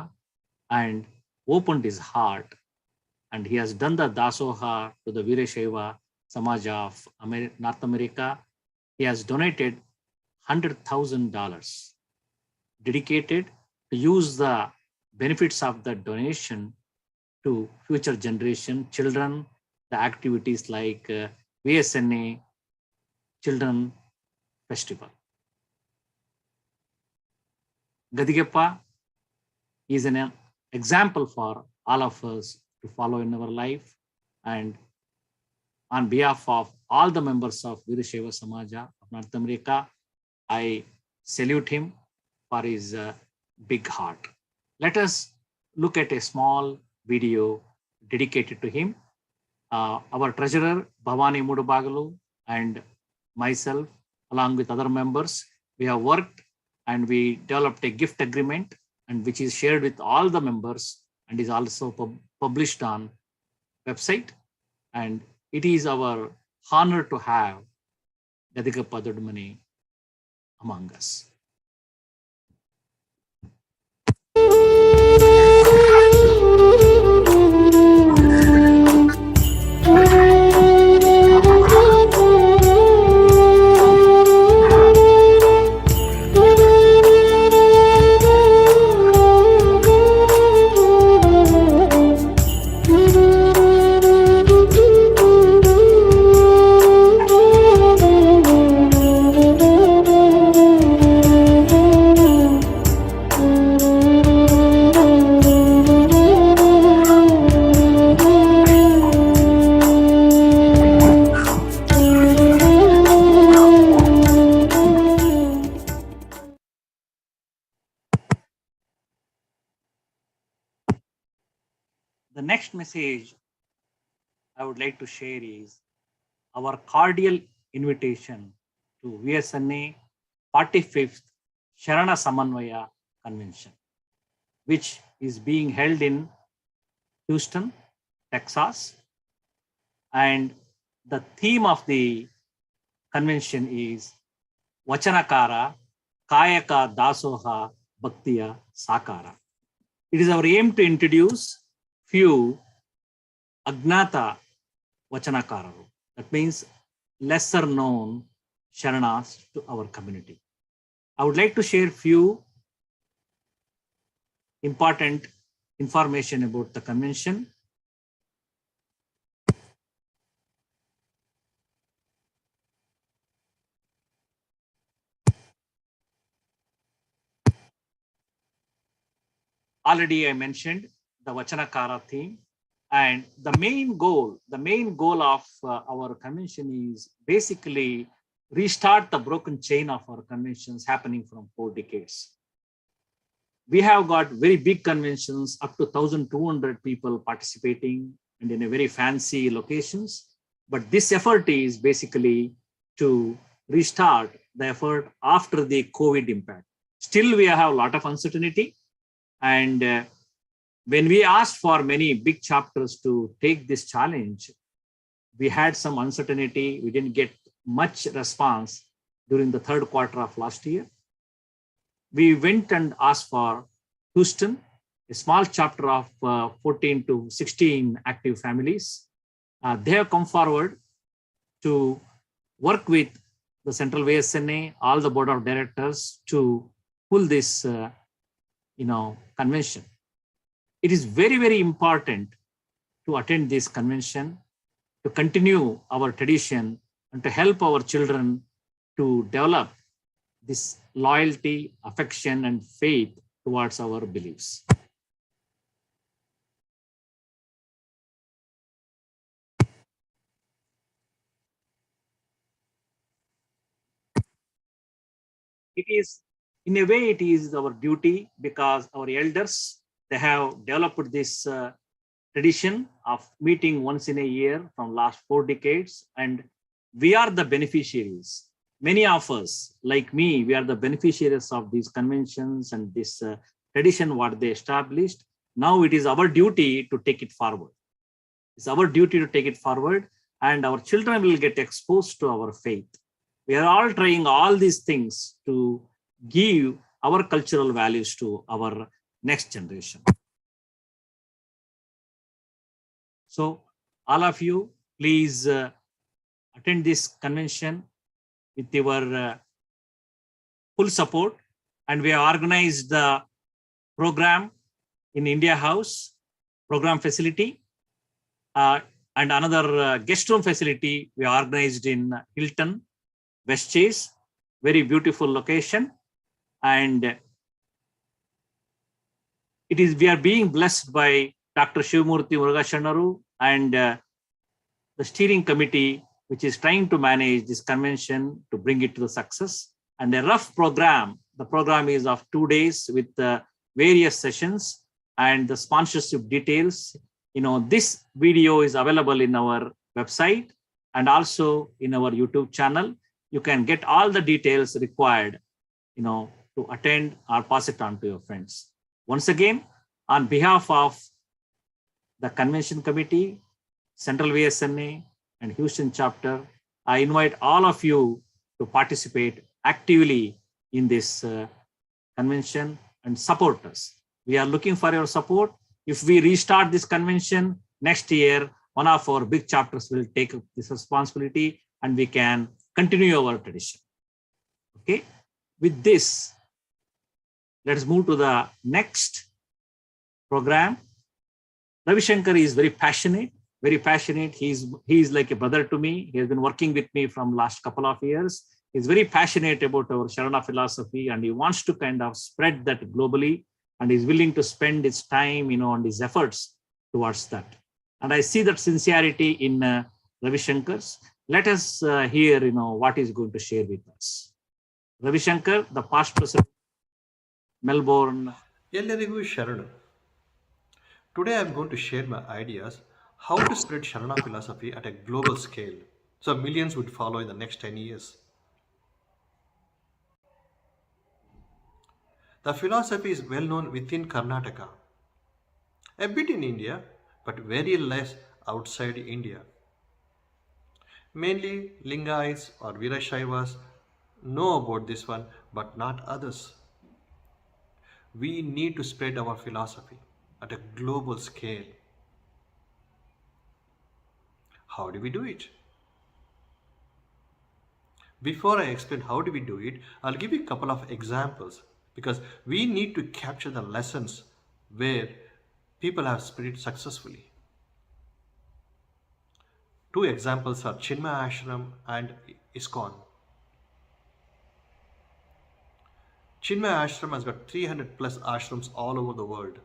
and opened his heart, and he has done the dasoha to the Veerashaiva Samaja of North America. He has donated $100,000, dedicated to use the benefits of the donation to future generation children, the activities like VSNA Children Festival. Gadigappa is an example for all of us to follow in our life, and on behalf of all the members of Veerashaiva Samaja of North America, I salute him for his big heart. Let us look at a small video dedicated to him. Our treasurer, Bhavani Mudubagalu, and myself, along with other members, we have worked and we developed a gift agreement, and which is shared with all the members and is also published on website. And it is our honor to have Gadikappa Dodumani among us. The next message I would like to share is our cordial invitation to VSNA 45th Sharana Samanvaya Convention, which is being held in Houston, Texas. And the theme of the convention is Vachanakara, Kayaka Dasoha, Bhaktiya Sakara. It is our aim to introduce few Agnata Vachanakararu. That means lesser known Sharanas to our community. I would like to share few important information about the convention. Already I mentioned the Vachanakara theme, and the main goal of our convention is basically restart the broken chain of our conventions happening from 4 decades. We have got very big conventions, up to 1,200 people participating and in a very fancy locations. But this effort is basically to restart the effort after the COVID impact. Still, we have a lot of uncertainty. And when we asked for many big chapters to take this challenge, we had some uncertainty. We didn't get much response during the third quarter of last year. We went and asked for Houston, a small chapter of 14 to 16 active families. They have come forward to work with the Central VSNA, all the board of directors to pull this convention. It is very, very important to attend this convention, to continue our tradition and to help our children to develop this loyalty, affection, and faith towards our beliefs. It is, in a way, it is our duty because our elders, they have developed this tradition of meeting once in a year from last 4 decades, and we are the beneficiaries. Many of us, like me, we are the beneficiaries of these conventions and this tradition what they established. Now it is our duty to take it forward. It's our duty to take it forward, and our children will get exposed to our faith. We are all trying all these things to give our cultural values to our next generation. So all of you, please attend this convention with your full support. And we have organized the program in India House, program facility, and another guest room facility we organized in Hilton, West Chase, very beautiful location. And we are being blessed by Dr. Shivamurthy Murugashannaru and the steering committee, which is trying to manage this convention to bring it to the success. and a rough program. The program is of 2 days with various sessions and the sponsorship details. This video is available in our website and also in our YouTube channel. You can get all the details required, to attend or pass it on to your friends. Once again, on behalf of the Convention Committee, Central VSNA, and Houston chapter, I invite all of you to participate actively in this convention and support us. We are looking for your support. If we restart this convention next year, one of our big chapters will take up this responsibility and we can continue our tradition. Okay. With this, let's move to the next program. Ravi Shankar is very passionate. He's like a brother to me. He has been working with me from last couple of years. He's very passionate about our Sharana philosophy and he wants to kind of spread that globally and is willing to spend his time, and his efforts towards that. And I see that sincerity in Ravi Shankar's. Let us hear, what he's going to share with us. Ravi Shankar, the past president, Melbourne. ಎಲ್ಲರಿಗೂ ಶರಣು. Today I'm going to share my ideas how to spread Sharana philosophy at a global scale so millions would follow in the next 10 years. The philosophy is well known within Karnataka, a bit in India, but very less outside India. Mainly Lingaites or Virashaivas know about this one, but not others. We need to spread our philosophy at a global scale. How do we do it? Before I explain how do we do it, I'll give you a couple of examples because we need to capture the lessons where people have spread it successfully. Two examples are Chinmaya Ashram and ISKCON. Chinmaya Ashram has got 300 plus ashrams all over the world.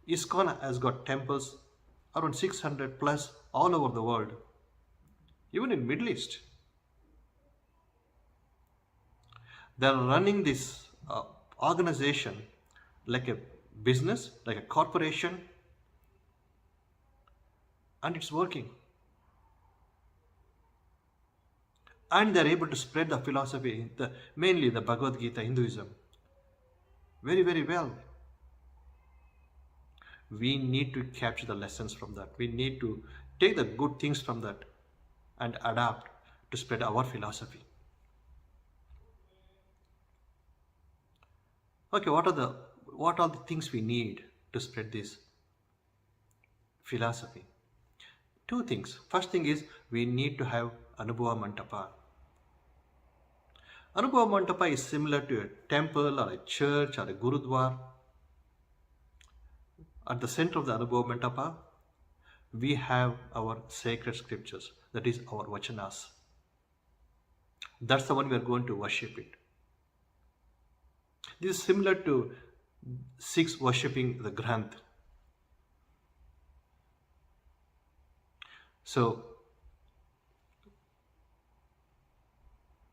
ISKCON has got temples around 600 plus all over the world, even in Middle East. They're running this organization like a business, like a corporation, and it's working. And they're able to spread the philosophy, mainly the Bhagavad Gita, Hinduism, very, very well. We need to capture the lessons from that. We need to take the good things from that and adapt to spread our philosophy. Okay, what are the things we need to spread this philosophy? Two things. First thing is we need to have Anubhava Mantapa. Anubhava Mantapa is similar to a temple or a church or a gurudwara. At the center of the Anubhava Mantapa, we have our sacred scriptures, that is our vachanas. That's the one we are going to worship it. This is similar to Sikhs worshipping the Granth. So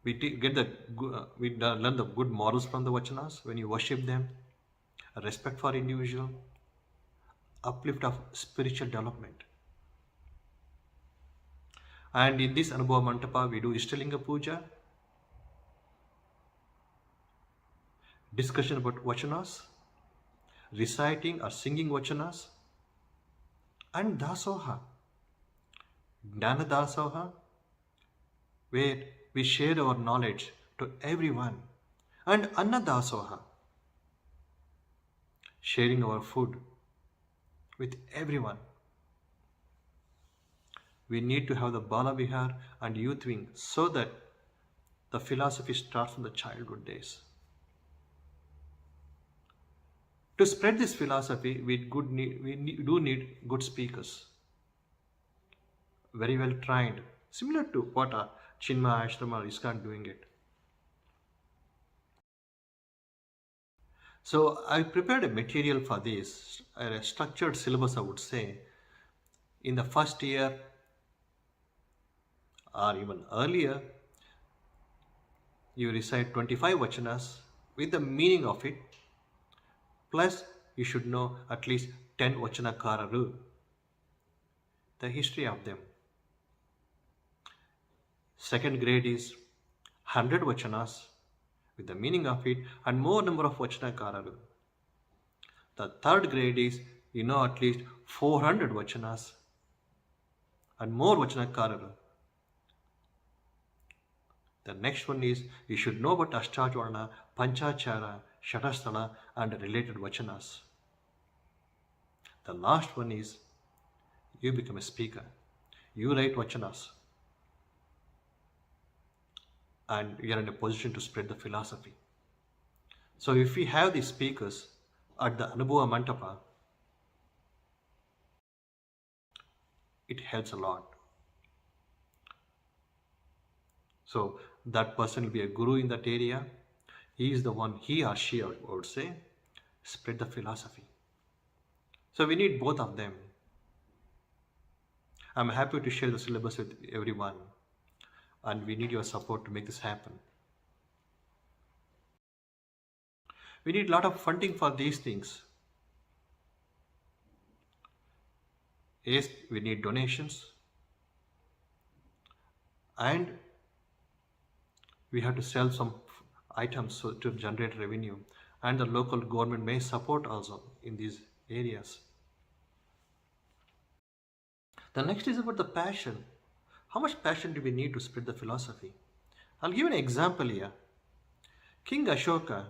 we learn the good morals from the vachanas when you worship them, respect for individual, uplift of spiritual development. And in this Anubhava Mantapa, we do Ishtalinga Puja, discussion about vachanas, reciting or singing vachanas, and Dasoha, Jnana Dasoha, where we share our knowledge to everyone, and Anna Dasoha, sharing our food with everyone. We need to have the Bala Vihar and youth wing so that the philosophy starts from the childhood days. To spread this philosophy, we do need good speakers, very well trained, similar to what Chinmaya Ashram or ISKCON doing it. So I prepared a material for this, a structured syllabus I would say. In the first year or even earlier, you recite 25 vachanas with the meaning of it, plus you should know at least 10 vachanakararu, the history of them. Second grade is 100 vachanas with the meaning of it and more number of vachanakararu. The third grade is you know at least 400 vachanas and more vachanakararu. The next one is you should know about Ashtavarna, Panchachara, Shatasthala and related vachanas. The last one is you become a speaker. You write vachanas and you are in a position to spread the philosophy. So if we have these speakers at the Anubhava Mantapa, it helps a lot. So that person will be a guru in that area. He is the one, he or she, I would say, spread the philosophy. So we need both of them. I'm happy to share the syllabus with everyone, and we need your support to make this happen. We need a lot of funding for these things. Yes, we need donations, and we have to sell some items to generate revenue, and the local government may support also in these areas. The next is about the passion. How much passion do we need to spread the philosophy? I'll give an example here. King Ashoka,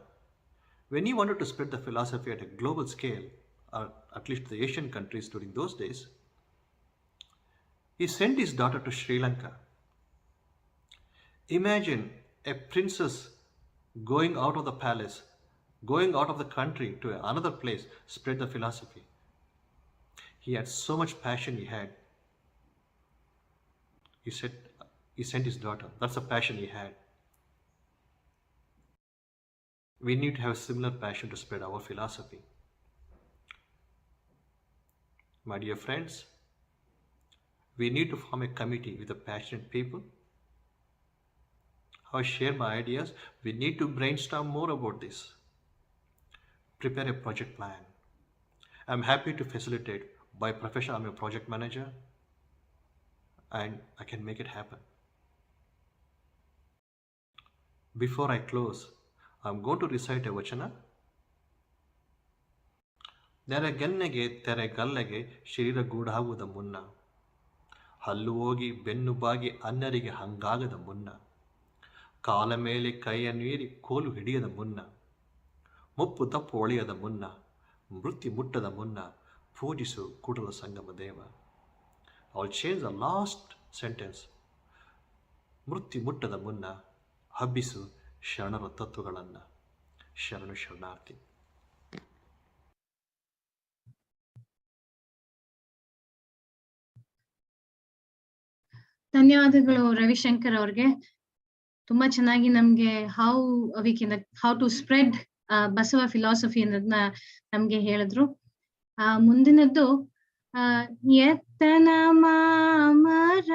when he wanted to spread the philosophy at a global scale, or at least the Asian countries during those days, he sent his daughter to Sri Lanka. Imagine a princess going out of the palace, going out of the country to another place, spread the philosophy. He had so much passion he had. He said he sent his daughter. That's the passion he had. We need to have a similar passion to spread our philosophy. My dear friends, we need to form a committee with the passionate people. I share my ideas. We need to brainstorm more about this. Prepare a project plan. I'm happy to facilitate. By profession, I'm a project manager, and I can make it happen. Before I close, I'm going to recite a vachana. ನೆರೆಗೆನ್ನೆಗೆ ತೆರೆಗಲ್ಲೆಗೆ ಶರೀರ ಗೂಢಾಗುವುದ ಮುನ್ನ, ಹಲ್ಲು ಹೋಗಿ ಬೆನ್ನು ಬಾಗಿ ಅನ್ಯರಿಗೆ ಹಂಗಾಗದ ಮುನ್ನ, ಕಾಲ ಮೇಲೆ ಕೈಯ ನೀರಿ ಕೋಲು ಹಿಡಿಯದ ಮುನ್ನ, ಮುಪ್ಪು ತಪ್ಪು ಒಳೆಯದ ಮುನ್ನ, ಮೃತ್ಯು ಮುಟ್ಟದ ಮುನ್ನ, ಪೂಜಿಸು Kudala Sangama Deva. I'll change the last sentence. ಮೃತ್ಯು ಮುಟ್ಟದ ಮುನ್ನ ಹಬ್ಬಿಸು ಶರಣರ ತತ್ವಗಳನ್ನು. ಶರಣು ಶರಣಾರ್ಥಿ. ಧನ್ಯವಾದಗಳು ರವಿಶಂಕರ್ ಅವ್ರಿಗೆ. ತುಂಬಾ ಚೆನ್ನಾಗಿ ನಮ್ಗೆ how to spread Basava philosophy ಅನ್ನೋದನ್ನ ನಮ್ಗೆ ಹೇಳಿದ್ರು. ಮುಂದಿನದ್ದು ಎತ್ತನ ಮಾಮರ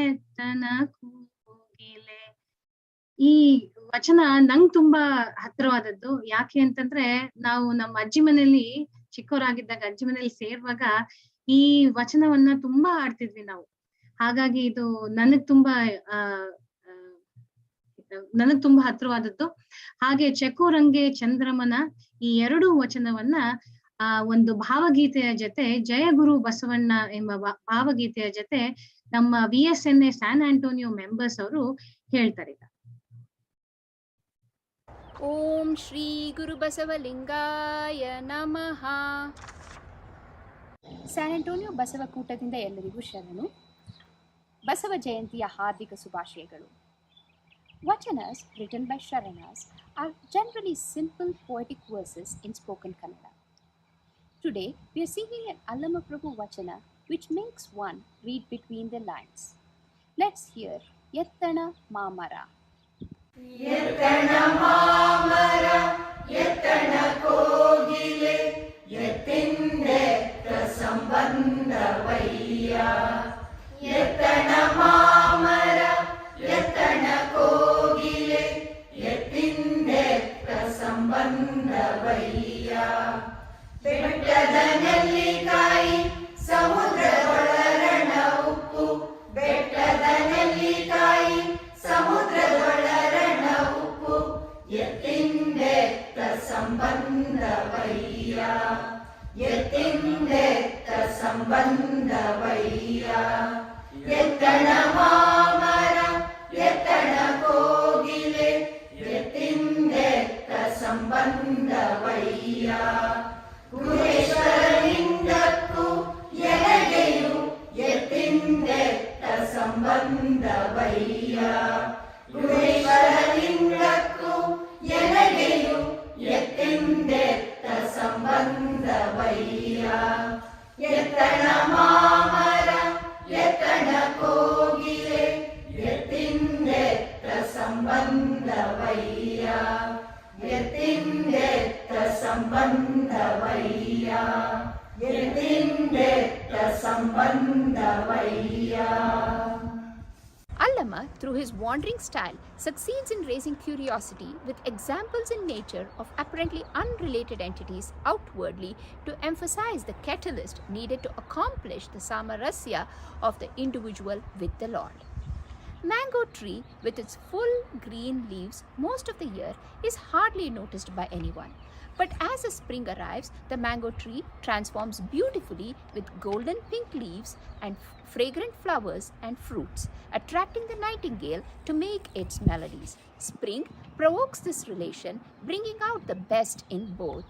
ಎತ್ತನ ಕೂಗಿಲೆ. ಈ ವಚನ ನಂಗ್ ತುಂಬಾ ಹತ್ರವಾದದ್ದು. ಯಾಕೆ ಅಂತಂದ್ರೆ ನಾವು ನಮ್ಮ ಅಜ್ಜಿ ಮನೇಲಿ ಚಿಕ್ಕವರಾಗಿದ್ದಾಗ ಅಜ್ಜಿ ಮನೇಲಿ ಸೇರುವಾಗ ಈ ವಚನವನ್ನ ತುಂಬಾ ಆಡ್ತಿದ್ವಿ ನಾವು. ಹಾಗಾಗಿ ಇದು ನನಗ್ ತುಂಬಾ ಹತ್ರವಾದದ್ದು. ಹಾಗೆ ಚಕೋರಂಗೆ ಚಂದ್ರಮನ ಈ ಎರಡು ವಚನವನ್ನ ಒಂದು ಭಾವಗೀತೆಯ ಜೊತೆ, ಜಯಗುರು ಬಸವಣ್ಣ ಎಂಬ ಭಾವಗೀತೆಯ ಜೊತೆ ನಮ್ಮ VSNA ಸ್ಯಾನ್ ಆಂಟೋನಿಯೋ ಮೆಂಬರ್ಸ್ ಅವರು ಹೇಳ್ತಾರೆ. ಓಂ ಶ್ರೀ ಗುರು ಬಸವಲಿಂಗಾಯ ನಮಃ. ಸ್ಯಾನ್ ಆಂಟೋನಿಯೋ ಬಸವ ಕೂಟದಿಂದ ಎಲ್ಲರಿಗೂ ಶರಣು. ಬಸವ ಜಯಂತಿಯ ಹಾರ್ದಿಕ ಶುಭಾಶಯಗಳು. Vachanas written by Sharanas are generally simple poetic verses in spoken Kannada. Today we are singing an Allama Prabhu Vachana which makes one read between the lines. Let's hear Yettana Mamara. Yettana Mamara, Yettana Kogile, Yettindetta Sambandhavayya. Yettana Mamara, Yettana Kogile, ಬೆಟ್ಟದ ನೆಲ್ಲಿಕಾಯಿ ಸಮುದ್ರದೊಳರಣ ಉಪ್ಪು, ಬೆಟ್ಟದ ನೆಲ್ಲಿಕಾಯಿ ಸಮುದ್ರದೊಳರಣ ಉಪ್ಪು, ಎತ್ತಿಂದೆತ್ತ ಸಂಬಂಧವಯ್ಯ, ಎತ್ತಿಂದೆತ್ತ ಸಂಬಂಧವಯ್ಯ. ಎತ್ತಣ ಮಾಮರ ಎತ್ತಣ ಕೋಗಿಲೆ, ಎತ್ತಿಂದೆತ್ತ ಸಂಬಂಧವಯ್ಯ. ಗುಹೇಶ್ವರಲಿಂಗಕ್ಕೂ ಎನಗೆಯು ಎತ್ತಿಂದೆತ್ತ ಸಂಬಂಧವಯ್ಯ, ಗುಹೇಶ್ವರಲಿಂಗಕ್ಕೂ ಎನಗೆಯು ಎತ್ತಿಂದೆತ್ತ ಸಂಬಂಧವಯ್ಯ. ಎತ್ತಣ ಮಾಮರ ಎತ್ತಣ ಕೋಗಿಲೆ, ಎತ್ತಿಂದೆತ್ತ ಸಂಬಂಧವಯ್ಯ, ಎತ್ತಿಂದೆತ್ತ ಸಂಬಂಧವಯ್ಯ, ಎತ್ತಿಂದೆತ್ತ ಸಂಬಂಧವಯ್ಯ. Allama, through his wandering style, succeeds in raising curiosity with examples in nature of apparently unrelated entities outwardly to emphasize the catalyst needed to accomplish the samarasya of the individual with the Lord. Mango tree with its full green leaves most of the year is hardly noticed by anyone. But as the spring arrives, the mango tree transforms beautifully with golden pink leaves and fragrant flowers and fruits, attracting the nightingale to make its melodies. Spring provokes this relation, bringing out the best in both.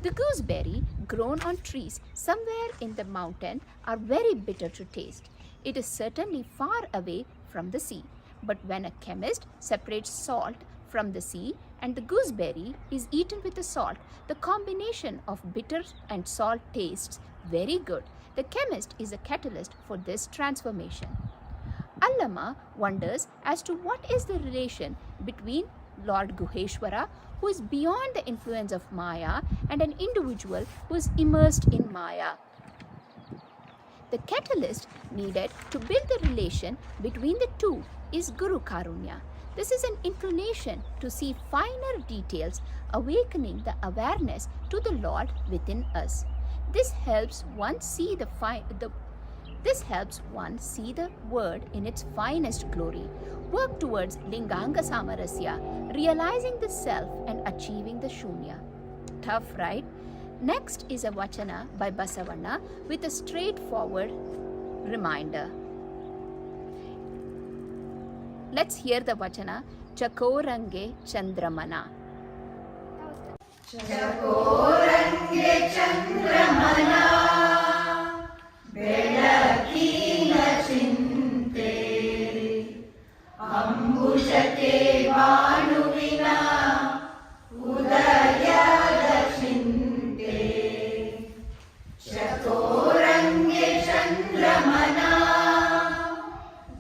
The gooseberry grown on trees somewhere in the mountain are very bitter to taste. It is certainly far away from the sea, but when a chemist separates salt from the sea and the gooseberry is eaten with the salt, the combination of bitter and salt tastes very good. The chemist is a catalyst for this transformation. Allama wonders as to what is the relation between Lord Guheshwara, who is beyond the influence of Maya, and an individual who is immersed in Maya. The catalyst needed to build the relation between the two is Guru Karunya. This is an inclination to see finer details, awakening the awareness to the Lord within us. This helps one see the word in its finest glory. Work towards Linganga Samarasya, realizing the self and achieving the Shunya. Tough, right? Next is a Vachana by Basavanna with a straightforward reminder. Let's hear the Vachana. Chakorange Chandramana. ಚಕೋರಂಗೆ ಚಂದ್ರಮನ ಬೆಳಕಿನ ಚಿಂತೆ, ಅಂಬುಜಕ್ಕೆ ಭಾನುವಿನ ಉದಯದ ಚಿಂತೆ. ಚಕೋರಂಗೆ ಚಂದ್ರಮನ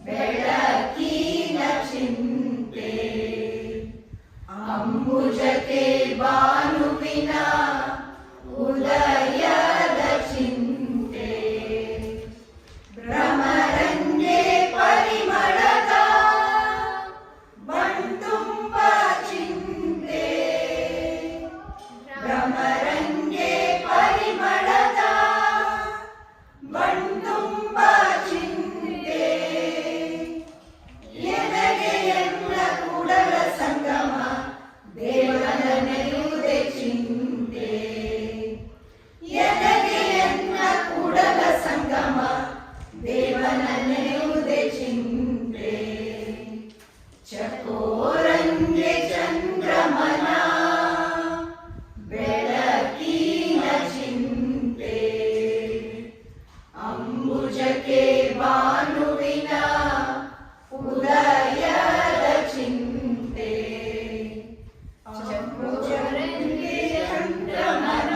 ಬೆಳಕಿನ ಚಿಂತೆ, ಅಂಬುಜಕ್ಕೆ ಭಾನುವಿನ ಉದಯದ ಚಿಂತೆ. ಭ್ರಮರಂಗೆ ಪರಿಮಳದ ಬಂಡುಂಬ ಚಿಂತೆ, ಭ್ರಮರಂಗೆ ಪರಿಮಳದ ಬಂಡುಂಬ ಚಿಂತೆ. ಎನಗೆ ಎಲ್ಲ ಕೂಡಲ ಸಂಗಮ ದೇವನ ನೆನೆಯುವುದೇ ಚಿಂತೆ, ಎನಗೆ ಎನ್ನ ಕೂಡಲ ಸಂಗಮ ದೇವನ ನೆನೆಯುವುದೇ ಚಿಂತೆ. ಚಕೋರಂಗೆ ಚಂದ್ರಮನ ಬೆಳಕಿನ ಚಿಂತೆ, ಅಂಬುಜಕ್ಕೆ ಭಾನುವಿನ ಉದಯದ ಚಿಂತೆ. ಚಕೋರಂಗೆ ಚಂದ್ರಮನ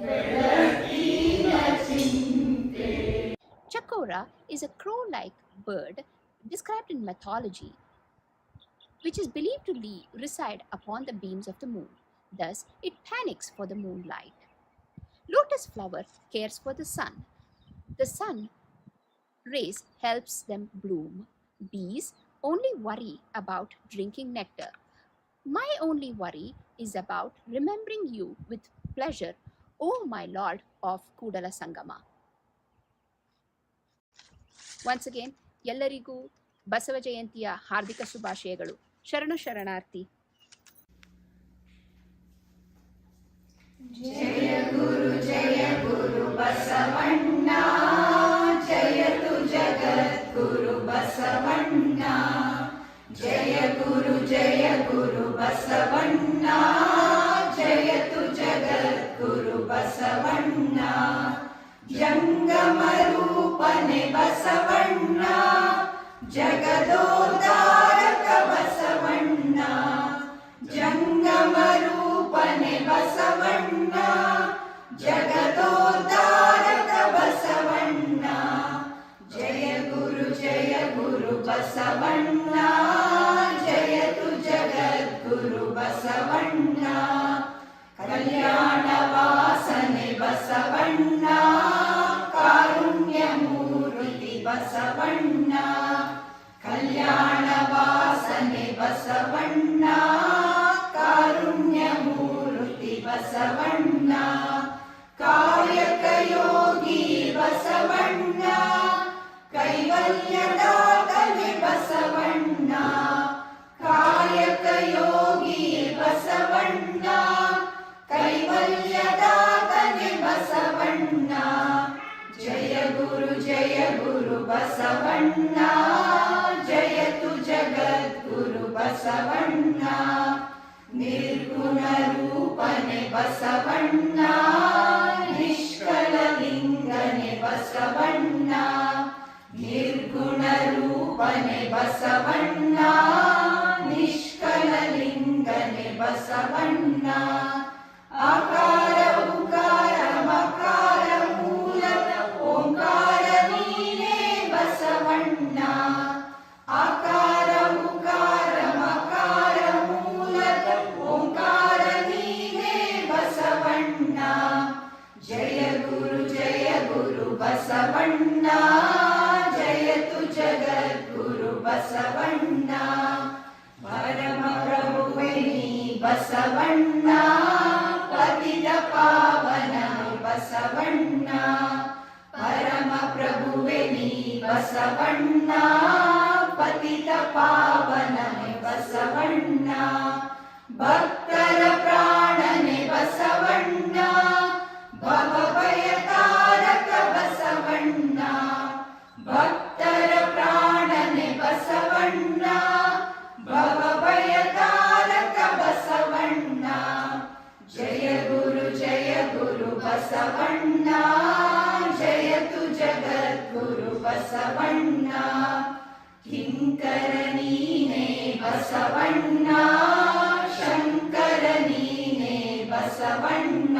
ಬೆಳಕಿನ ಚಿಂತೆ. Chakora is a crow-like bird described in mythology, which is believed to reside upon the beams of the moon. Thus, it panics for the moonlight. Lotus flower cares for the sun. The sun rays helps them bloom. Bees only worry about drinking nectar. My only worry is about remembering you with pleasure, O my Lord of Kudala Sangama. Once again, ಎಲ್ಲರಿಗೂ ಬಸವ ಜಯಂತಿಯ ಹಾರ್ದಿಕ ಶುಭಾಶಯಗಳು. ಶರಣು ಶರಣಾರ್ಥಿ. ಜಯ ಗುರು ಬಸವಣ್ಣ, ಜಯತು ಜಗದ್ಗುರು ಬಸವಣ್ಣ. ಜಯ ಗುರು ಬಸವಣ್ಣ, ಜಯತು ಜಗದ್ಗುರು ಬಸವಣ್ಣ. ಜಂಗಮ ರೂಪನೆ ಬಸವಣ್ಣ, ಜಗದೋದ್ಧಾರಕ ಬಸವಣ್ಣ. ಜಂಗಮ ರೂಪನೆ ಬಸವಣ್ಣ, ಜಗದೋದ್ಧಾರಕ ಬಸವಣ್ಣ. ಜಯ ಗುರು ಬಸವಣ್ಣ, ಜಯತು ಜಗದ್ಗುರು ಬಸವಣ್ಣ. ಕಲ್ಯಾಣ ವಾಸನೆ ಬಸವಣ್ಣ, ಕಾರುಣ್ಯ ಮೂರ್ತಿ ಬಸವಣ್ಣ. ಕಲ್ಯಾಣ ವಾಸನೆ ಬಸವಣ್ಣ, ಕಾರುಣ್ಯ ಮೂರ್ತಿ ಬಸವಣ್ಣ. ಕಾಯಕ ಯೋಗಿ ಬಸವಣ್ಣ, ಕೈವಲ್ಯದಾತನೆ ಬಸವಣ್ಣ. ಕಾಯಕ ಯೋಗಿ ಬಸವಣ್ಣ, ಕೈವಲ್ಯದಾತನೆ ಬಸವಣ್ಣ. ಜಯ ಗುರು ಬಸವಣ್ಣ, ಜಯತು ಜಗದ್ಗುರು ಬಸವಣ್ಣ. ನಿರ್ಗುಣ ರೂಪನೆ ಬಸವಣ್ಣ, ನಿಷ್ಕಲ ಲಿಂಗನೆ ಬಸವಣ್ಣ. ನಿರ್ಗುಣ ರೂಪನೆ ಬಸವಣ್ಣ, ನಿಷ್ಕಲ ಲಿಂಗನೆ ಬಸವಣ್ಣ. ಆಕಾರ ಉಕಾರ ಮಕಾರ ಮೂಲದ ಓಂಕಾರ ನೀನೇ ಬಸವಣ್ಣ. ಆಕಾರ ಉಕಾರ ಮಕಾರ ಮೂಲದ ಓಂಕಾರ ನೀನೇ ಬಸವಣ್ಣ. ಜಯ ಗುರು ಬಸವಣ್ಣ, ಜಯತು ಜಗದ್ಗುರು ಬಸವಣ್ಣ. ಪರಮ ಪ್ರಭುವೆ ನೀ ಬಸವಣ್ಣ, ಪತಿತ ಪಾವನ ಬಸವಣ್ಣ. ಪರಮ ಪ್ರಭುವೆ ನೀ ಬಸವಣ್ಣ, ಪತಿತ ಪಾವನ ಬಸವಣ್ಣ. ಭಕ್ತರ ಪ್ರಾಣನೆ ಬಸವಣ್ಣ, ಭವಭಯ ತಾರಕ ಬಸವಣ್ಣ. ಭಕ್ತರ ಪ್ರಾಣನೆ ಬಸವಣ್ಣ, ಭವಭಯ ತಾರಕ ಬಸವಣ್ಣ. ಜಯ ಗುರು ಬಸವಣ್ಣ, ಜಯತು ಜಗದ್ಗುರು ಬಸವಣ್ಣ. ಕಿಂಕರ ನೀನೇ ಬಸವಣ್ಣ, ಶಂಕರ ನೀನೇ ಬಸವಣ್ಣ.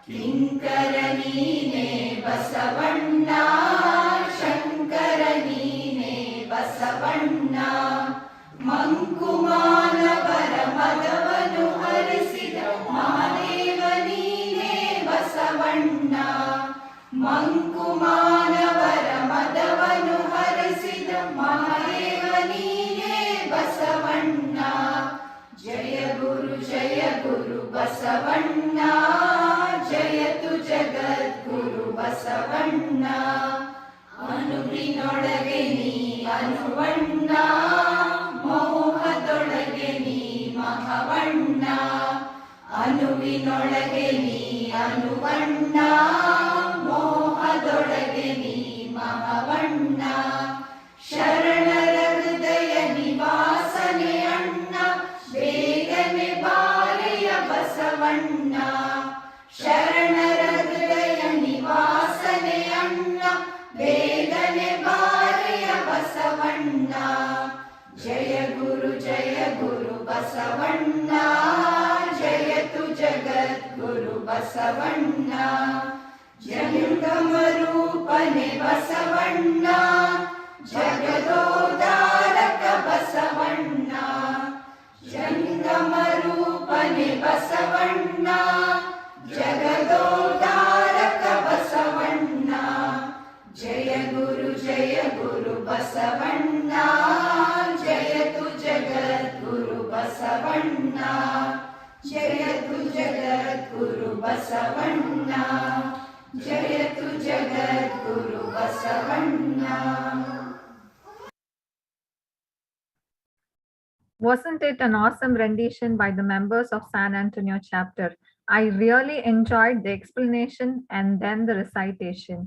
ಕಿಂಕರ ನೀನೇ ಬಸವಣ್ಣ, ಶಂಕರ ನೀನೇ ಬಸವಣ್ಣ. ಮಂಕುಮಾನವರ ಮದವನು ಹರಿಸಿದ ಮಹಾದೇವ ನೀನೇ ಬಸವಣ್ಣ. ಮಂಕುಮಾನವರ ಮದವನು ಹರಿಸಿದ ಮಹಾದೇವ ನೀನೇ ಬಸವಣ್ಣ. ಜಯ ಗುರು ಬಸವಣ್ಣ, ಜಯತು ಜಗದ್ಗುರು ಬಸವಣ್ಣ. ಅನುವಿನೊಳಗೆ ನೀ ಅನುವಣ್ಣ, ಮೋಹದೊಳಗೆ ನೀ ಮಹವಣ್ಣ. ಅನುವಿನೊಳಗೆ ನೀ ಅನುವಣ್ಣ, ಮೋಹದೊಳಗೆ ನೀ ಮಹವಣ್ಣ. ಶರಣರ ಹೃದಯ ನಿವಾಸನೆ ಅಣ್ಣ, ಬೇಗನೆ ಬಾರೆಯ ಬಸವಣ್ಣ. ಶರಣರ ಹೃದಯ ನಿವಾಸನೆ ಅಣ್ಣ, ಬೇಗನೆ ಬಾರೆಯ ಬಸವಣ್ಣ. ಜಯ ಗುರು ಬಸವಣ್ಣ, ಜಯತು ಜಗದ್ಗುರು ಬಸವಣ್ಣ. ಜಂಗಮ ರೂಪನೆ ಬಸವಣ್ಣ, ಜಗದೋದ್ಧಾರಕ ಬಸವಣ್ಣ. ಜಂಗಮ ರೂಪನೆ ಬಸವಣ್ಣ, ಜಗದೋದ್ಧಾರಕ ಬಸವಣ್ಣ. ಜಯ ಗುರು ಬಸವಣ್ಣ, ಜಯತು ಜಗದ್ಗುರು ಬಸವಣ್ಣ. ಬಸವಣ್ಣ ಜಯತು ಜಗದ್ಗುರು ಬಸವಣ್ಣ ಜಯತು ಜಗದ್ಗುರು Basavanna. Wasn't it an awesome rendition by the members of San Antonio chapter? I really enjoyed the explanation and then the recitation.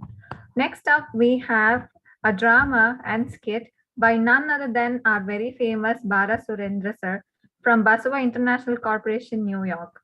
Next up, we have a drama and skit by none other than our very famous Bara Surendra sir from Basava International Corporation, New York.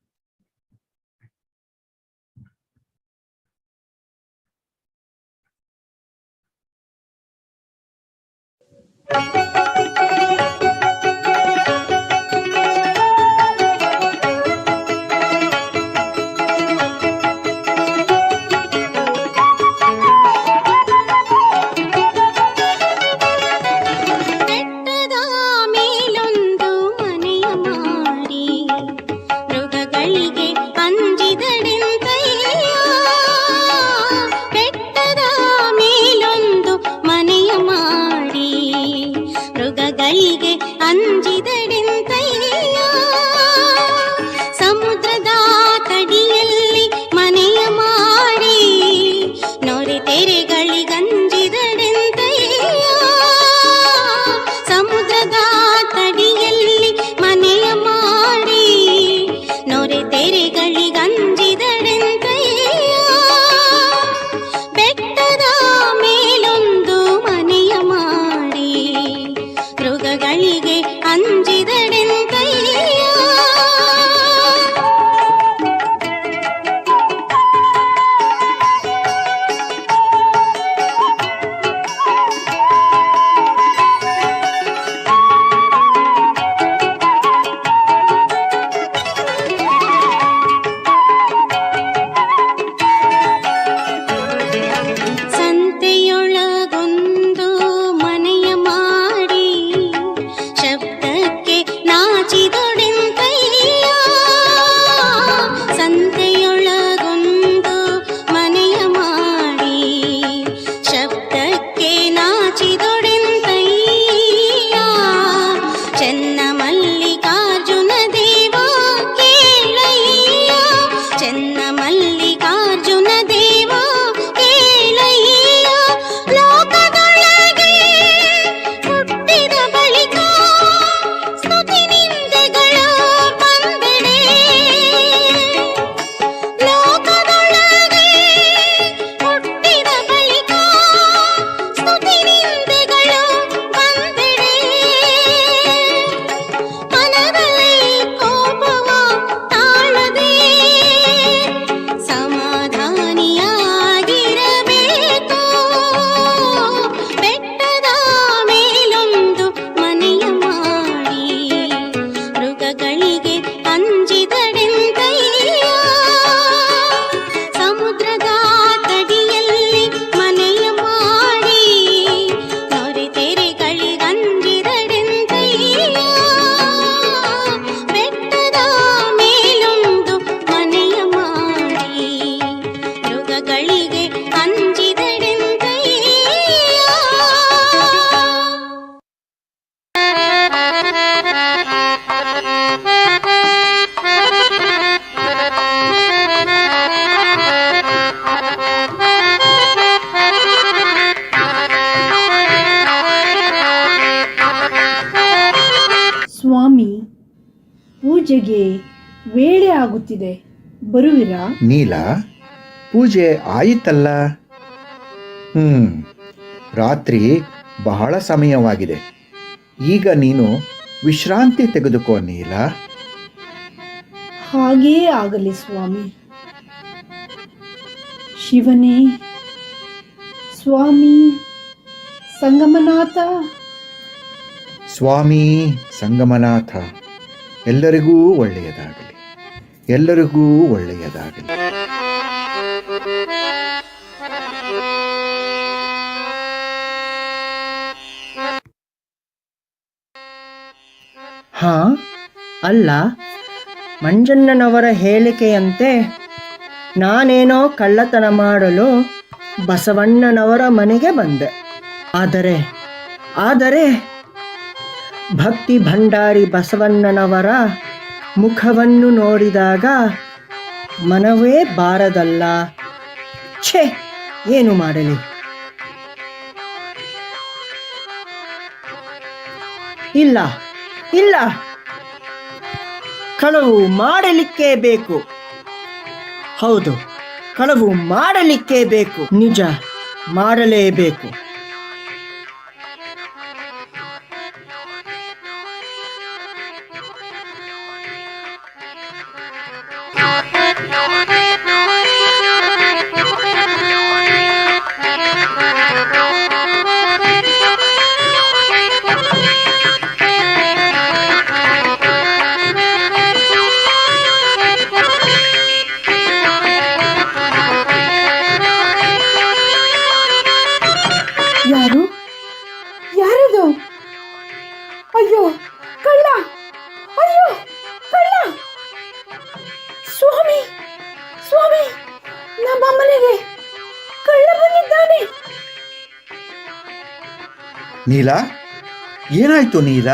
ಸ್ವಾಮಿ, ಪೂಜೆಗೆ ವೇಳೆ ಆಗುತ್ತಿದೆ, ಬರುವಿರಾ? ನೀಲ, ಪೂಜೆ ಆಯಿತಲ್ಲ. ರಾತ್ರಿ ಬಹಳ ಸಮಯವಾಗಿದೆ. ಈಗ ನೀನು ವಿಶ್ರಾಂತಿ ತೆಗೆದುಕೋ ನೀಲ. ಹಾಗೇ ಆಗಲಿ ಸ್ವಾಮಿ. ಶಿವನೇ, ಸ್ವಾಮಿ ಸಂಗಮನಾಥ, ಸ್ವಾಮಿ ಸಂಗಮನಾಥ, ಎಲ್ಲರಿಗೂ ಒಳ್ಳೆಯದಾಗಲಿ, ಎಲ್ಲರಿಗೂ ಒಳ್ಳೆಯದಾಗಲಿ. ಹಾ, ಅಲ್ಲ, ಮಂಜಣ್ಣನವರ ಹೇಳಿಕೆಯಂತೆ ನಾನೇನೋ ಕಳ್ಳತನ ಮಾಡಲು ಬಸವಣ್ಣನವರ ಮನೆಗೆ ಬಂದೆ. ಆದರೆ ಭಕ್ತಿ ಭಂಡಾರಿ ಬಸವಣ್ಣನವರ ಮುಖವನ್ನು ನೋಡಿದಾಗ ಮನವೇ ಬಾರದಲ್ಲ. ಛೇ, ಏನು ಮಾಡಲಿ? ಇಲ್ಲ ಇಲ್ಲ, ಕಳವು ಮಾಡಲಿಕ್ಕೇ ಬೇಕು. ಹೌದು, ಕಳವು ಮಾಡಲಿಕ್ಕೇ ಬೇಕು. ನಿಜ, ಮಾಡಲೇಬೇಕು. ಯಾರು? ಯಾರದು? ಅಯ್ಯೋ, ಕಳ್ಳ! ಅಯ್ಯೋ, ಕಳ್ಳ! ಸ್ವಾಮಿ, ಸ್ವಾಮಿ, ನಮ್ಮ ಮನೆಗೆ ಕಳ್ಳ ಬಂದಿದ್ದಾನೆ. ನೀಲ, ಏನಾಯ್ತು ನೀಲ?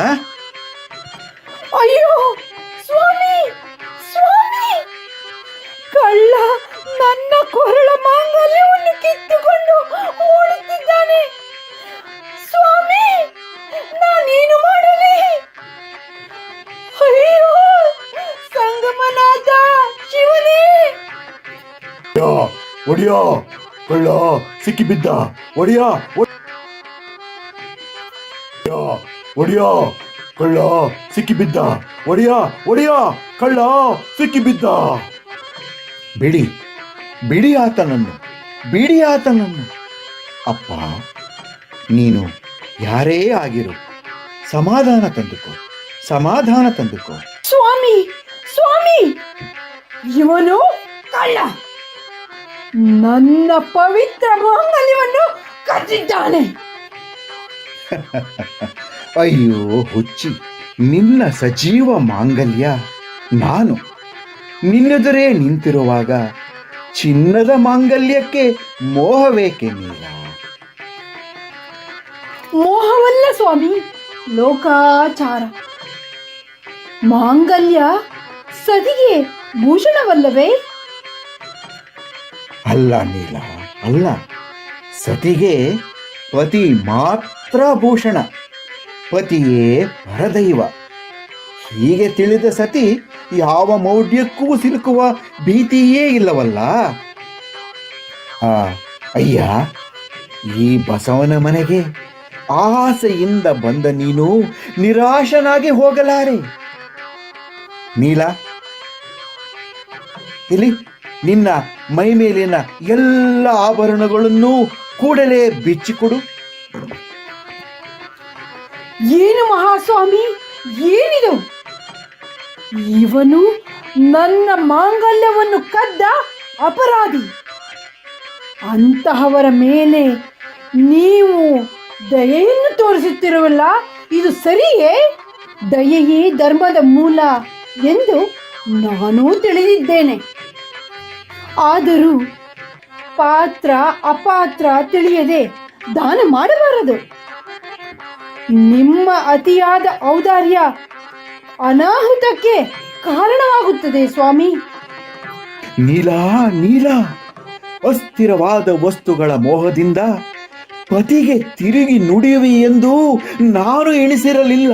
ಅಯ್ಯೋ ಸ್ವಾಮಿ, ಸ್ವಾಮಿ, ಕಳ್ಳ ನನ್ನ ಕೊರಳ ಮಾಂಗಲ್ಯವನ್ನು ಕಿತ್ತುಕೊಂಡು ಓಡುತ್ತಿದ್ದಾನೆ. ಸ್ವಾಮಿ, ನಾನೇನು ಮಾಡಲಿ? ಅಯ್ಯೋ ಸಂಗಮನಾಥ ಶಿವನೇ! ಒಡಿಯೋ, ಕಳ್ಳ ಸಿಕ್ಕಿಬಿದ್ದ. ಒಡಿಯೋ, ಒಡಿಯೋ, ಕಳ್ಳ ಸಿಕ್ಕಿಬಿದ್ದ. ಒಡಿಯೋ, ಒಡಿಯೋ, ಕಳ್ಳ ಸಿಕ್ಕಿಬಿದ್ದ. ಬಿಡಿ, ಬಿಡಿ ಆತನನ್ನು, ಬಿಡಿ ಆತನನ್ನು. ಅಪ್ಪ, ನೀನು ಯಾರೇ ಆಗಿರು, ಸಮಾಧಾನ ತಂದುಕೋ, ಸಮಾಧಾನ ತಂದುಕೋ. ಸ್ವಾಮಿ, ಸ್ವಾಮಿ, ಇವನು ಕಳ್ಳ ನನ್ನ ಪವಿತ್ರ ಮಾಂಗಲ್ಯವನ್ನು ಕದ್ದಿದ್ದಾನೆ. ಅಯ್ಯೋ ಹುಚ್ಚಿ, ನಿನ್ನ ಸಜೀವ ಮಾಂಗಲ್ಯ ನಾನು ನಿನ್ನೆದುರೇ ನಿಂತಿರುವಾಗ ಚಿನ್ನದ ಮಾಂಗಲ್ಯಕ್ಕೆ ಮೋಹವೇಕೆ ನೀಲ? ಮೋಹವಲ್ಲ ಸ್ವಾಮಿ, ಲೋಕಾಚಾರ. ಮಾಂಗಲ್ಯ ಸದಿಗೆ ಭೂಷಣವಲ್ಲವೇ? ಅಲ್ಲ ನೀಲ, ಅಲ್ಲ. ಸತಿಗೆ ಪತಿ ಮಾತ್ರ ಭೂಷಣ, ಪತಿಯೇ ಪರದೈವ. ಹೀಗೆ ತಿಳಿದ ಸತಿ ಯಾವ ಮೌಢ್ಯಕ್ಕೂ ಸಿಲುಕುವ ಭೀತಿಯೇ ಇಲ್ಲವಲ್ಲ. ಅಯ್ಯ, ಈ ಬಸವನ ಮನೆಗೆ ಆಸೆಯಿಂದ ಬಂದ ನೀನು ನಿರಾಶನಾಗಿ ಹೋಗಲಾರೆ. ನೀಲ, ಇಲ್ಲಿ ನಿನ್ನ ಮೈ ಮೇಲಿನ ಎಲ್ಲ ಆಭರಣಗಳನ್ನು ಕೂಡಲೇ ಬಿಚ್ಚಿಕೊಡು. ಏನು ಮಹಾಸ್ವಾಮಿ, ಏನಿದು? ಇವನು ನನ್ನ ಮಾಂಗಲ್ಯವನ್ನು ಕದ್ದ ಅಪರಾಧಿ. ಅಂತಹವರ ಮೇಲೆ ನೀವು ದಯೆಯನ್ನು ತೋರಿಸುತ್ತಿರುವಲ್ಲ, ಇದು ಸರಿಯೇ? ದಯೆಯೇ ಧರ್ಮದ ಮೂಲ ಎಂದು ನಾನೂ ತಿಳಿದಿದ್ದೇನೆ. ಆದರೂ ಪಾತ್ರ ಅಪಾತ್ರ ತಿಳಿಯದೆ ದಾನ ಮಾಡಬಾರದು. ನಿಮ್ಮ ಅತಿಯಾದ ಔದಾರ್ಯ ಅನಾಹುತಕ್ಕೆ ಕಾರಣವಾಗುತ್ತದೆ ಸ್ವಾಮಿ. ನೀಲ, ನೀಲ, ಅಸ್ಥಿರವಾದ ವಸ್ತುಗಳ ಮೋಹದಿಂದ ಪತಿಗೆ ತಿರುಗಿ ನುಡಿಯುವೆ ಎಂದು ನಾನು ಎಣಿಸಿರಲಿಲ್ಲ.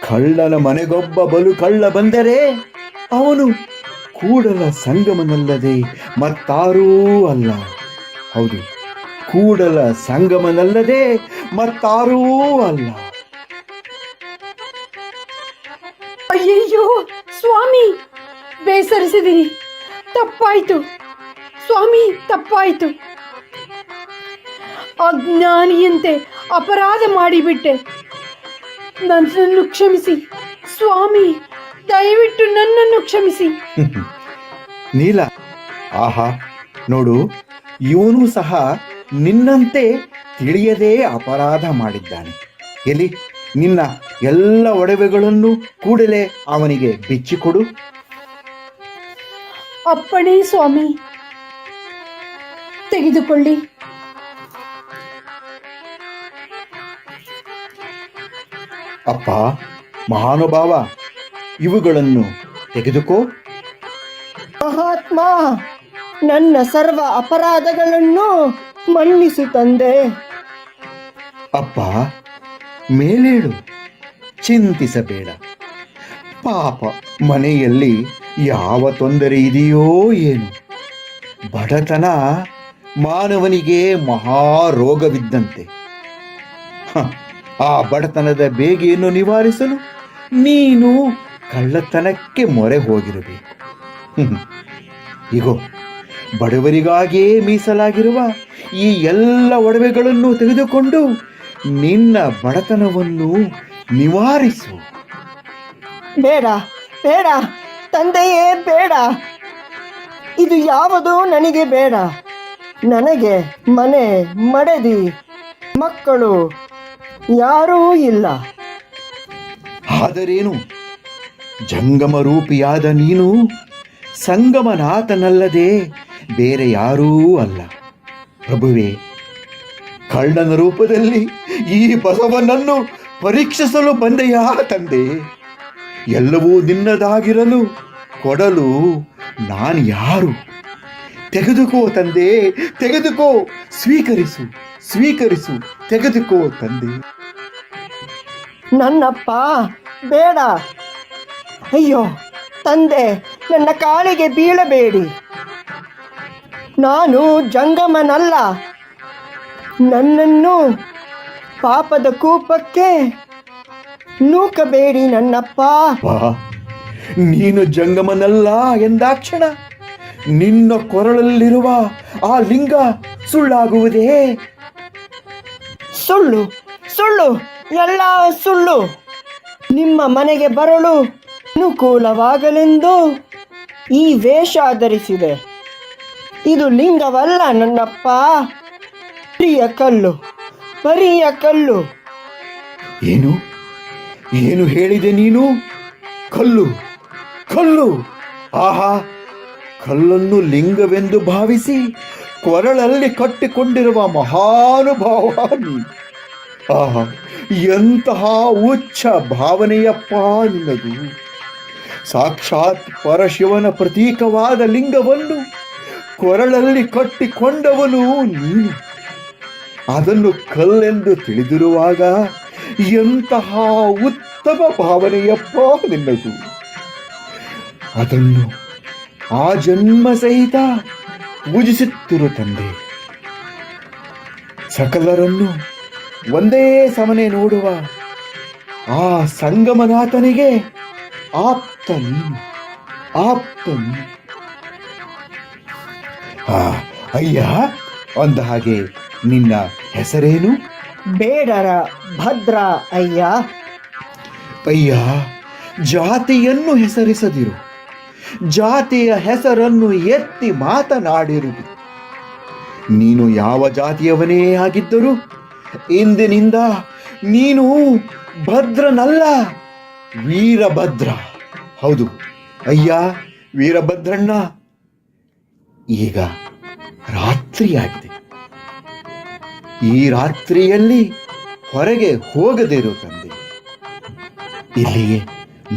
ಕಳ್ಳನ ಮನೆಗೊಬ್ಬ ಬಲು ಕಳ್ಳ ಬಂದರೆ ಅವನು ಕೂಡಲ ಸಂಗಮನಲ್ಲದೆ ಮತ್ತಾರೂ ಅಲ್ಲ. ಹೌದು, ಕೂಡಲ ಸಂಗಮನಲ್ಲದೆ ಮತ್ತಾರೂ ಅಲ್ಲ. ಅಯ್ಯಯ್ಯೋ ಸ್ವಾಮಿ, ಬೇಸರಿಸಿದಿರಿ. ತಪ್ಪಾಯ್ತು ಸ್ವಾಮಿ, ತಪ್ಪಾಯ್ತು. ಅಜ್ಞಾನಿಯಂತೆ ಅಪರಾಧ ಮಾಡಿಬಿಟ್ಟೆ. ನನ್ನನ್ನು ಕ್ಷಮಿಸಿ ಸ್ವಾಮಿ, ದಯವಿಟ್ಟು ನನ್ನನ್ನು ಕ್ಷಮಿಸಿ. ನೀಲ, ಆಹಾ, ನೋಡು, ಇವನು ಸಹ ನಿನ್ನಂತೆ ತಿಳಿಯದೇ ಅಪರಾಧ ಮಾಡಿದ್ದಾನೆ. ಎಲ್ಲಿ ನಿನ್ನ ಎಲ್ಲ ಒಡವೆಗಳನ್ನು ಕೂಡಲೇ ಅವನಿಗೆ ಬಿಚ್ಚಿಕೊಡು. ಅಪ್ಪಣೆ ಸ್ವಾಮಿ, ತೆಗೆದುಕೊಳ್ಳಿ. ಅಪ್ಪ ಮಹಾನುಭಾವ, ಇವುಗಳನ್ನು ತೆಗೆದುಕೋ. ಮಹಾತ್ಮ, ನನ್ನ ಸರ್ವ ಅಪರಾಧಗಳನ್ನು ಮನ್ನಿಸು ತಂದೆ. ಅಪ್ಪ ಮೇಲೇಳು, ಚಿಂತಿಸಬೇಡ. ಪಾಪ ಮನೆಯಲ್ಲಿ ಯಾವ ತೊಂದರೆ ಇದೆಯೋ ಏನು. ಬಡತನ ಮಾನವನಿಗೆ ಮಹಾರೋಗವಿದ್ದಂತೆ. ಆ ಬಡತನದ ಬೇಗೆಯನ್ನು ನಿವಾರಿಸಲು ನೀನು ಕಳ್ಳತನಕ್ಕೆ ಮೊರೆ ಹೋಗಿರಬೇಕು. ಇಗೋ, ಬಡವರಿಗಾಗಿಯೇ ಮೀಸಲಾಗಿರುವ ಈ ಎಲ್ಲ ಒಡವೆಗಳನ್ನು ತೆಗೆದುಕೊಂಡು ನಿನ್ನ ಬಡತನವನ್ನು ನಿವಾರಿಸು. ಬೇಡ ಬೇಡ ತಂದೆಯೇ, ಬೇಡ. ಇದು ಯಾವುದೂ ನನಗೆ ಬೇಡ. ನನಗೆ ಮನೆ, ಮಡದಿ, ಮಕ್ಕಳು ಯಾರೂ ಇಲ್ಲ. ಆದರೇನು, ಜಂಗಮ ರೂಪಿಯಾದ ನೀನು ಸಂಗಮನಾಥನಲ್ಲದೆ ಬೇರೆ ಯಾರೂ ಅಲ್ಲ. ಪ್ರಭುವೇ, ಕಳ್ಳನ ರೂಪದಲ್ಲಿ ಈ ಬಸವನನ್ನು ಪರೀಕ್ಷಿಸಲು ಬಂದೆಯಾ ತಂದೆ? ಎಲ್ಲವೂ ನಿನ್ನದಾಗಿರಲು ಕೊಡಲು ನಾನು ಯಾರು? ತೆಗೆದುಕೋ ತಂದೆ, ತೆಗೆದುಕೋ, ಸ್ವೀಕರಿಸು, ಸ್ವೀಕರಿಸು, ತೆಗೆದುಕೋ ತಂದೆ. ನನ್ನಪ್ಪ, ಬೇಡ. ಅಯ್ಯೋ ತಂದೆ, ನನ್ನ ಕಾಲಿಗೆ ಬೀಳಬೇಡಿ. ನಾನು ಜಂಗಮನಲ್ಲ. ನನ್ನನ್ನು ಪಾಪದ ಕೂಪಕ್ಕೆ ನೂಕಬೇಡಿ ನನ್ನಪ್ಪ. ನೀನು ಜಂಗಮನಲ್ಲ ಎಂದಾಕ್ಷಣ ನಿನ್ನ ಕೊರಳಲ್ಲಿರುವ ಆ ಲಿಂಗ ಸುಳ್ಳಾಗುವುದೇ? ಸುಳ್ಳು, ಸುಳ್ಳು, ಎಲ್ಲ ಸುಳ್ಳು. ನಿಮ್ಮ ಮನೆಗೆ ಬರಲು ಅನುಕೂಲವಾಗಲೆಂದು ಈ ವೇಷ ಧರಿಸಿದೆ. ಇದು ಲಿಂಗವಲ್ಲ ನನ್ನಪ್ಪ, ಬರಿಯ ಕಲ್ಲು, ಬರಿಯ ಕಲ್ಲು. ಏನು ಏನು ಹೇಳಿದೆ ನೀನು? ಕಲ್ಲು, ಕಲ್ಲು. ಆಹಾ, ಕಲ್ಲನ್ನು ಲಿಂಗವೆಂದು ಭಾವಿಸಿ ಕೊರಳಲ್ಲಿ ಕಟ್ಟಿಕೊಂಡಿರುವ ಮಹಾನುಭಾವ ನೀನು. ಆಹಾ, ಎಂತಹ ಉಚ್ಚ ಭಾವನೆಯಪ್ಪ ನಿನ್ನದು. ಸಾಕ್ಷಾತ್ ಪರಶಿವನ ಪ್ರತೀಕವಾದ ಲಿಂಗವನ್ನು ಕೊರಳಲ್ಲಿ ಕಟ್ಟಿಕೊಂಡವನು ನೀನು. ಅದನ್ನು ಕಲ್ಲೆಂದು ತಿಳಿದಿರುವಾಗ ಎಂತಹ ಉತ್ತಮ ಭಾವನೆಯಪ್ಪ ನಿನ್ನದು. ಅದನ್ನು ಆ ಜನ್ಮ ಸಹಿತ ಪೂಜಿಸುತ್ತಿರು ತಂದೆ. ಸಕಲರನ್ನು ಒಂದೇ ಸಮನೆ ನೋಡುವ ಆ ಸಂಗಮನಾಥನಿಗೆ ಆಪ್ತ ನೀನು, ಆಪ್ತ ನೀನು. ಅಯ್ಯ, ಅಂದ ಹಾಗೆ ನಿನ್ನ ಹೆಸರೇನು? ಬೇಡರ ಭದ್ರ ಅಯ್ಯ. ಅಯ್ಯ, ಜಾತಿಯನ್ನು ಹೆಸರಿಸದಿರು. ಜಾತಿಯ ಹೆಸರನ್ನು ಎತ್ತಿ ಮಾತನಾಡಿರುವುದು. ನೀನು ಯಾವ ಜಾತಿಯವನೇ ಆಗಿದ್ದರೂ ಇಂದಿನಿಂದ ನೀನು ಭದ್ರನಲ್ಲ, ವೀರಭದ್ರ. ಹೌದು ಅಯ್ಯ, ವೀರಭದ್ರಣ್ಣ. ಈಗ ರಾತ್ರಿಯಾಗಿದೆ. ಈ ರಾತ್ರಿಯಲ್ಲಿ ಹೊರಗೆ ಹೋಗದಿರು ತಂದೆ. ಇಲ್ಲಿಯೇ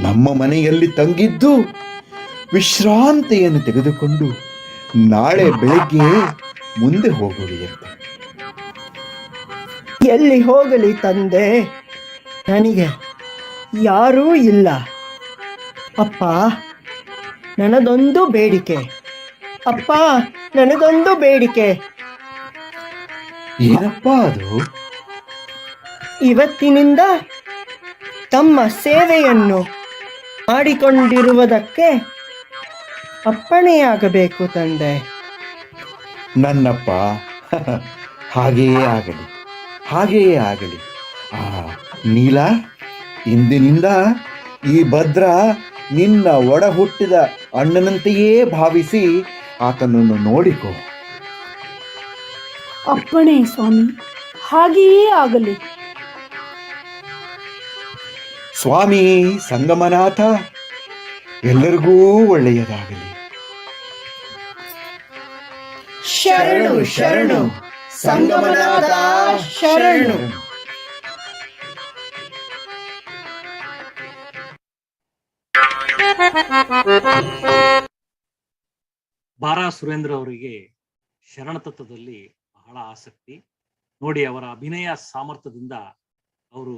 ನಮ್ಮ ಮನೆಯಲ್ಲಿ ತಂಗಿದ್ದು ವಿಶ್ರಾಂತಿಯನ್ನು ತೆಗೆದುಕೊಂಡು ನಾಳೆ ಬೆಳಗ್ಗೆ ಮುಂದೆ ಹೋಗುವಿಯಂತೆ. ಎಲ್ಲಿ ಹೋಗಲಿ ತಂದೆ? ನನಗೆ ಯಾರೂ ಇಲ್ಲ. ಅಪ್ಪ, ನನ್ನದೊಂದು ಬೇಡಿಕೆ. ಅಪ್ಪ, ನನಗೊಂದು ಬೇಡಿಕೆ. ಏನಪ್ಪ ಅದು? ಇವತ್ತಿನಿಂದ ತಮ್ಮ ಸೇವೆಯನ್ನು ಮಾಡಿಕೊಂಡಿರುವುದಕ್ಕೆ ಅಪ್ಪಣೆಯಾಗಬೇಕು ತಂದೆ. ನನ್ನಪ್ಪ, ಹಾಗೆಯೇ ಆಗಲಿ, ಹಾಗೆಯೇ ಆಗಲಿ. ನೀಲ, ಇಂದಿನಿಂದ ಈ ಭದ್ರ ನಿನ್ನ ಒಡ ಹುಟ್ಟಿದ ಅಣ್ಣನಂತೆಯೇ ಭಾವಿಸಿ ಆತನನ್ನು ನೋಡಿಕೋ. ಅಪ್ಪಣೆ ಸ್ವಾಮಿ, ಹಾಗೆಯೇ ಆಗಲಿ. ಸ್ವಾಮಿ ಸಂಗಮನಾಥ, ಎಲ್ಲರಿಗೂ ಒಳ್ಳೆಯದಾಗಲಿ. ಶರಣು ಶರಣು ಸಂಗಮನಾಥ, ಶರಣು. ಬಾರಾ ಸುರೇಂದ್ರ ಅವರಿಗೆ ಶರಣ ತತ್ವದಲ್ಲಿ ಬಹಳ ಆಸಕ್ತಿ. ನೋಡಿ, ಅವರ ಅಭಿನಯ ಸಾಮರ್ಥ್ಯದಿಂದ ಅವರು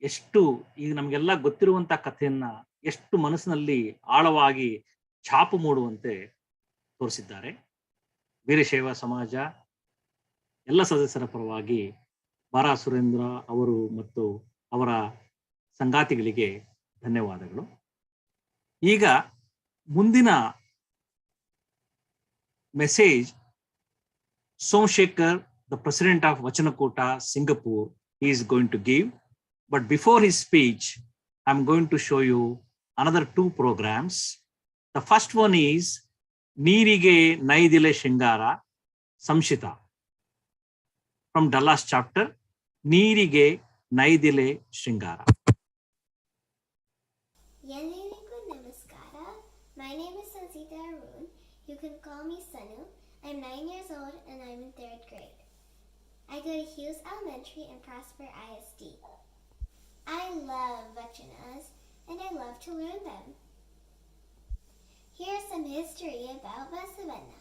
ಎಷ್ಟು ಈಗ ನಮಗೆಲ್ಲ ಗೊತ್ತಿರುವಂತ ಕಥೆಯನ್ನ ಎಷ್ಟು ಮನಸ್ಸಿನಲ್ಲಿ ಆಳವಾಗಿ ಛಾಪು ಮೂಡುವಂತೆ ತೋರಿಸಿದ್ದಾರೆ. ವೀರಶೈವ ಸಮಾಜ ಎಲ್ಲ ಸದಸ್ಯರ ಪರವಾಗಿ ಬಾರಾ ಸುರೇಂದ್ರ ಅವರು ಮತ್ತು ಅವರ ಸಂಗಾತಿಗಳಿಗೆ ಧನ್ಯವಾದಗಳು. ಈಗ ಮುಂದಿನ message Somashekhar, the president of Vachanakota, Singapore, he is going to give. But before his speech, I'm going to show you another two programs. The first one is Neerige Naidile Shingara, Samshita, from Dallas chapter, Neerige Naidile Shingara. ಎಲ್ಲರಿಗೂ ನಮಸ್ಕಾರ. My name is Sansita Arun. You can call me Sanu. I'm 9 years old and I'm in 3rd grade. I go to Hughes Elementary and Prosper ISD. I love vachanas and I love to learn them. Here's some history about Basavana.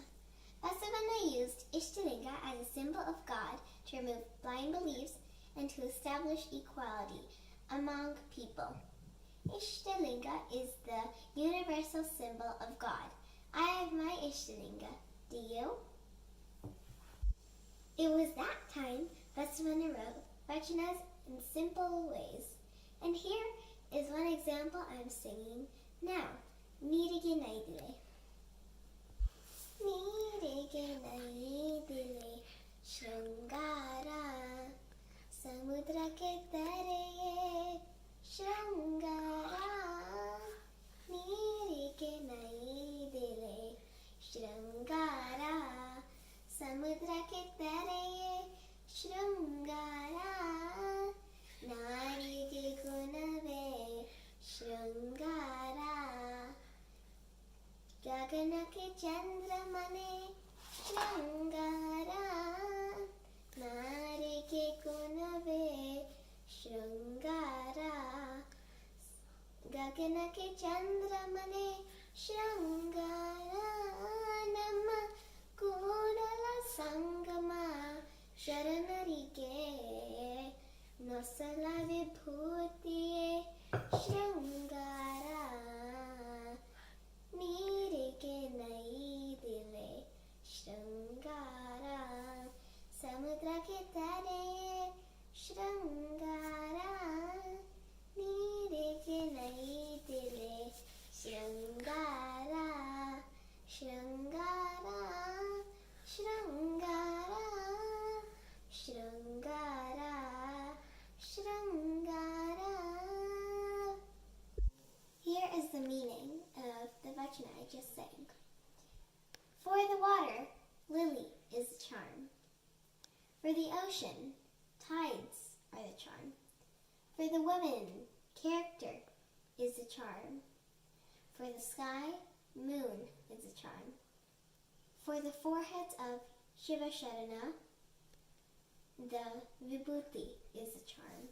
Basavana used Ishtalinga as a symbol of God to remove blind beliefs and to establish equality among people. Ishtalinga is the universal symbol of God. I have my Ishtalinga. Do you? It was that time Basavana wrote vachanas in simple ways. And here is one example I'm singing now. Neerige naidile. Neerige naidile Shrangara Samudra ke tareye Shrangara Neerige naidile Shrangara Samudra ke tareye Shrangara Narige gunave Shrangara Gagana ke chandramane Shrangara Narige gunave Shrangara Gagana ke chandramane Shrangara Namma Kudala Sangama ಶರಣರಿಗೆ ನೊಸಲ ವಿಭೂತಿಯೇ ಶೃಂಗಾರ ನೀರಿಗೆ ನೈದಿಲೆ ಶೃಂಗಾರ ಸಮುದ್ರಕ್ಕೆ ತರೆಯೇ ಶೃಂಗಾರ ನೀರಿಗೆ ನೈದಿಲೆ ಶೃಂಗಾರ ಶೃಂಗಾರ Shrangara, Shrangara, Shrangara. Here is the meaning of the vachana I just sang. For the water, lily is the charm. For the ocean, tides are the charm. For the woman, character is the charm. For the sky, moon is the charm. For the foreheads of Shiva Sharana, the vibhuti is the charm.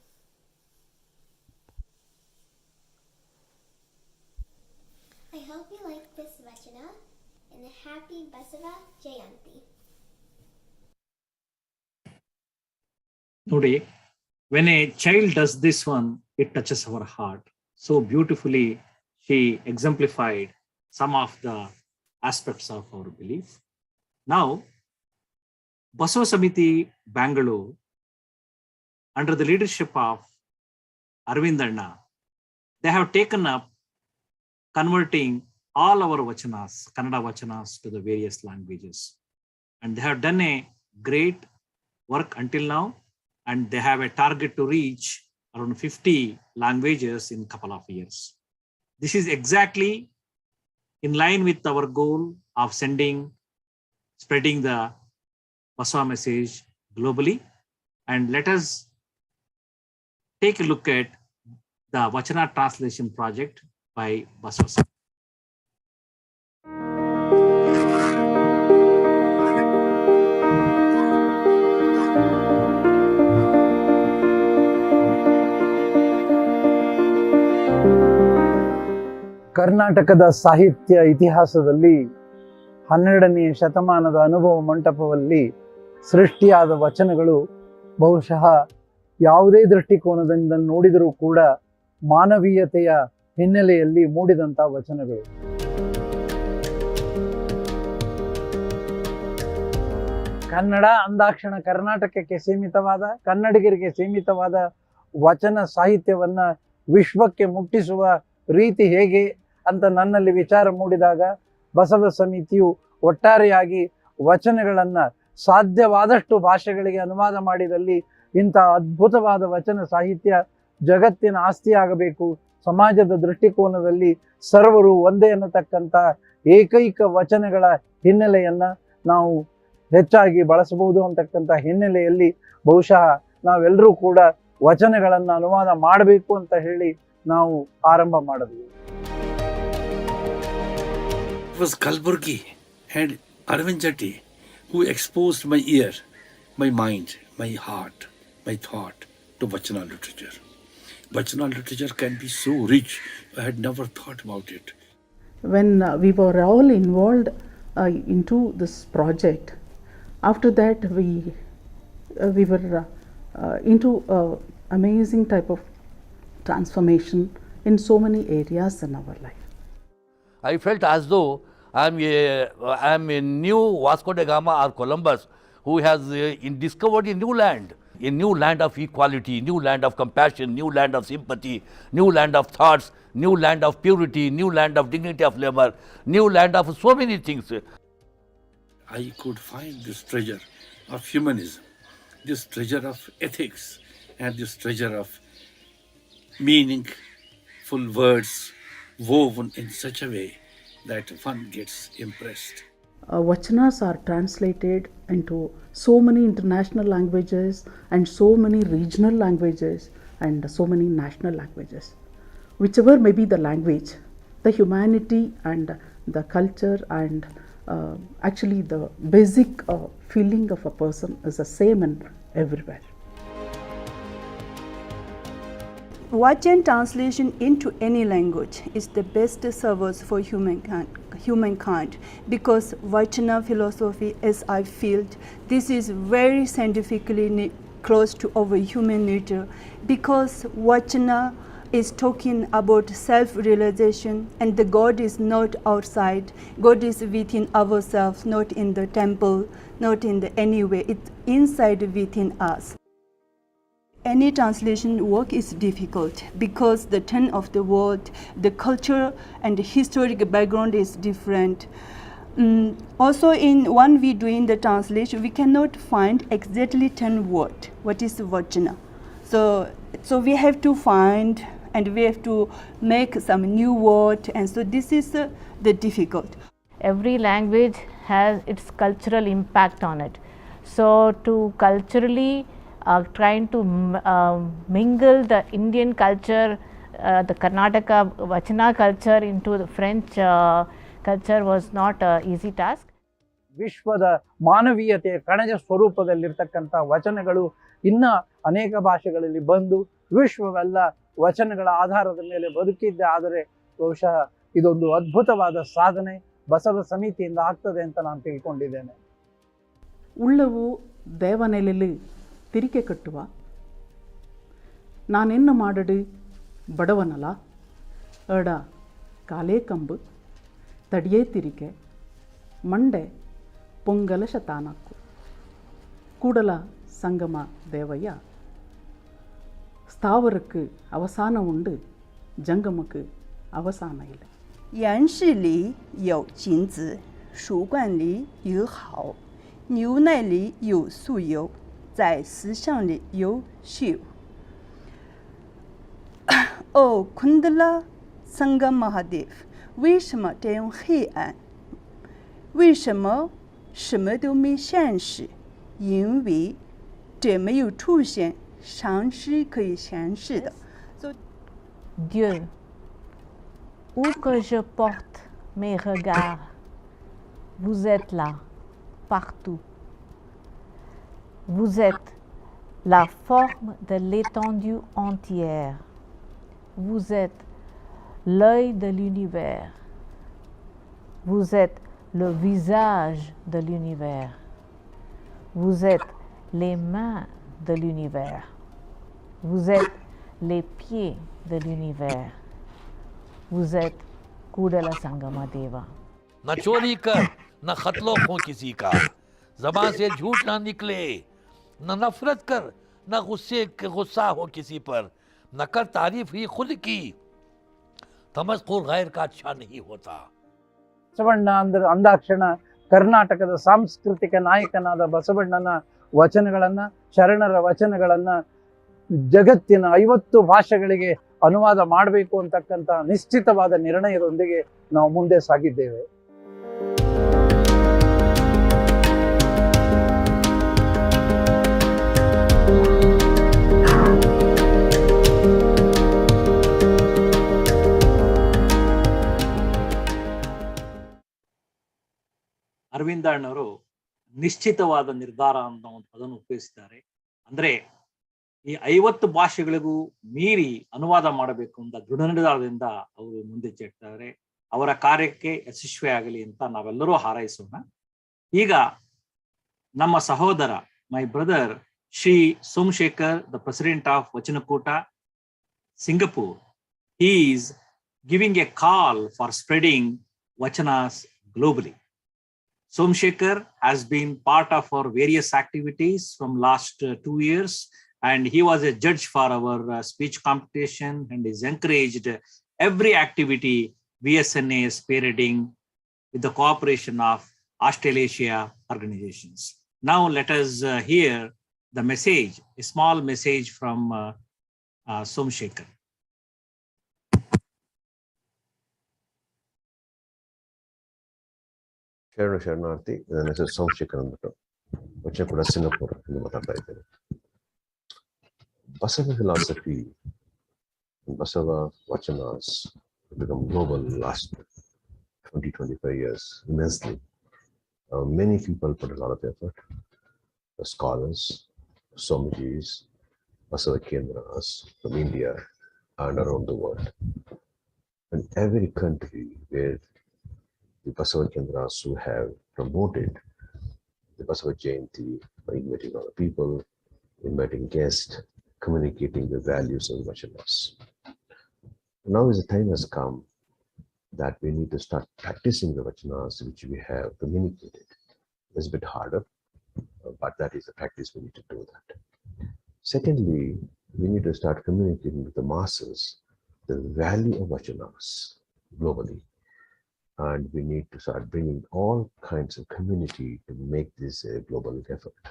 I hope you like this vachana and a happy Basava Jayanti. ನೋಡಿ, when a child does this one, it touches our heart. So beautifully, she exemplified some of the aspects of our belief. Now, Basava Samiti Bangalore, under the leadership of Arvind Anna, they have taken up converting all our vachanas, Kannada vachanas, to the various languages. And they have done a great work until now, and they have a target to reach around 50 languages in a couple of years. This is exactly in line with our goal of spreading the Basava message globally. And let us take a look at the Vachana translation project by Basava. ಕರ್ನಾಟಕದ ಸಾಹಿತ್ಯ ಇತಿಹಾಸದಲ್ಲಿ 12ನೇ ಶತಮಾನದ ಅನುಭವ ಮಂಟಪದಲ್ಲಿ ಸೃಷ್ಟಿಯಾದ ವಚನಗಳು ಬಹುಶಃ ಯಾವುದೇ ದೃಷ್ಟಿಕೋನದಿಂದ ನೋಡಿದರೂ ಕೂಡ ಮಾನವೀಯತೆಯ ಹಿನ್ನೆಲೆಯಲ್ಲಿ ಮೂಡಿದಂಥ ವಚನಗಳು. ಕನ್ನಡ ಅಂದಾಕ್ಷಣ ಕರ್ನಾಟಕಕ್ಕೆ ಸೀಮಿತವಾದ, ಕನ್ನಡಿಗರಿಗೆ ಸೀಮಿತವಾದ ವಚನ ಸಾಹಿತ್ಯವನ್ನ ವಿಶ್ವಕ್ಕೆ ಮುಟ್ಟಿಸುವ ರೀತಿ ಹೇಗೆ ಅಂತ ನನ್ನಲ್ಲಿ ವಿಚಾರ ಮೂಡಿದಾಗ ಬಸವ ಸಮಿತಿಯು ಒಟ್ಟಾರೆಯಾಗಿ ವಚನಗಳನ್ನು ಸಾಧ್ಯವಾದಷ್ಟು ಭಾಷೆಗಳಿಗೆ ಅನುವಾದ ಮಾಡಿದಲ್ಲಿ ಇಂಥ ಅದ್ಭುತವಾದ ವಚನ ಸಾಹಿತ್ಯ ಜಗತ್ತಿನ ಆಸ್ತಿಯಾಗಬೇಕು, ಸಮಾಜದ ದೃಷ್ಟಿಕೋನದಲ್ಲಿ ಸರ್ವರು ಒಂದೇ ಅನ್ನತಕ್ಕಂಥ ಏಕೈಕ ವಚನಗಳ ಹಿನ್ನೆಲೆಯನ್ನು ನಾವು ಹೆಚ್ಚಾಗಿ ಬಳಸಬಹುದು ಅಂತಕ್ಕಂಥ ಹಿನ್ನೆಲೆಯಲ್ಲಿ ಬಹುಶಃ ನಾವೆಲ್ಲರೂ ಕೂಡ ವಚನಗಳನ್ನು ಅನುವಾದ ಮಾಡಬೇಕು ಅಂತ ಹೇಳಿ ನಾವು ಆರಂಭ ಮಾಡಿದ್ವಿ. It was Kalburgi and Arvind Jatti who exposed my ear, my mind, my heart, my thought to Vachana literature. Vachana literature can be so rich, I had never thought about it. When we were all involved into this project, after that we were into amazing type of transformation in so many areas in our life. I felt as though I am a new Vasco da Gama or Columbus who has discovered a new land of equality, new land of compassion, new land of sympathy, new land of thoughts, new land of purity, new land of dignity of labor, new land of so many things. I could find this treasure of humanism, this treasure of ethics, and this treasure of meaningful words woven in such a way that one gets impressed. Vachanas are translated into so many international languages and so many regional languages and so many national languages. Whichever may be the language, the humanity and the culture and actually the basic feeling of a person is the same in everywhere. Vachen translation into any language is the best service for humankind because Vachana philosophy, as I feel, this is very scientifically close to our human nature because Vachana is talking about self-realization and the God is not outside, God is within ourselves, not in the temple, not in the anywhere, it's inside within us. Any translation work is difficult because the tone of the word, the culture and the historic background is different. Also when we doing the translation, we cannot find exactly 10 word, what is Vachana. So we have to find and we have to make some new word and so this is the difficult. Every language has its cultural impact on it. So to culturally trying to mingle the Indian culture, the Karnataka Vachana culture into the French culture was not an easy task. ವಿಶ್ವದ ಮಾನವೀಯತೆಯ ಕಣಜ ಸ್ವರೂಪದಲ್ಲಿರ್ತಕ್ಕಂಥ ವಚನಗಳು ಇನ್ನ ಅನೇಕ ಭಾಷೆಗಳಲ್ಲಿ ಬಂದು ವಿಶ್ವವೆಲ್ಲ ವಚನಗಳ ಆಧಾರದ ಮೇಲೆ ಬದುಕಿದ್ದೆ. ಆದರೆ ಬಹುಶಃ ಇದೊಂದು ಅದ್ಭುತವಾದ ಸಾಧನೆ ಬಸವ ಸಮಿತಿಯಿಂದ ಆಗ್ತದೆ ಅಂತ ನಾನು ತಿಳ್ಕೊಂಡಿದ್ದೇನೆ. ಉಳ್ಳವು ದೇವನೆಲೆಯಲ್ಲಿ ತಿರಿಕೆ ಕಟ್ಟುವ ನಾನೆನ್ನು ಮಾಡಡು ಬಡವನಲ್ಲ ಎಡ ಕಾಲೇ ಕಂಬು ತಡಿಯೇ ತಿರಿಕೆ ಮಂಡೆ ಪೊಂಗಲ ಶತಾನಕ್ಕು ಕೂಡಲ ಸಂಗಮ ದೇವಯ್ಯ ಸ್ಥಾವರಕ್ಕೆ ಅವಸಾನ ಉಂಡು ಜಂಗಮಕ್ಕೆ ಅವಸಾನ ಇಲ್ಲ. 言饰里有金子，书馆里有好，牛奶里有素油，在思想里有秀。哦，昆德拉桑嘎玛哈迪夫，为什么这样黑暗？为什么什么都没显示？因为这没有出现常识可以显示的。Dieu, où que je porte mes regards, vous êtes là, partout. Vous êtes la forme de l'étendue entière. Vous êtes l'œil de l'univers. Vous êtes le visage de l'univers. Vous êtes les mains de l'univers. Vous êtes les pieds de l'univers. Vous êtes Kudala Sangama Deva. न चोरी कर, न खतलो खो किसी का, जबान से झूठ ना निकले, न नफरत कर, न गुस्सा हो किसी पर, न कर तारीफ ही खुद की, तमस्कुर गैर का अच्छा नहीं होता. ಬಸವಣ್ಣ ಅಂದಾಕ್ಷಣ ಕರ್ನಾಟಕದ ಸಾಂಸ್ಕೃತಿಕ ನಾಯಕನಾದ ಬಸವಣ್ಣನ ವಚನಗಳನ್ನ, ಶರಣರ ವಚನಗಳನ್ನ ಜಗತ್ತಿನ 50 ಭಾಷೆಗಳಿಗೆ ಅನುವಾದ ಮಾಡಬೇಕು ಅಂತಕ್ಕಂಥ ನಿಶ್ಚಿತವಾದ ನಿರ್ಣಯದೊಂದಿಗೆ ನಾವು ಮುಂದೆ ಸಾಗಿದ್ದೇವೆ. ಅರವಿಂದಣ್ಣವರು ನಿಶ್ಚಿತವಾದ ನಿರ್ಧಾರ ಅನ್ನೋ ಒಂದು ಪದವನ್ನು ಉಪಯೋಗಿಸಿದ್ದಾರೆ. ಅಂದ್ರೆ ಈ 50 ಭಾಷೆಗಳಿಗೂ ಮೀರಿ ಅನುವಾದ ಮಾಡಬೇಕು ಅಂತ ದೃಢ ನಿರ್ಧಾರದಿಂದ ಅವರು ಮುಂದೆ ಚೆಟ್ತಾರೆ. ಅವರ ಕಾರ್ಯಕ್ಕೆ ಯಶಸ್ವಿಯಾಗಲಿ ಅಂತ ನಾವೆಲ್ಲರೂ ಹಾರೈಸೋಣ. ಈಗ ನಮ್ಮ ಸಹೋದರ, my brother Shri Somashekar, the president of Vachanakoota Singapore, he is giving a call for spreading vachanas globally. Somshekhar has been part of our various activities from last 2 years, and he was a judge for our speech competition and is encouraged every activity VSNA is spearheading with the cooperation of Australasia organizations. Now let us hear the message, a small message from Somshekhar. ಶರಣಾರ್ಥಿ. ನನ್ನ ಹೆಸರು ಸೋಮಶೇಖರ್ ಅಂದ್ಬಿಟ್ಟು ವಚನಕೂಟ Singapore ಎಂದು ಮಾತಾಡ್ತಾ ಇದ್ದೇನೆ. Basava philosophy and Basava vachanas have become global last 20-25 years immensely. Many people put a lot of effort, the scholars, Swamijis, Basava Kendras from India and around the world. In every country where the Basava Kendras who have promoted the Basava Jayanti by inviting other people, inviting guests, communicating the values of the vachanas. Now is the time has come that we need to start practicing the vachanas which we have communicated. It's a bit harder, but that is the practice we need to do that. Secondly, we need to start communicating with the masses the value of vachanas globally. And we need to start bringing all kinds of community to make this a global effort.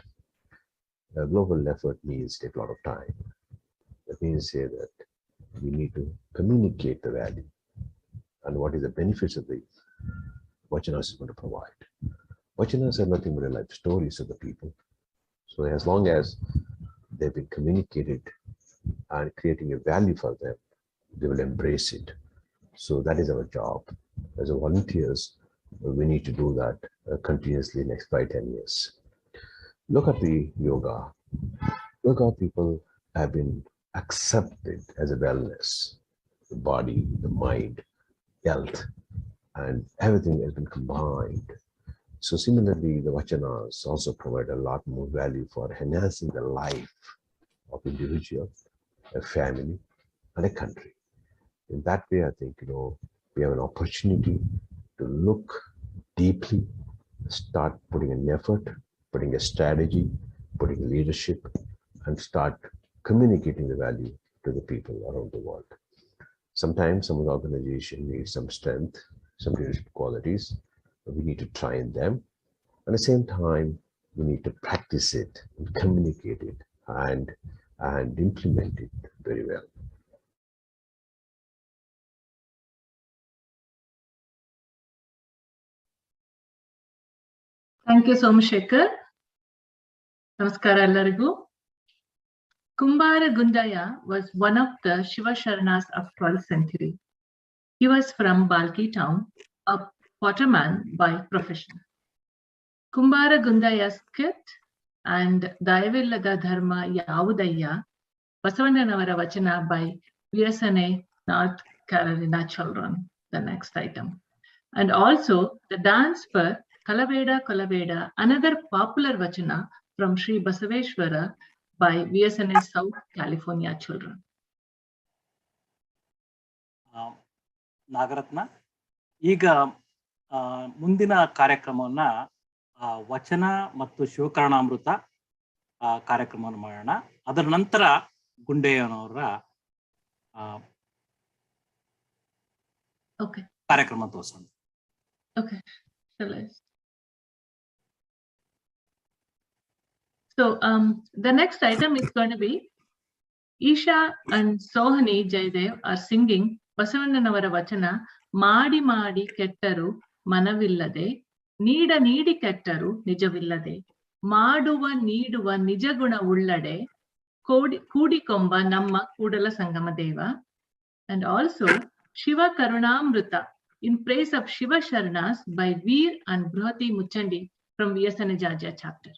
A global effort means take a lot of time. That means say that we need to communicate the value and what is the benefits of the vachanas is going to provide. Vachanas are nothing but life stories of the people. So as long as they've been communicated and creating a value for them, they will embrace it. So that is our job. As a volunteers, we need to do that continuously next 5-10 years. Look at the yoga. Yoga people have been accepted as a wellness, the body, the mind, health, and everything has been combined. So similarly, the vachanas also provide a lot more value for enhancing the life of individual, a family, and a country. In that way, I think, we have an opportunity to look deeply, start putting an effort, putting a strategy, putting leadership, and start communicating the value to the people around the world. Sometimes some of the organization needs some strength, some leadership qualities, but we need to train them. At the same time, we need to practice it and communicate it and implement it very well. Thank you, Somashekar. Namaskara ellarigu. Kumbara Gundaya was one of the Shiva Sharanas of 12th century. He was from Balki town, a potterman by profession. Kumbara Gundaya's skit and Dayavillada Dharma Yavudayya, Basavannanavara Vachana by VSNA North Carolina children, the next item. And also the dance for Kalaveda Kalaveda, another popular vachana from Sri Basaveshwara by VSNA South California children. Nagaratna, ಈಗ ಮುಂದಿನ ಕಾರ್ಯಕ್ರಮವನ್ನ ವಚನ ಮತ್ತು ಶಿವಕರ್ಣಾಮೃತ ಕಾರ್ಯಕ್ರಮವನ್ನು ಮಾಡೋಣ. ಅದರ ನಂತರ ಗುಂಡೆಯ್ಯನವರ ಕಾರ್ಯಕ್ರಮ ತೋರಿಸೋಣ. Okay, shall I? So the next item is going to be Isha and Sohani Jaydev are singing Basavannanavara Vachana, Madi Madi Kettaru Manavillade, Needa Needi Kettaru Nijavillade, Maduva Needuva Nijaguna Ullade, Kudikomba Namma Kudala Sangamadeva, and also Shiva Karunamrita in praise of Shiva Sharanas by Veer and Brahati Muchandi from VSNA Jaja chapter.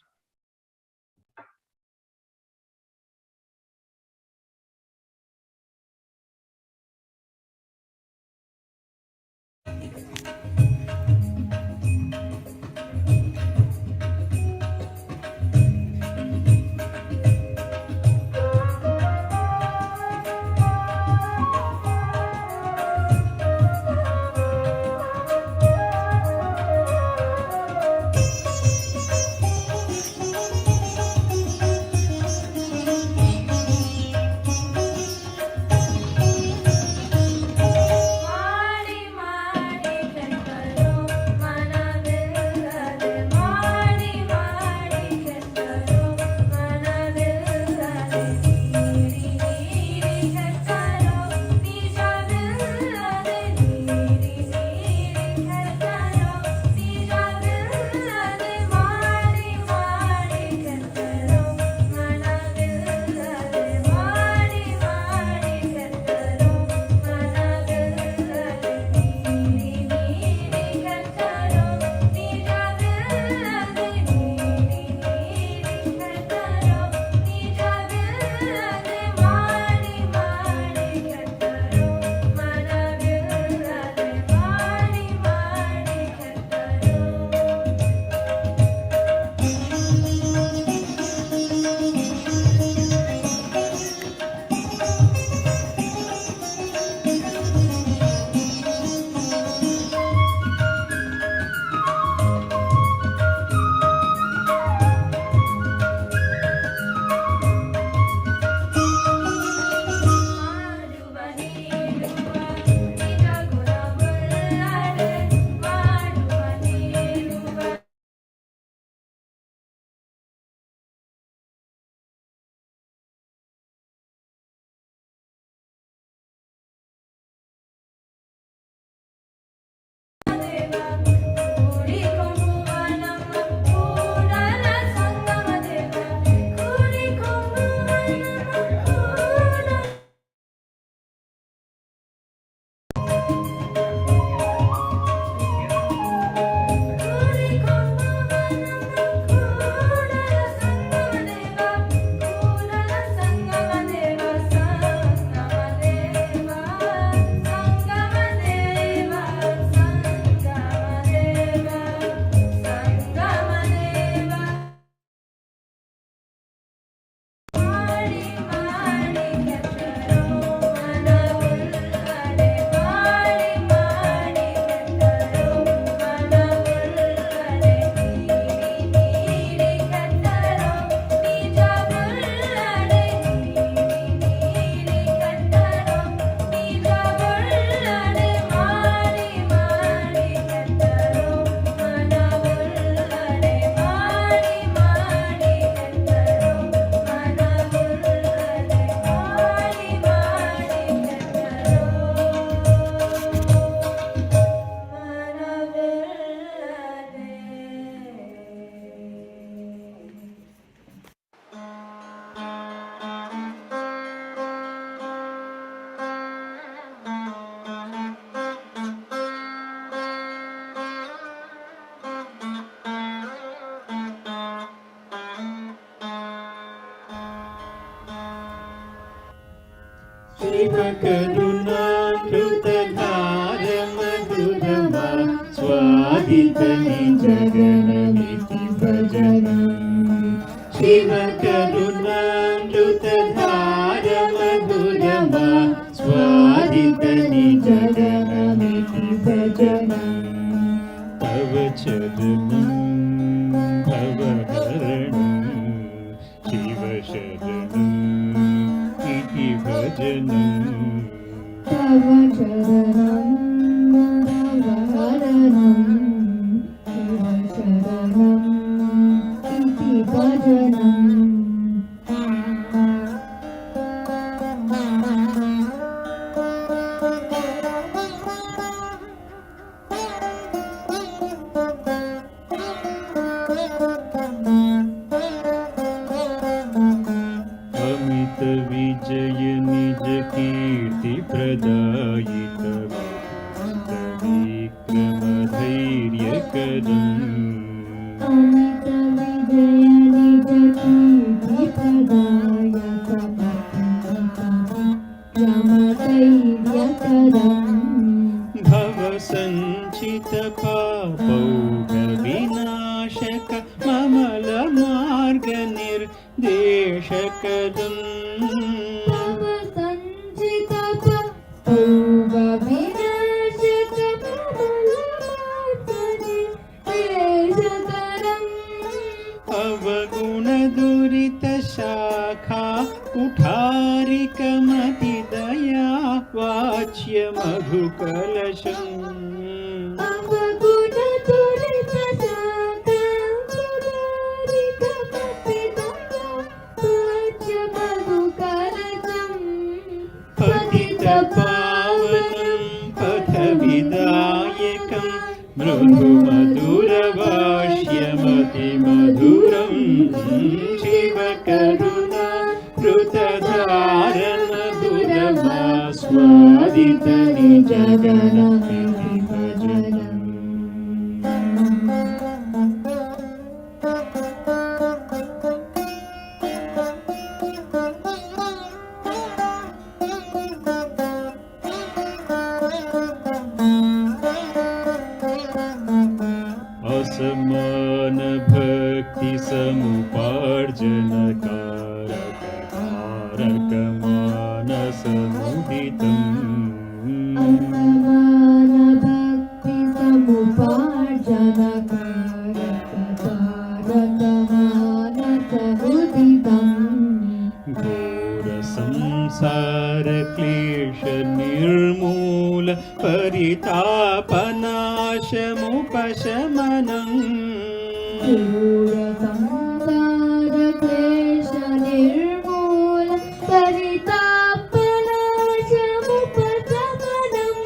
Shiva Karunathu स्वादितनिजगणमिति भजनम् शिवकरुणामृतधारमधुरमा स्वादितनिजगणमिति भजनम् तव चरणं भवहरणं शिवशरणम् इति भजनम् तव चरणं भवहरणं शिवशरणम् इति भजनम् विजय निज कीर्ति प्रदायित विक्रम धैर्य अमित विजय निज कीर्ति प्रदायक विक्रम धैर्य भव संचित पापौघ विनाशक ममल मार्ग निर्देशकदम् अवगुण दुरित शाखा कुठारिकमति दया वाच्य मधुकलशम् अवगुण दुरित शाखा कुठारिकमति दया वाच्य मधुकलशम् पतित पावनं पथ विदायकं मृदु मधुरभाष्यमति मधुरं शिवकरुणा कृतधारमधुरमास्वादितनिजगणमिति भजनम् असमान भक्ति समुपार्जन कारक कारक मानसमुदितम् असमान भक्ति समुपार्जन कारक कारक मानसमुदितम् घोर संसार क्लेश निर्मूल परितापनाशमुपशमनम् घोर संसार क्लेश निर्मूल परितापनाशमुपशमनम्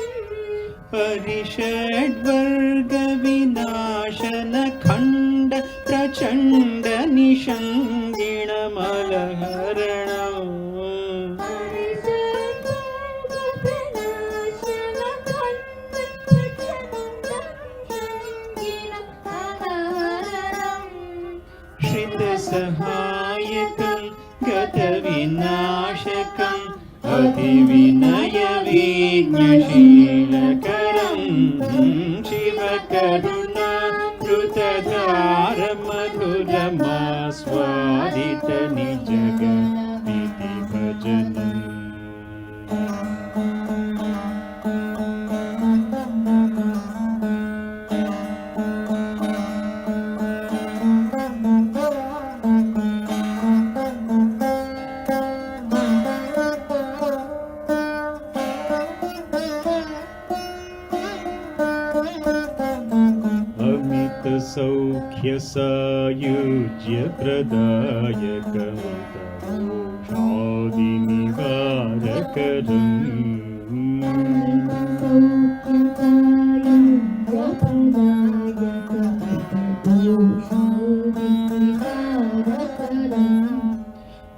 परिषड्वर्ग विनाशन खण्ड प्रचण्ड निषङ्गिण मलहरणम् सहायकं गतविनाशकम् अतिविनयविज्ञशीलकरं शिवकरुणा कृतधारमधुरमास्वादितनिजगणमिति भजनम् सौख्य सायुज्य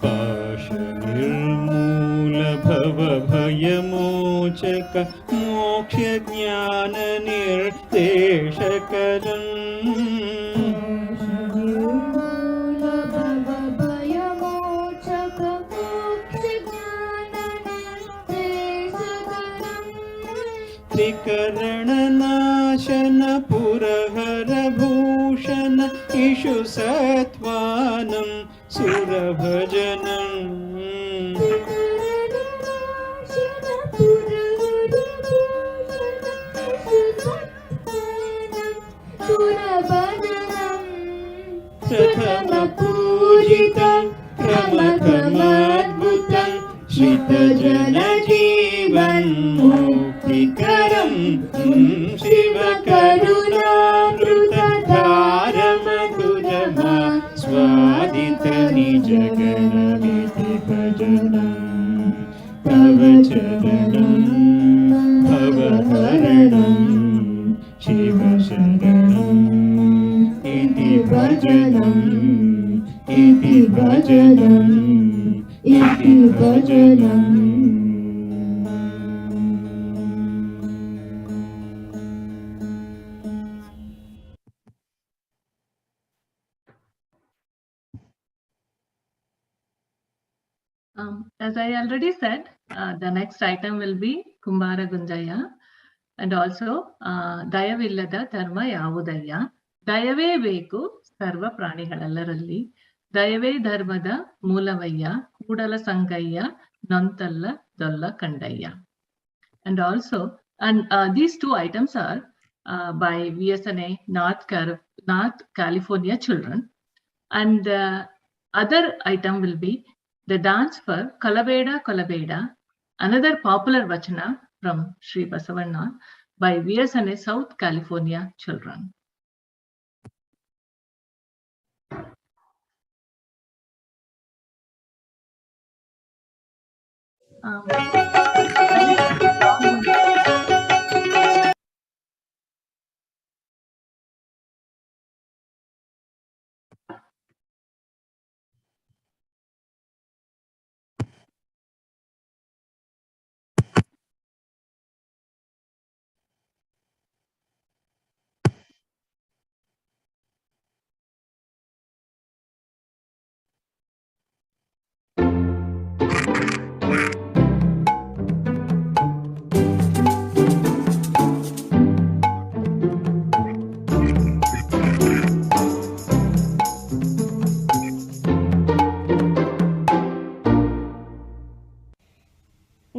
पाश निर्मूल भव भयमोचक मोक्ष ज्ञान निर्देशकरम् त्रिकरणनाशन पुरहरभूषण इषु सत्त्वानं सुरभजनम् प्रथमपूजितं प्रमथमद्भुतं श्रितजनजीवन्मुक्तिकरं शिवकरुणामृतधारमधुरमा स्वादितनिजगणमिति भजनं प्रवचरणं भवहरणं शिवशरणम् इति भजनम् इति भजनम् इति भजनम् As I already said, the next item will be Kumbara Gunjaya and also Dayavillada Dharma Yavudayya. ದಯವೇ ಬೇಕು ಸರ್ವ ಪ್ರಾಣಿಗಳೆಲ್ಲರಲ್ಲಿ, ದಯವೇ ಧರ್ಮದ ಮೂಲವಯ್ಯ, ಕೂಡಲ Sangayya, ನೊಂತಲ್ಲ ದೊಲ್ಲ ಕಂಡಯ್ಯ. And also, these two items are by VSNA North California children. And the other item will be the dance for Kalabeda Kalabeda, another popular vachana from Sri Basavanna by VSNA South California children.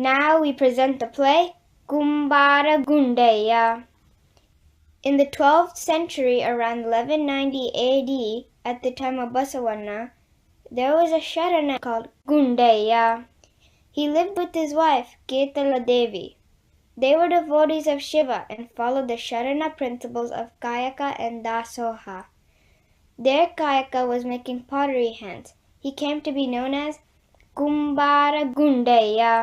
Now we present the play Kumbara Gundeya. In the 12th century, around 1190 AD, at the time of Basavanna, there was a Sharana called Gundeya. He lived with his wife, Ketala Devi. They were devotees of Shiva and followed the Sharana principles of Kayaka and Dasoha. Their Kayaka was making pottery hands. He came to be known as Kumbara Gundeya.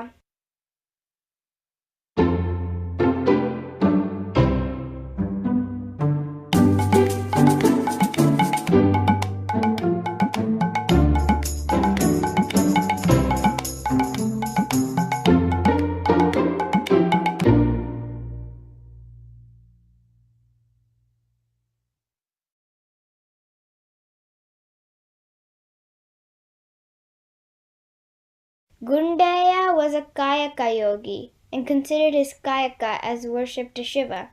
Gundeya was a Kayaka yogi and considered his Kayaka as worship to Shiva.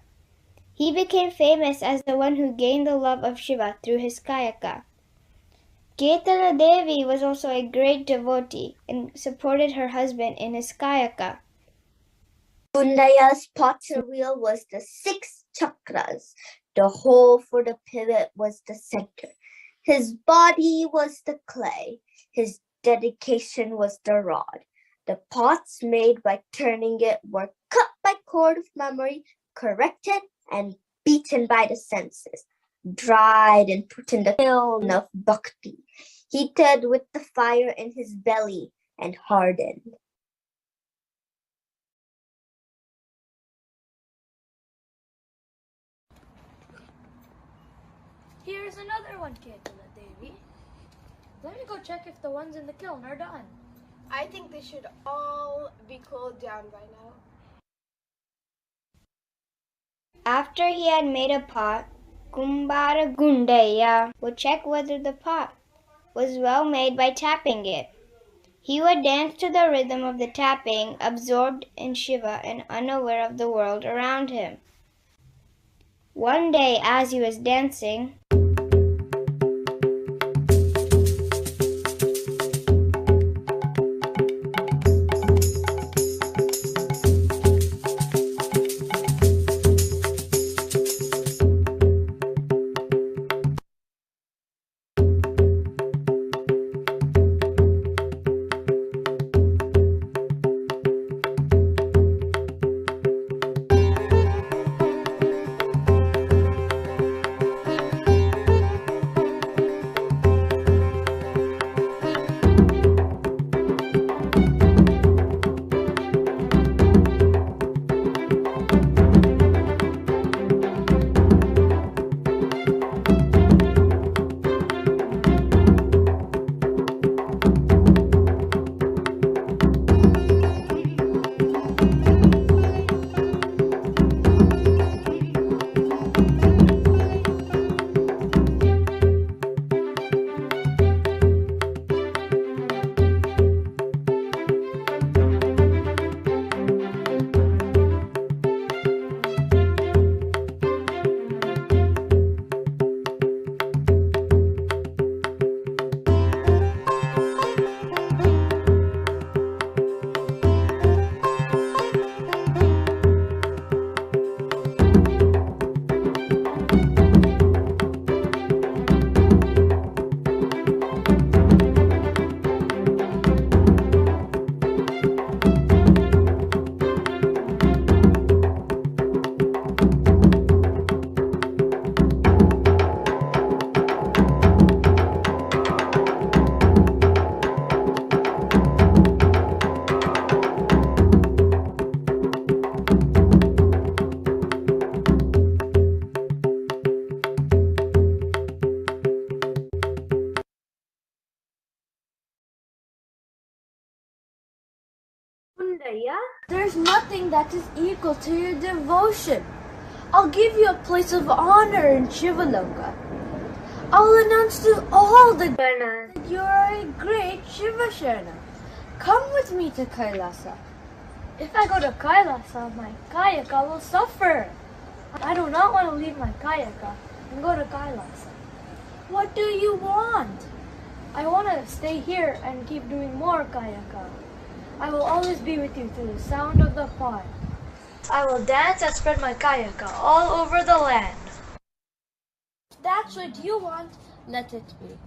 He became famous as the one who gained the love of Shiva through his Kayaka. Ketala Devi was also a great devotee and supported her husband in his Kayaka. Gundeya's potter wheel was the 6 chakras. The hole for the pivot was the center. His body was the clay. His dedication was the rod. The pots made by turning it were cut by cord of memory, corrected and beaten by the senses, dried and put in the kiln of bhakti, heated with the fire in his belly and hardened. Here's another one, Ketala Devi. Let me go check if the ones in the kiln are done. I think they should all be cooled down by now. After he had made a pot, Kumbara Gundeya would check whether the pot was well made by tapping it. He would dance to the rhythm of the tapping, absorbed in Shiva and unaware of the world around him. One day, as he was dancing, there's nothing that is equal to your devotion. I'll give you a place of honor in Shivaloka. I'll announce to all the Ganas that you are a great Shiva Sharana. Come with me to Kailasa. If I go to Kailasa, my Kayaka will suffer. I do not want to leave my Kayaka and go to Kailasa. What do you want? I want to stay here and keep doing more Kayaka. I will always be with you through the sound of the pod. I will dance and spread my Kayaka all over the land. If that's what you want, let it be.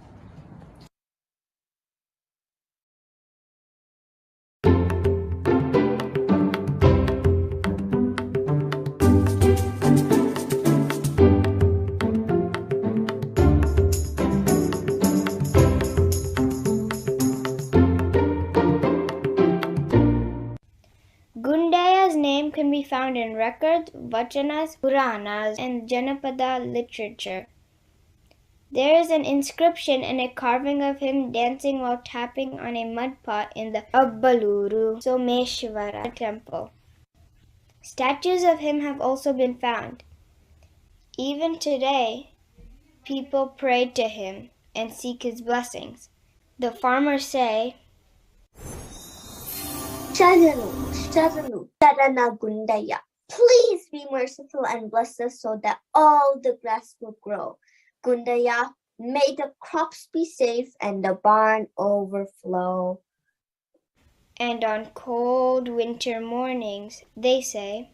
Gundaya's name can be found in records, vachanas, Puranas, and Janapada literature. There is an inscription and a carving of him dancing while tapping on a mud pot in the Abbaluru Someshwara temple. Statues of him have also been found. Even today, people pray to him and seek his blessings. The farmers say, Sharanu, Sharanu, Sharana Gundaya. Please be merciful and bless us so that all the grass will grow. Gundaya, may the crops be safe and the barn overflow. And on cold winter mornings, they say,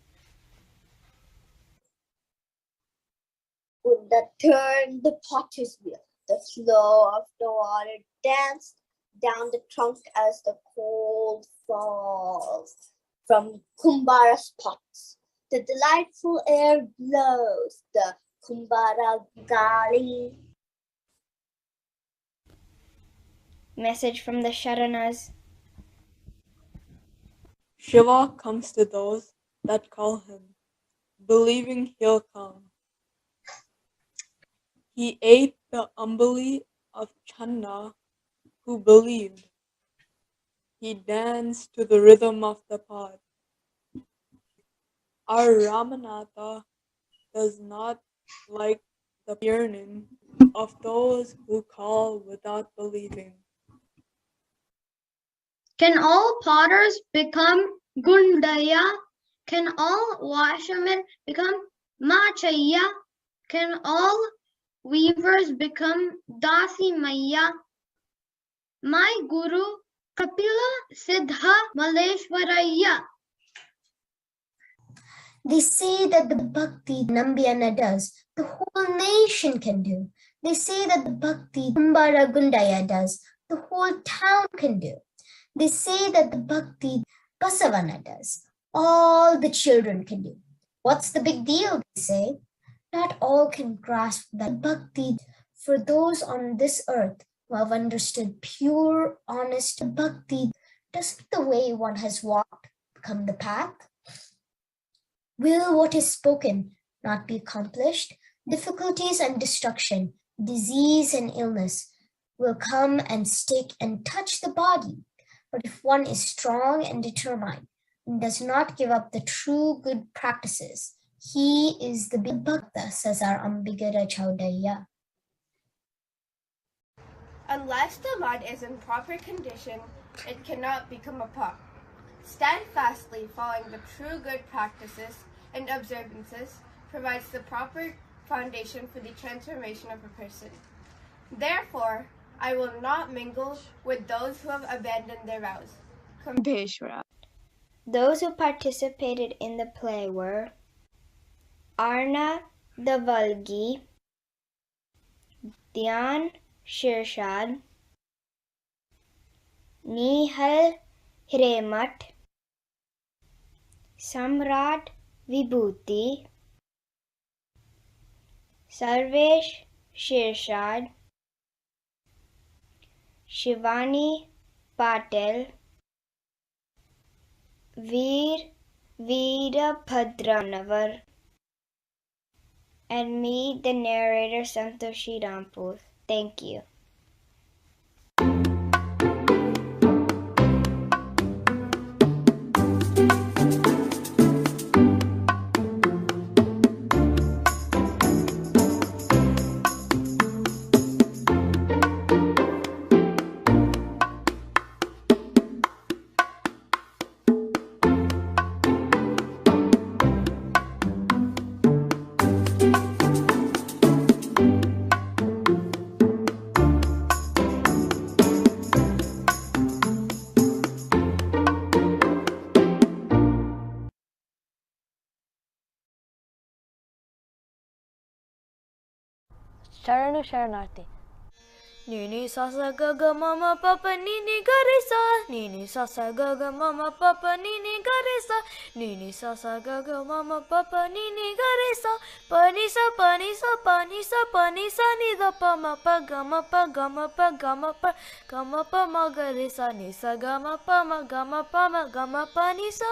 Gunda turned the potter's wheel. The flow of the water danced down the trunk as the cold falls from Kumbhara's pots. The delightful air blows the Kumbhara Gali. message from the Sharanas. Shiva comes to those that call him, believing he'll come. He ate the umbali of Channa, who believed. He danced to the rhythm of the pod. Our Ramanatha does not like the yearning of those who call without believing. Can all potters become Gundaya? Can all washermen become Machaya? Can all weavers become Dasi Maya? My Guru Kapila Siddha Maleshwaraya. They say that the bhakti Nambiyana does, the whole nation can do. They say that the bhakti Kumbara Gundaya does, the whole town can do. They say that the bhakti Basavana does, all the children can do. What's the big deal, they say? Not all can grasp that bhakti. For those on this earth who have understood pure, honest bhakti, doesn't the way one has walked become the path? Will what is spoken not be accomplished? Difficulties and destruction, disease and illness will come and stick and touch the body. But if one is strong and determined and does not give up the true good practices, he is the big bhakta, says our Ambigara Chaudhaya. Unless the mud is in proper condition, it cannot become a pot. Steadfastly following the true good practices and observances provides the proper foundation for the transformation of a person. Therefore, I will not mingle with those who have abandoned their vows. Those who participated in the play were Arna Davalgi, Dhyan Shirshad, Nihal Hiremat, Samrat Vibhuti, Sarvesh Shirshad, Shivani Patel, Veer Veerabhadranavar, and me, the narrator, Santoshi Rampur. Thank you. Sharanu Sharanarthi. Nini sasa gaga mama papa nini garisa. Nini sasa gaga mama papa nini garisa. Nini sasa gaga mama papa nini garisa. Panisa panisa panisa panisa ni da pa ma pa gama pa gama pa gama pa gama pa ma garisa nisa gama pa ma gama panisa.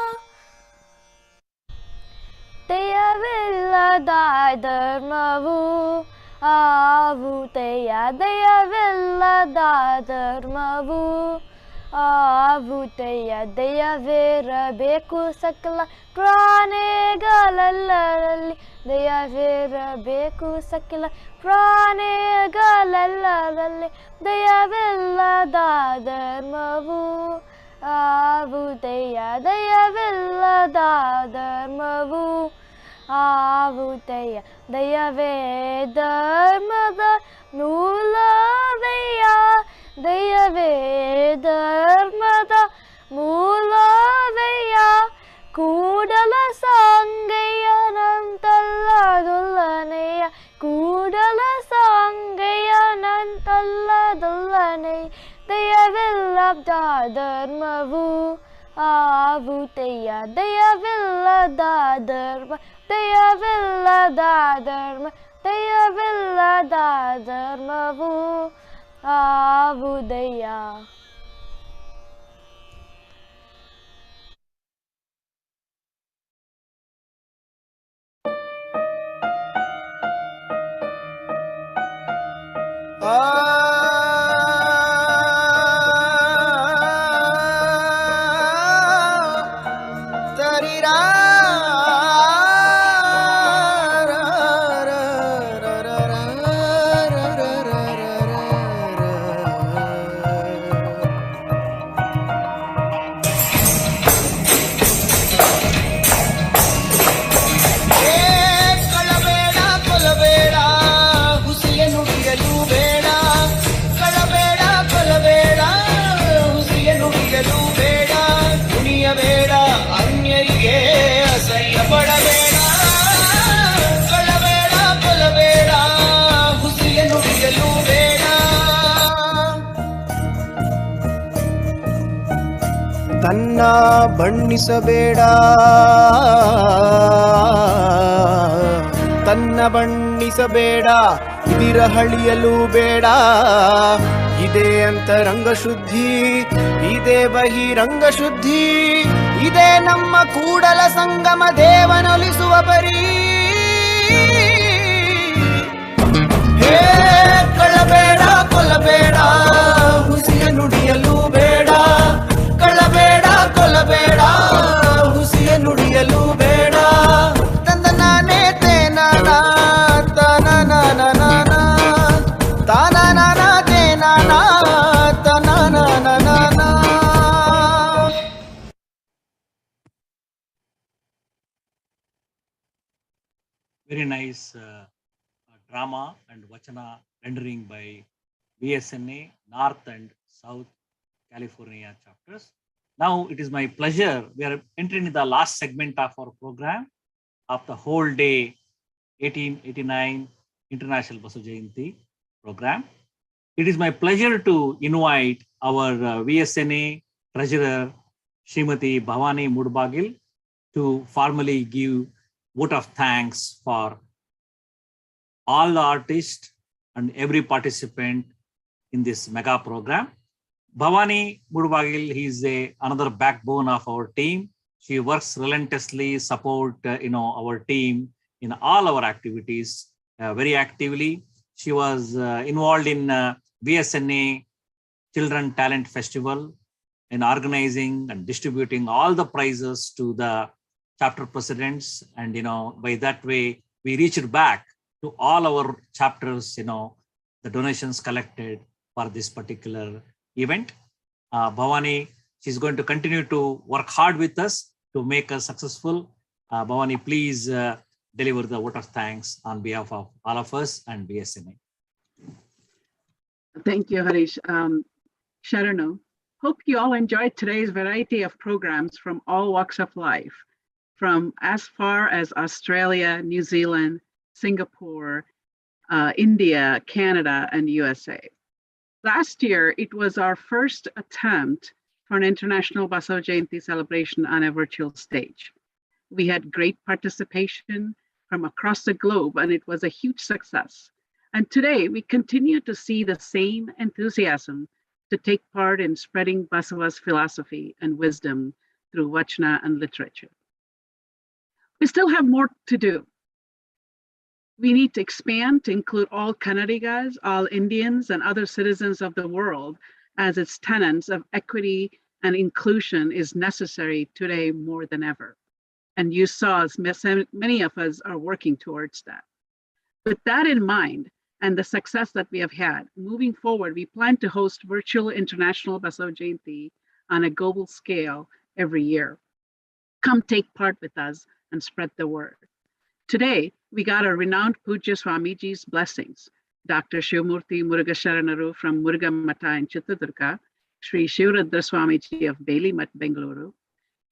Deyavillada dharmavu Avuteya deyavillada dharmavu Avuteya deyavirabeku sakala ಪ್ರಾಣಿಗಳೆಲ್ಲರಲ್ಲಿ ದಯವಿರಬೇಕು ಸಕಲ ಪ್ರಾಣಿಗಳೆಲ್ಲರಲ್ಲಿ ದಯವಿಲ್ಲದ ಧರ್ಮವು ಆವುದೆಯ ದಯವಿಲ್ಲದ ಧರ್ಮವು ಆವುದೆಯ ದಯವೇ ಧರ್ಮದ ಮೂಲವೆಯ ದಯವೇ ಧರ್ಮದ ಮೂಲವೆಯ ಕೂಡಲ ಸಂಗಯ್ಯನಂತಲ್ಲದುಲ್ಲನೆಯ ಕೂಡಲ ಸಂಗಯ್ಯನಂತಲ್ಲದುಲ್ಲನೆಯ ದಯವಿಲ್ಲದ ಧರ್ಮವು ಆವುದೆಯ ದಯವಿಲ್ಲದ ಧರ್ಮ ದಯವಿಲ್ಲದ ಧರ್ಮ ದಯವಿಲ್ಲದ ಧರ್ಮವು ಆವುದೆಯ ಬಣ್ಣಿಸಬೇಡ ತನ್ನ ಬಣ್ಣಿಸಬೇಡ ಇದಿರಹಳಿಯಲು ಬೇಡ ಇದೇ ಅಂತರಂಗ ಶುದ್ಧಿ ಇದೇ ಬಹಿರಂಗ ಶುದ್ಧಿ ಇದೇ ನಮ್ಮ ಕೂಡಲ ಸಂಗಮ ದೇವನೊಲಿಸುವ ಪರಿ ಹೇ ಕಳ್ಳಬೇಡ ಕೊಲ್ಲಬೇಡ ಹುಸಿಯ ನುಡಿಯಲು ಬೇಡ ಕಳ್ಳಬೇಡ ಕೊಲ್ಲಬೇಡ ಹುಸಿಯ ನುಡಿಯಲು ಬೇಡ ತಂದ ನಾನೇ ತೇನಾನ ತನನನನನ ತಾನನನ ತೇನಾನ ತನನನನನ. Very nice drama and vachana rendering by BSNA North and South California chapters. Now it is my pleasure. We are entering the last segment of our program of the whole day 1889 International Basava Jayanti program. It is my pleasure to invite our VSNA treasurer, Srimati Bhavani Mudbagil, to formally give vote of thanks for all the artists and every participant in this mega program. Bhavani Mudbagil, he is another backbone of our team. She works relentlessly, support our team in all our activities very actively. She was involved in VSNA Children Talent Festival in organizing and distributing all the prizes to the chapter presidents, and by that way we reached back to all our chapters the donations collected for this particular event. Bhavani, she's going to continue to work hard with us to make us successful. Bhavani, please deliver the vote of thanks on behalf of all of us and BSNA. Thank you, Harish. Sharanu, hope you all enjoyed today's variety of programs from all walks of life, from as far as Australia, New Zealand, Singapore, India, Canada, and USA. Last year, it was our first attempt for an International Basava Jayanti celebration on a virtual stage. We had great participation from across the globe, and it was a huge success. And today, we continue to see the same enthusiasm to take part in spreading Basava's philosophy and wisdom through Vachana and literature. We still have more to do. We need to expand to include all Kannadigas, all Indians, and other citizens of the world, as its tenets of equity and inclusion is necessary today more than ever. And you saw, as many of us are working towards that. With that in mind, and the success that we have had, moving forward, we plan to host virtual International Basava Jayanti on a global scale every year. Come take part with us and spread the word. Today, we got our renowned Pujya Swamiji's blessings. Dr. Shivamurthy Murugasharanaru from Muruga Mata in Chitradurga, Sri Shivradra Swamiji of Bailey Mat, Bengaluru,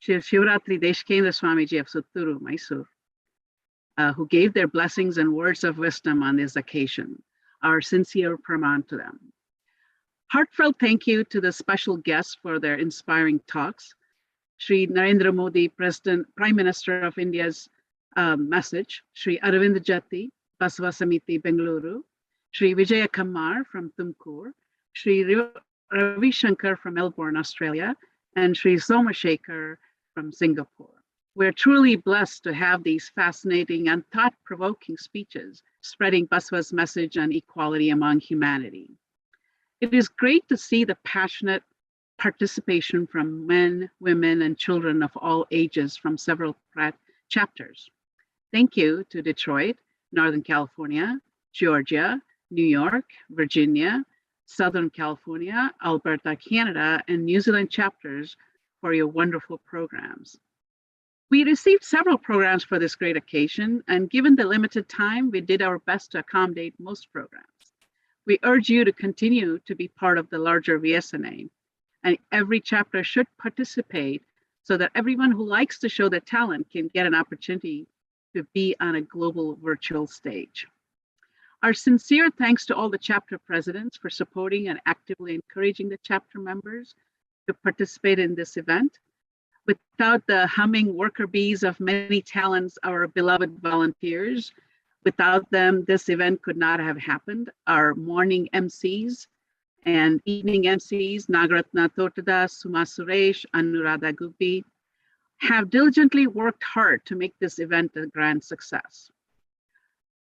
Sri Shivratri Deshkendra Swamiji of Sutturu, Mysore, who gave their blessings and words of wisdom on this occasion. Our sincere praman to them. Heartfelt thank you to the special guests for their inspiring talks. Sri Narendra Modi, Prime Minister of India's message, Sri Aravind Jati, Basava Samiti, Bengaluru, Sri Vijaya Kammar from Tumkur, Sri Ravi Shankar from Melbourne, Australia, and Sri Somashekar from Singapore. We're truly blessed to have these fascinating and thought-provoking speeches spreading Basava's message on equality among humanity. It is great to see the passionate participation from men, women, and children of all ages from several chapters. Thank you to Detroit, Northern California, Georgia, New York, Virginia, Southern California, Alberta, Canada, and New Zealand chapters for your wonderful programs. We received several programs for this great occasion, and given the limited time, we did our best to accommodate most programs. We urge you to continue to be part of the larger VSNA, and every chapter should participate so that everyone who likes to show their talent can get an opportunity to be on a global virtual stage. Our sincere thanks to all the chapter presidents for supporting and actively encouraging the chapter members to participate in this event. Without the humming worker bees of many talents, our beloved volunteers, without them, this event could not have happened. Our morning MCs and evening MCs, Nagaratna Totada, Suma Suresh, Anuradha Guppi, have diligently worked hard to make this event a grand success.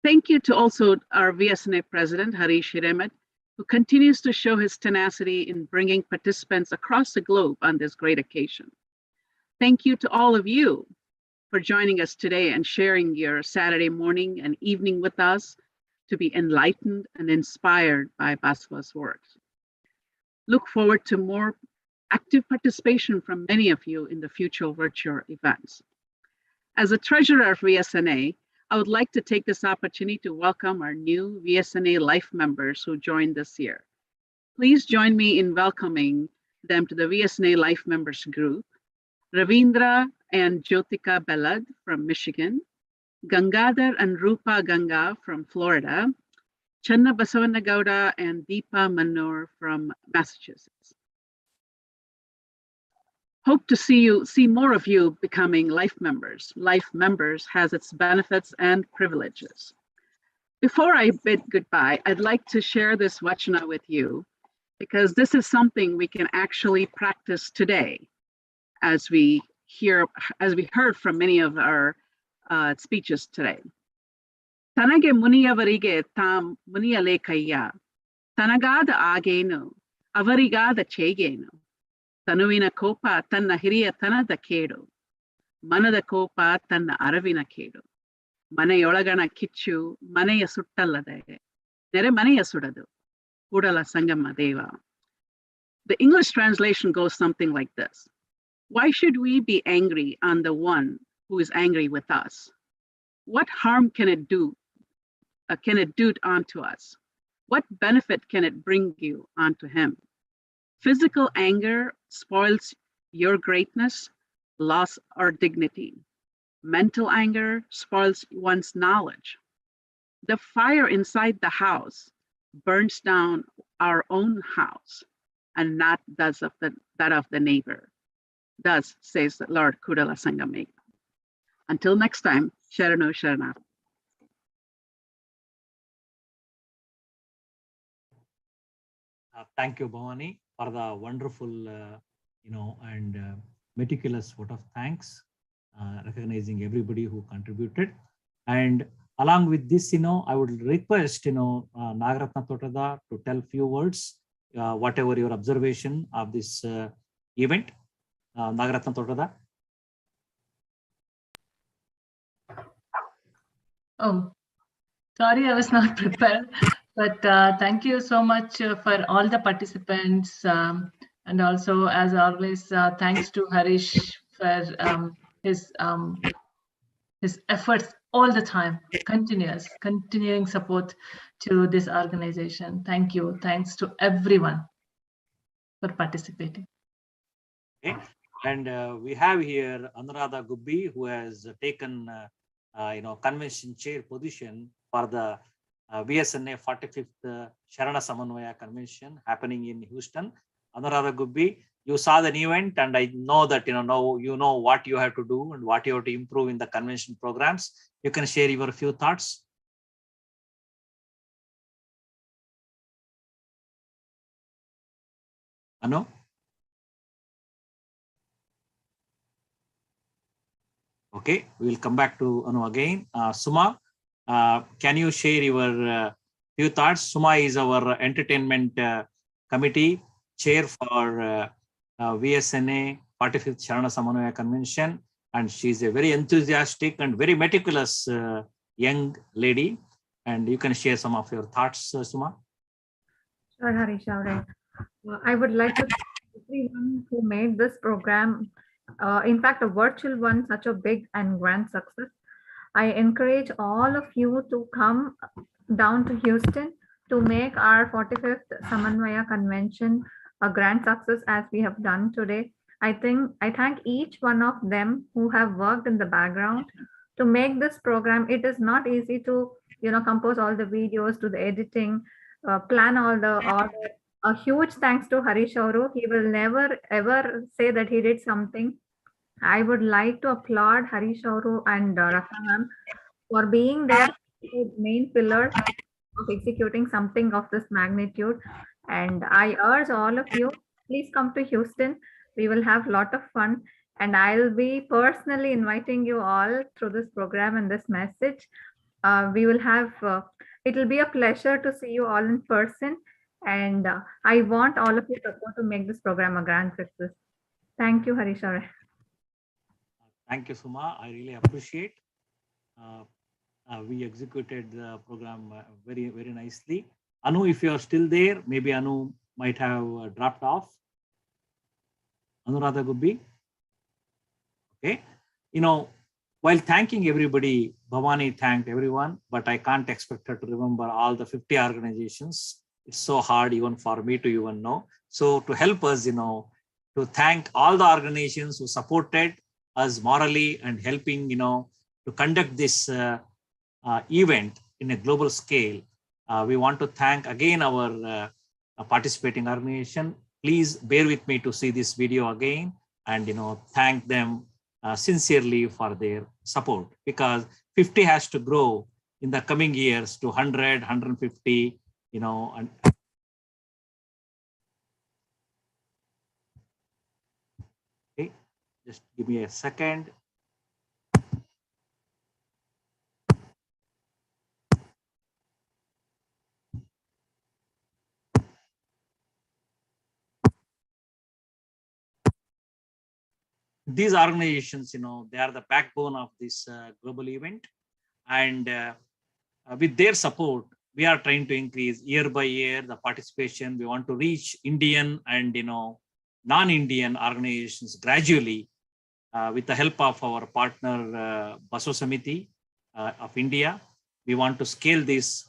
Thank you to also our VSNA president, Harish Hiremet, who continues to show his tenacity in bringing participants across the globe on this great occasion. Thank you to all of you for joining us today and sharing your Saturday morning and evening with us to be enlightened and inspired by Basava's works. Look forward to more active participation from many of you in the future virtual events. As a treasurer of VSNA, I would like to take this opportunity to welcome our new VSNA Life members who joined this year. Please join me in welcoming them to the VSNA Life Members Group. Ravindra and Jyotika Belad from Michigan, Gangadhar and Rupa Ganga from Florida, Channa Basavanagowda and Deepa Manor from Massachusetts. Hope to see more of you becoming Life members. Life members has its benefits and privileges. Before I bid goodbye, I'd like to share this Vachana with you because this is something we can actually practice today. As we heard from many of our speeches today. Tanage muniyavalige tam muniyalekayya, tanagada agenu, avarigada chegenu, tanuvina kopa tanna hiriya tanada kedu, manada kopa tanna aravina kedu, manayolagana kichu, manaya suttallade, nere manaya sudadu, Kudala Sangama Deva. The English translation goes something like this. Why should we be angry on the one who is angry with us? What harm can it do? Onto us? What benefit can it bring you onto him? Physical anger spoils your greatness, loss, or dignity. Mental anger spoils one's knowledge. The fire inside the house burns down our own house and not that of the neighbor. Thus says the Lord Kudala Sangame. Until next time, Sharano Sharana. Thank you, Bhavani, for the wonderful, and meticulous vote of thanks, recognizing everybody who contributed. And along with this, I would request, Nagaratna Totada to tell few words, whatever your observation of this event. Nagaratna Totada. Oh, sorry, I was not prepared. But thank you so much for all the participants. And also, as always, thanks to Harish for his efforts all the time, continuing support to this organization. Thank you. Thanks to everyone for participating. Okay. And we have here Anuradha Guppi, who has taken, convention chair position for the VSNA 45th Sharana Samanvaya Convention happening in Houston. Anuradha Guppi, you saw the event, and I know that now you know what you have to do and what you have to improve in the convention programs. You can share your few thoughts. Anu? Okay, we will come back to Anu again. Suma, can you share your few thoughts? Suma is our entertainment committee chair for VSNA 45th Sharana Samanvaya Convention, and she's a very enthusiastic and very meticulous young lady. And you can share some of your thoughts, Suma. Sure, Harish. All right. I would like to thank everyone who made this program, in fact, a virtual one, such a big and grand success. I encourage all of you to come down to Houston to make our 45th Samanvaya Convention a grand success as we have done today. I thank each one of them who have worked in the background to make this program. It is not easy to, compose all the videos, do the editing, plan all the order. A huge thanks to Harish Auru. He will never ever say that he did something I would like to applaud Harish Auru and Rakha for being there, main pillars of executing something of this magnitude. And I urge all of you, please come to Houston. We will have a lot of fun. And I'll be personally inviting you all through this program and this message. We will have, it will be a pleasure to see you all in person. And I want all of your support to make this program a grand success. Thank you, Harish Aure. Thank you, Suma. I really appreciate. We executed the program very, very nicely. Anu, if you are still there, maybe Anu might have dropped off. Anuradha Gubbi. Okay. You know, while thanking everybody, Bhavani thanked everyone, but I can't expect her to remember all the 50 organizations. It's so hard even for me to even know. So to help us, you know, to thank all the organizations who supported us morally and helping, you know, to conduct this event in a global scale. We want to thank again our participating organization. Please bear with me to see this video again and, you know, thank them sincerely for their support, because 50 has to grow in the coming years to 100, 150, you know, and okay, just give me a second. These organizations, you know, they are the backbone of this global event. And with their support, we are trying to increase year by year the participation. We want to reach Indian and, you know, non-Indian organizations gradually with the help of our partner Basava Samiti of India. We want to scale this.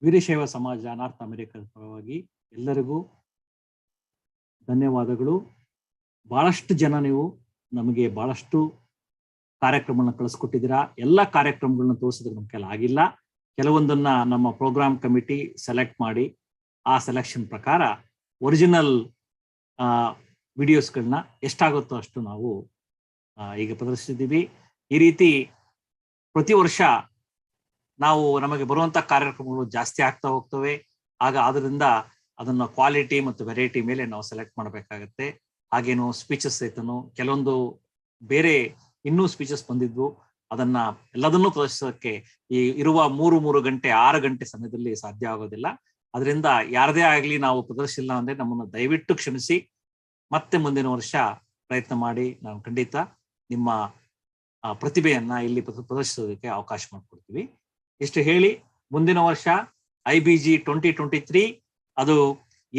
Veerashaiva ಸಮಾಜ north ಅಮೆರಿಕದ ಪರವಾಗಿ ಎಲ್ಲರಿಗೂ ಧನ್ಯವಾದಗಳು. ಬಹಳಷ್ಟು ಜನ ನೀವು ನಮಗೆ ಬಹಳಷ್ಟು ಕಾರ್ಯಕ್ರಮಗಳನ್ನ ಕಳಿಸ್ಕೊಟ್ಟಿದ್ದೀರಾ. ಎಲ್ಲ ಕಾರ್ಯಕ್ರಮಗಳನ್ನ ತೋರಿಸೋದಕ್ಕೆ ನಮ್ಮ ಕೈಲಿ ಆಗಿಲ್ಲ. ಕೆಲವೊಂದನ್ನ ನಮ್ಮ ಪ್ರೋಗ್ರಾಮ್ ಕಮಿಟಿ ಸೆಲೆಕ್ಟ್ ಮಾಡಿ ಆ ಸೆಲೆಕ್ಷನ್ ಪ್ರಕಾರ ಒರಿಜಿನಲ್ ವಿಡಿಯೋಸ್ಗಳನ್ನ ಎಷ್ಟಾಗುತ್ತೋ ಅಷ್ಟು ನಾವು ಈಗ ಪ್ರದರ್ಶಿಸಿದ್ದೀವಿ. ಈ ರೀತಿ ಪ್ರತಿ ವರ್ಷ ನಾವು ನಮಗೆ ಬರುವಂಥ ಕಾರ್ಯಕ್ರಮಗಳು ಜಾಸ್ತಿ ಆಗ್ತಾ ಹೋಗ್ತವೆ. ಆದ್ದರಿಂದ ಅದನ್ನು ಕ್ವಾಲಿಟಿ ಮತ್ತು ವೆರೈಟಿ ಮೇಲೆ ನಾವು ಸೆಲೆಕ್ಟ್ ಮಾಡಬೇಕಾಗತ್ತೆ. ಹಾಗೇನು ಸ್ಪೀಚಸ್ ಸಹಿತನು ಕೆಲವೊಂದು ಬೇರೆ ಇನ್ನೂ ಸ್ಪೀಚಸ್ ಬಂದಿದ್ವು, ಅದನ್ನ ಎಲ್ಲದನ್ನೂ ಪ್ರದರ್ಶಿಸೋಕ್ಕೆ ಈ ಇರುವ 3 ಗಂಟೆ 6 ಗಂಟೆ ಸಮಯದಲ್ಲಿ ಸಾಧ್ಯ ಆಗೋದಿಲ್ಲ. ಅದರಿಂದ ಯಾರದೇ ಆಗಲಿ ನಾವು ಪ್ರದರ್ಶಿಸಿಲ್ಲ ಅಂದ್ರೆ ನಮ್ಮನ್ನು ದಯವಿಟ್ಟು ಕ್ಷಮಿಸಿ. ಮತ್ತೆ ಮುಂದಿನ ವರ್ಷ ಪ್ರಯತ್ನ ಮಾಡಿ ನಾವು ಖಂಡಿತ ನಿಮ್ಮ ಪ್ರತಿಭೆಯನ್ನ ಇಲ್ಲಿ ಪ್ರದರ್ಶಿಸೋದಕ್ಕೆ ಅವಕಾಶ ಮಾಡಿಕೊಡ್ತೀವಿ. ಇಷ್ಟು ಹೇಳಿ, ಮುಂದಿನ ವರ್ಷ IBG 2023 ಅದು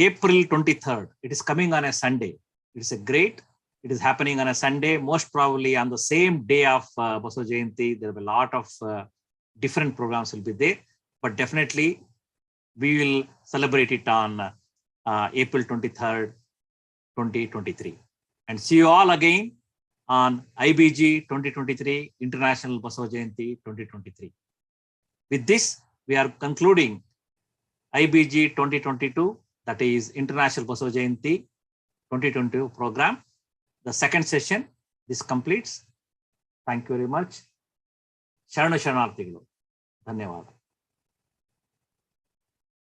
April 23rd. It is coming on a Sunday. It is happening on a Sunday, most probably on the same day of Basava Jayanti. There will be a lot of different programs will be there, but definitely we will celebrate it on April 23rd, 2023. And see you all again on IBG 2023, International Basava Jayanti 2023. With this, we are concluding IBG 2022, that is International Basava Jayanti 2022 program. The second session, this completes. Thank you very much. ಶರಣ ಶರಣಾರ್ಥಿಗಳು. ಧನ್ಯವಾದ.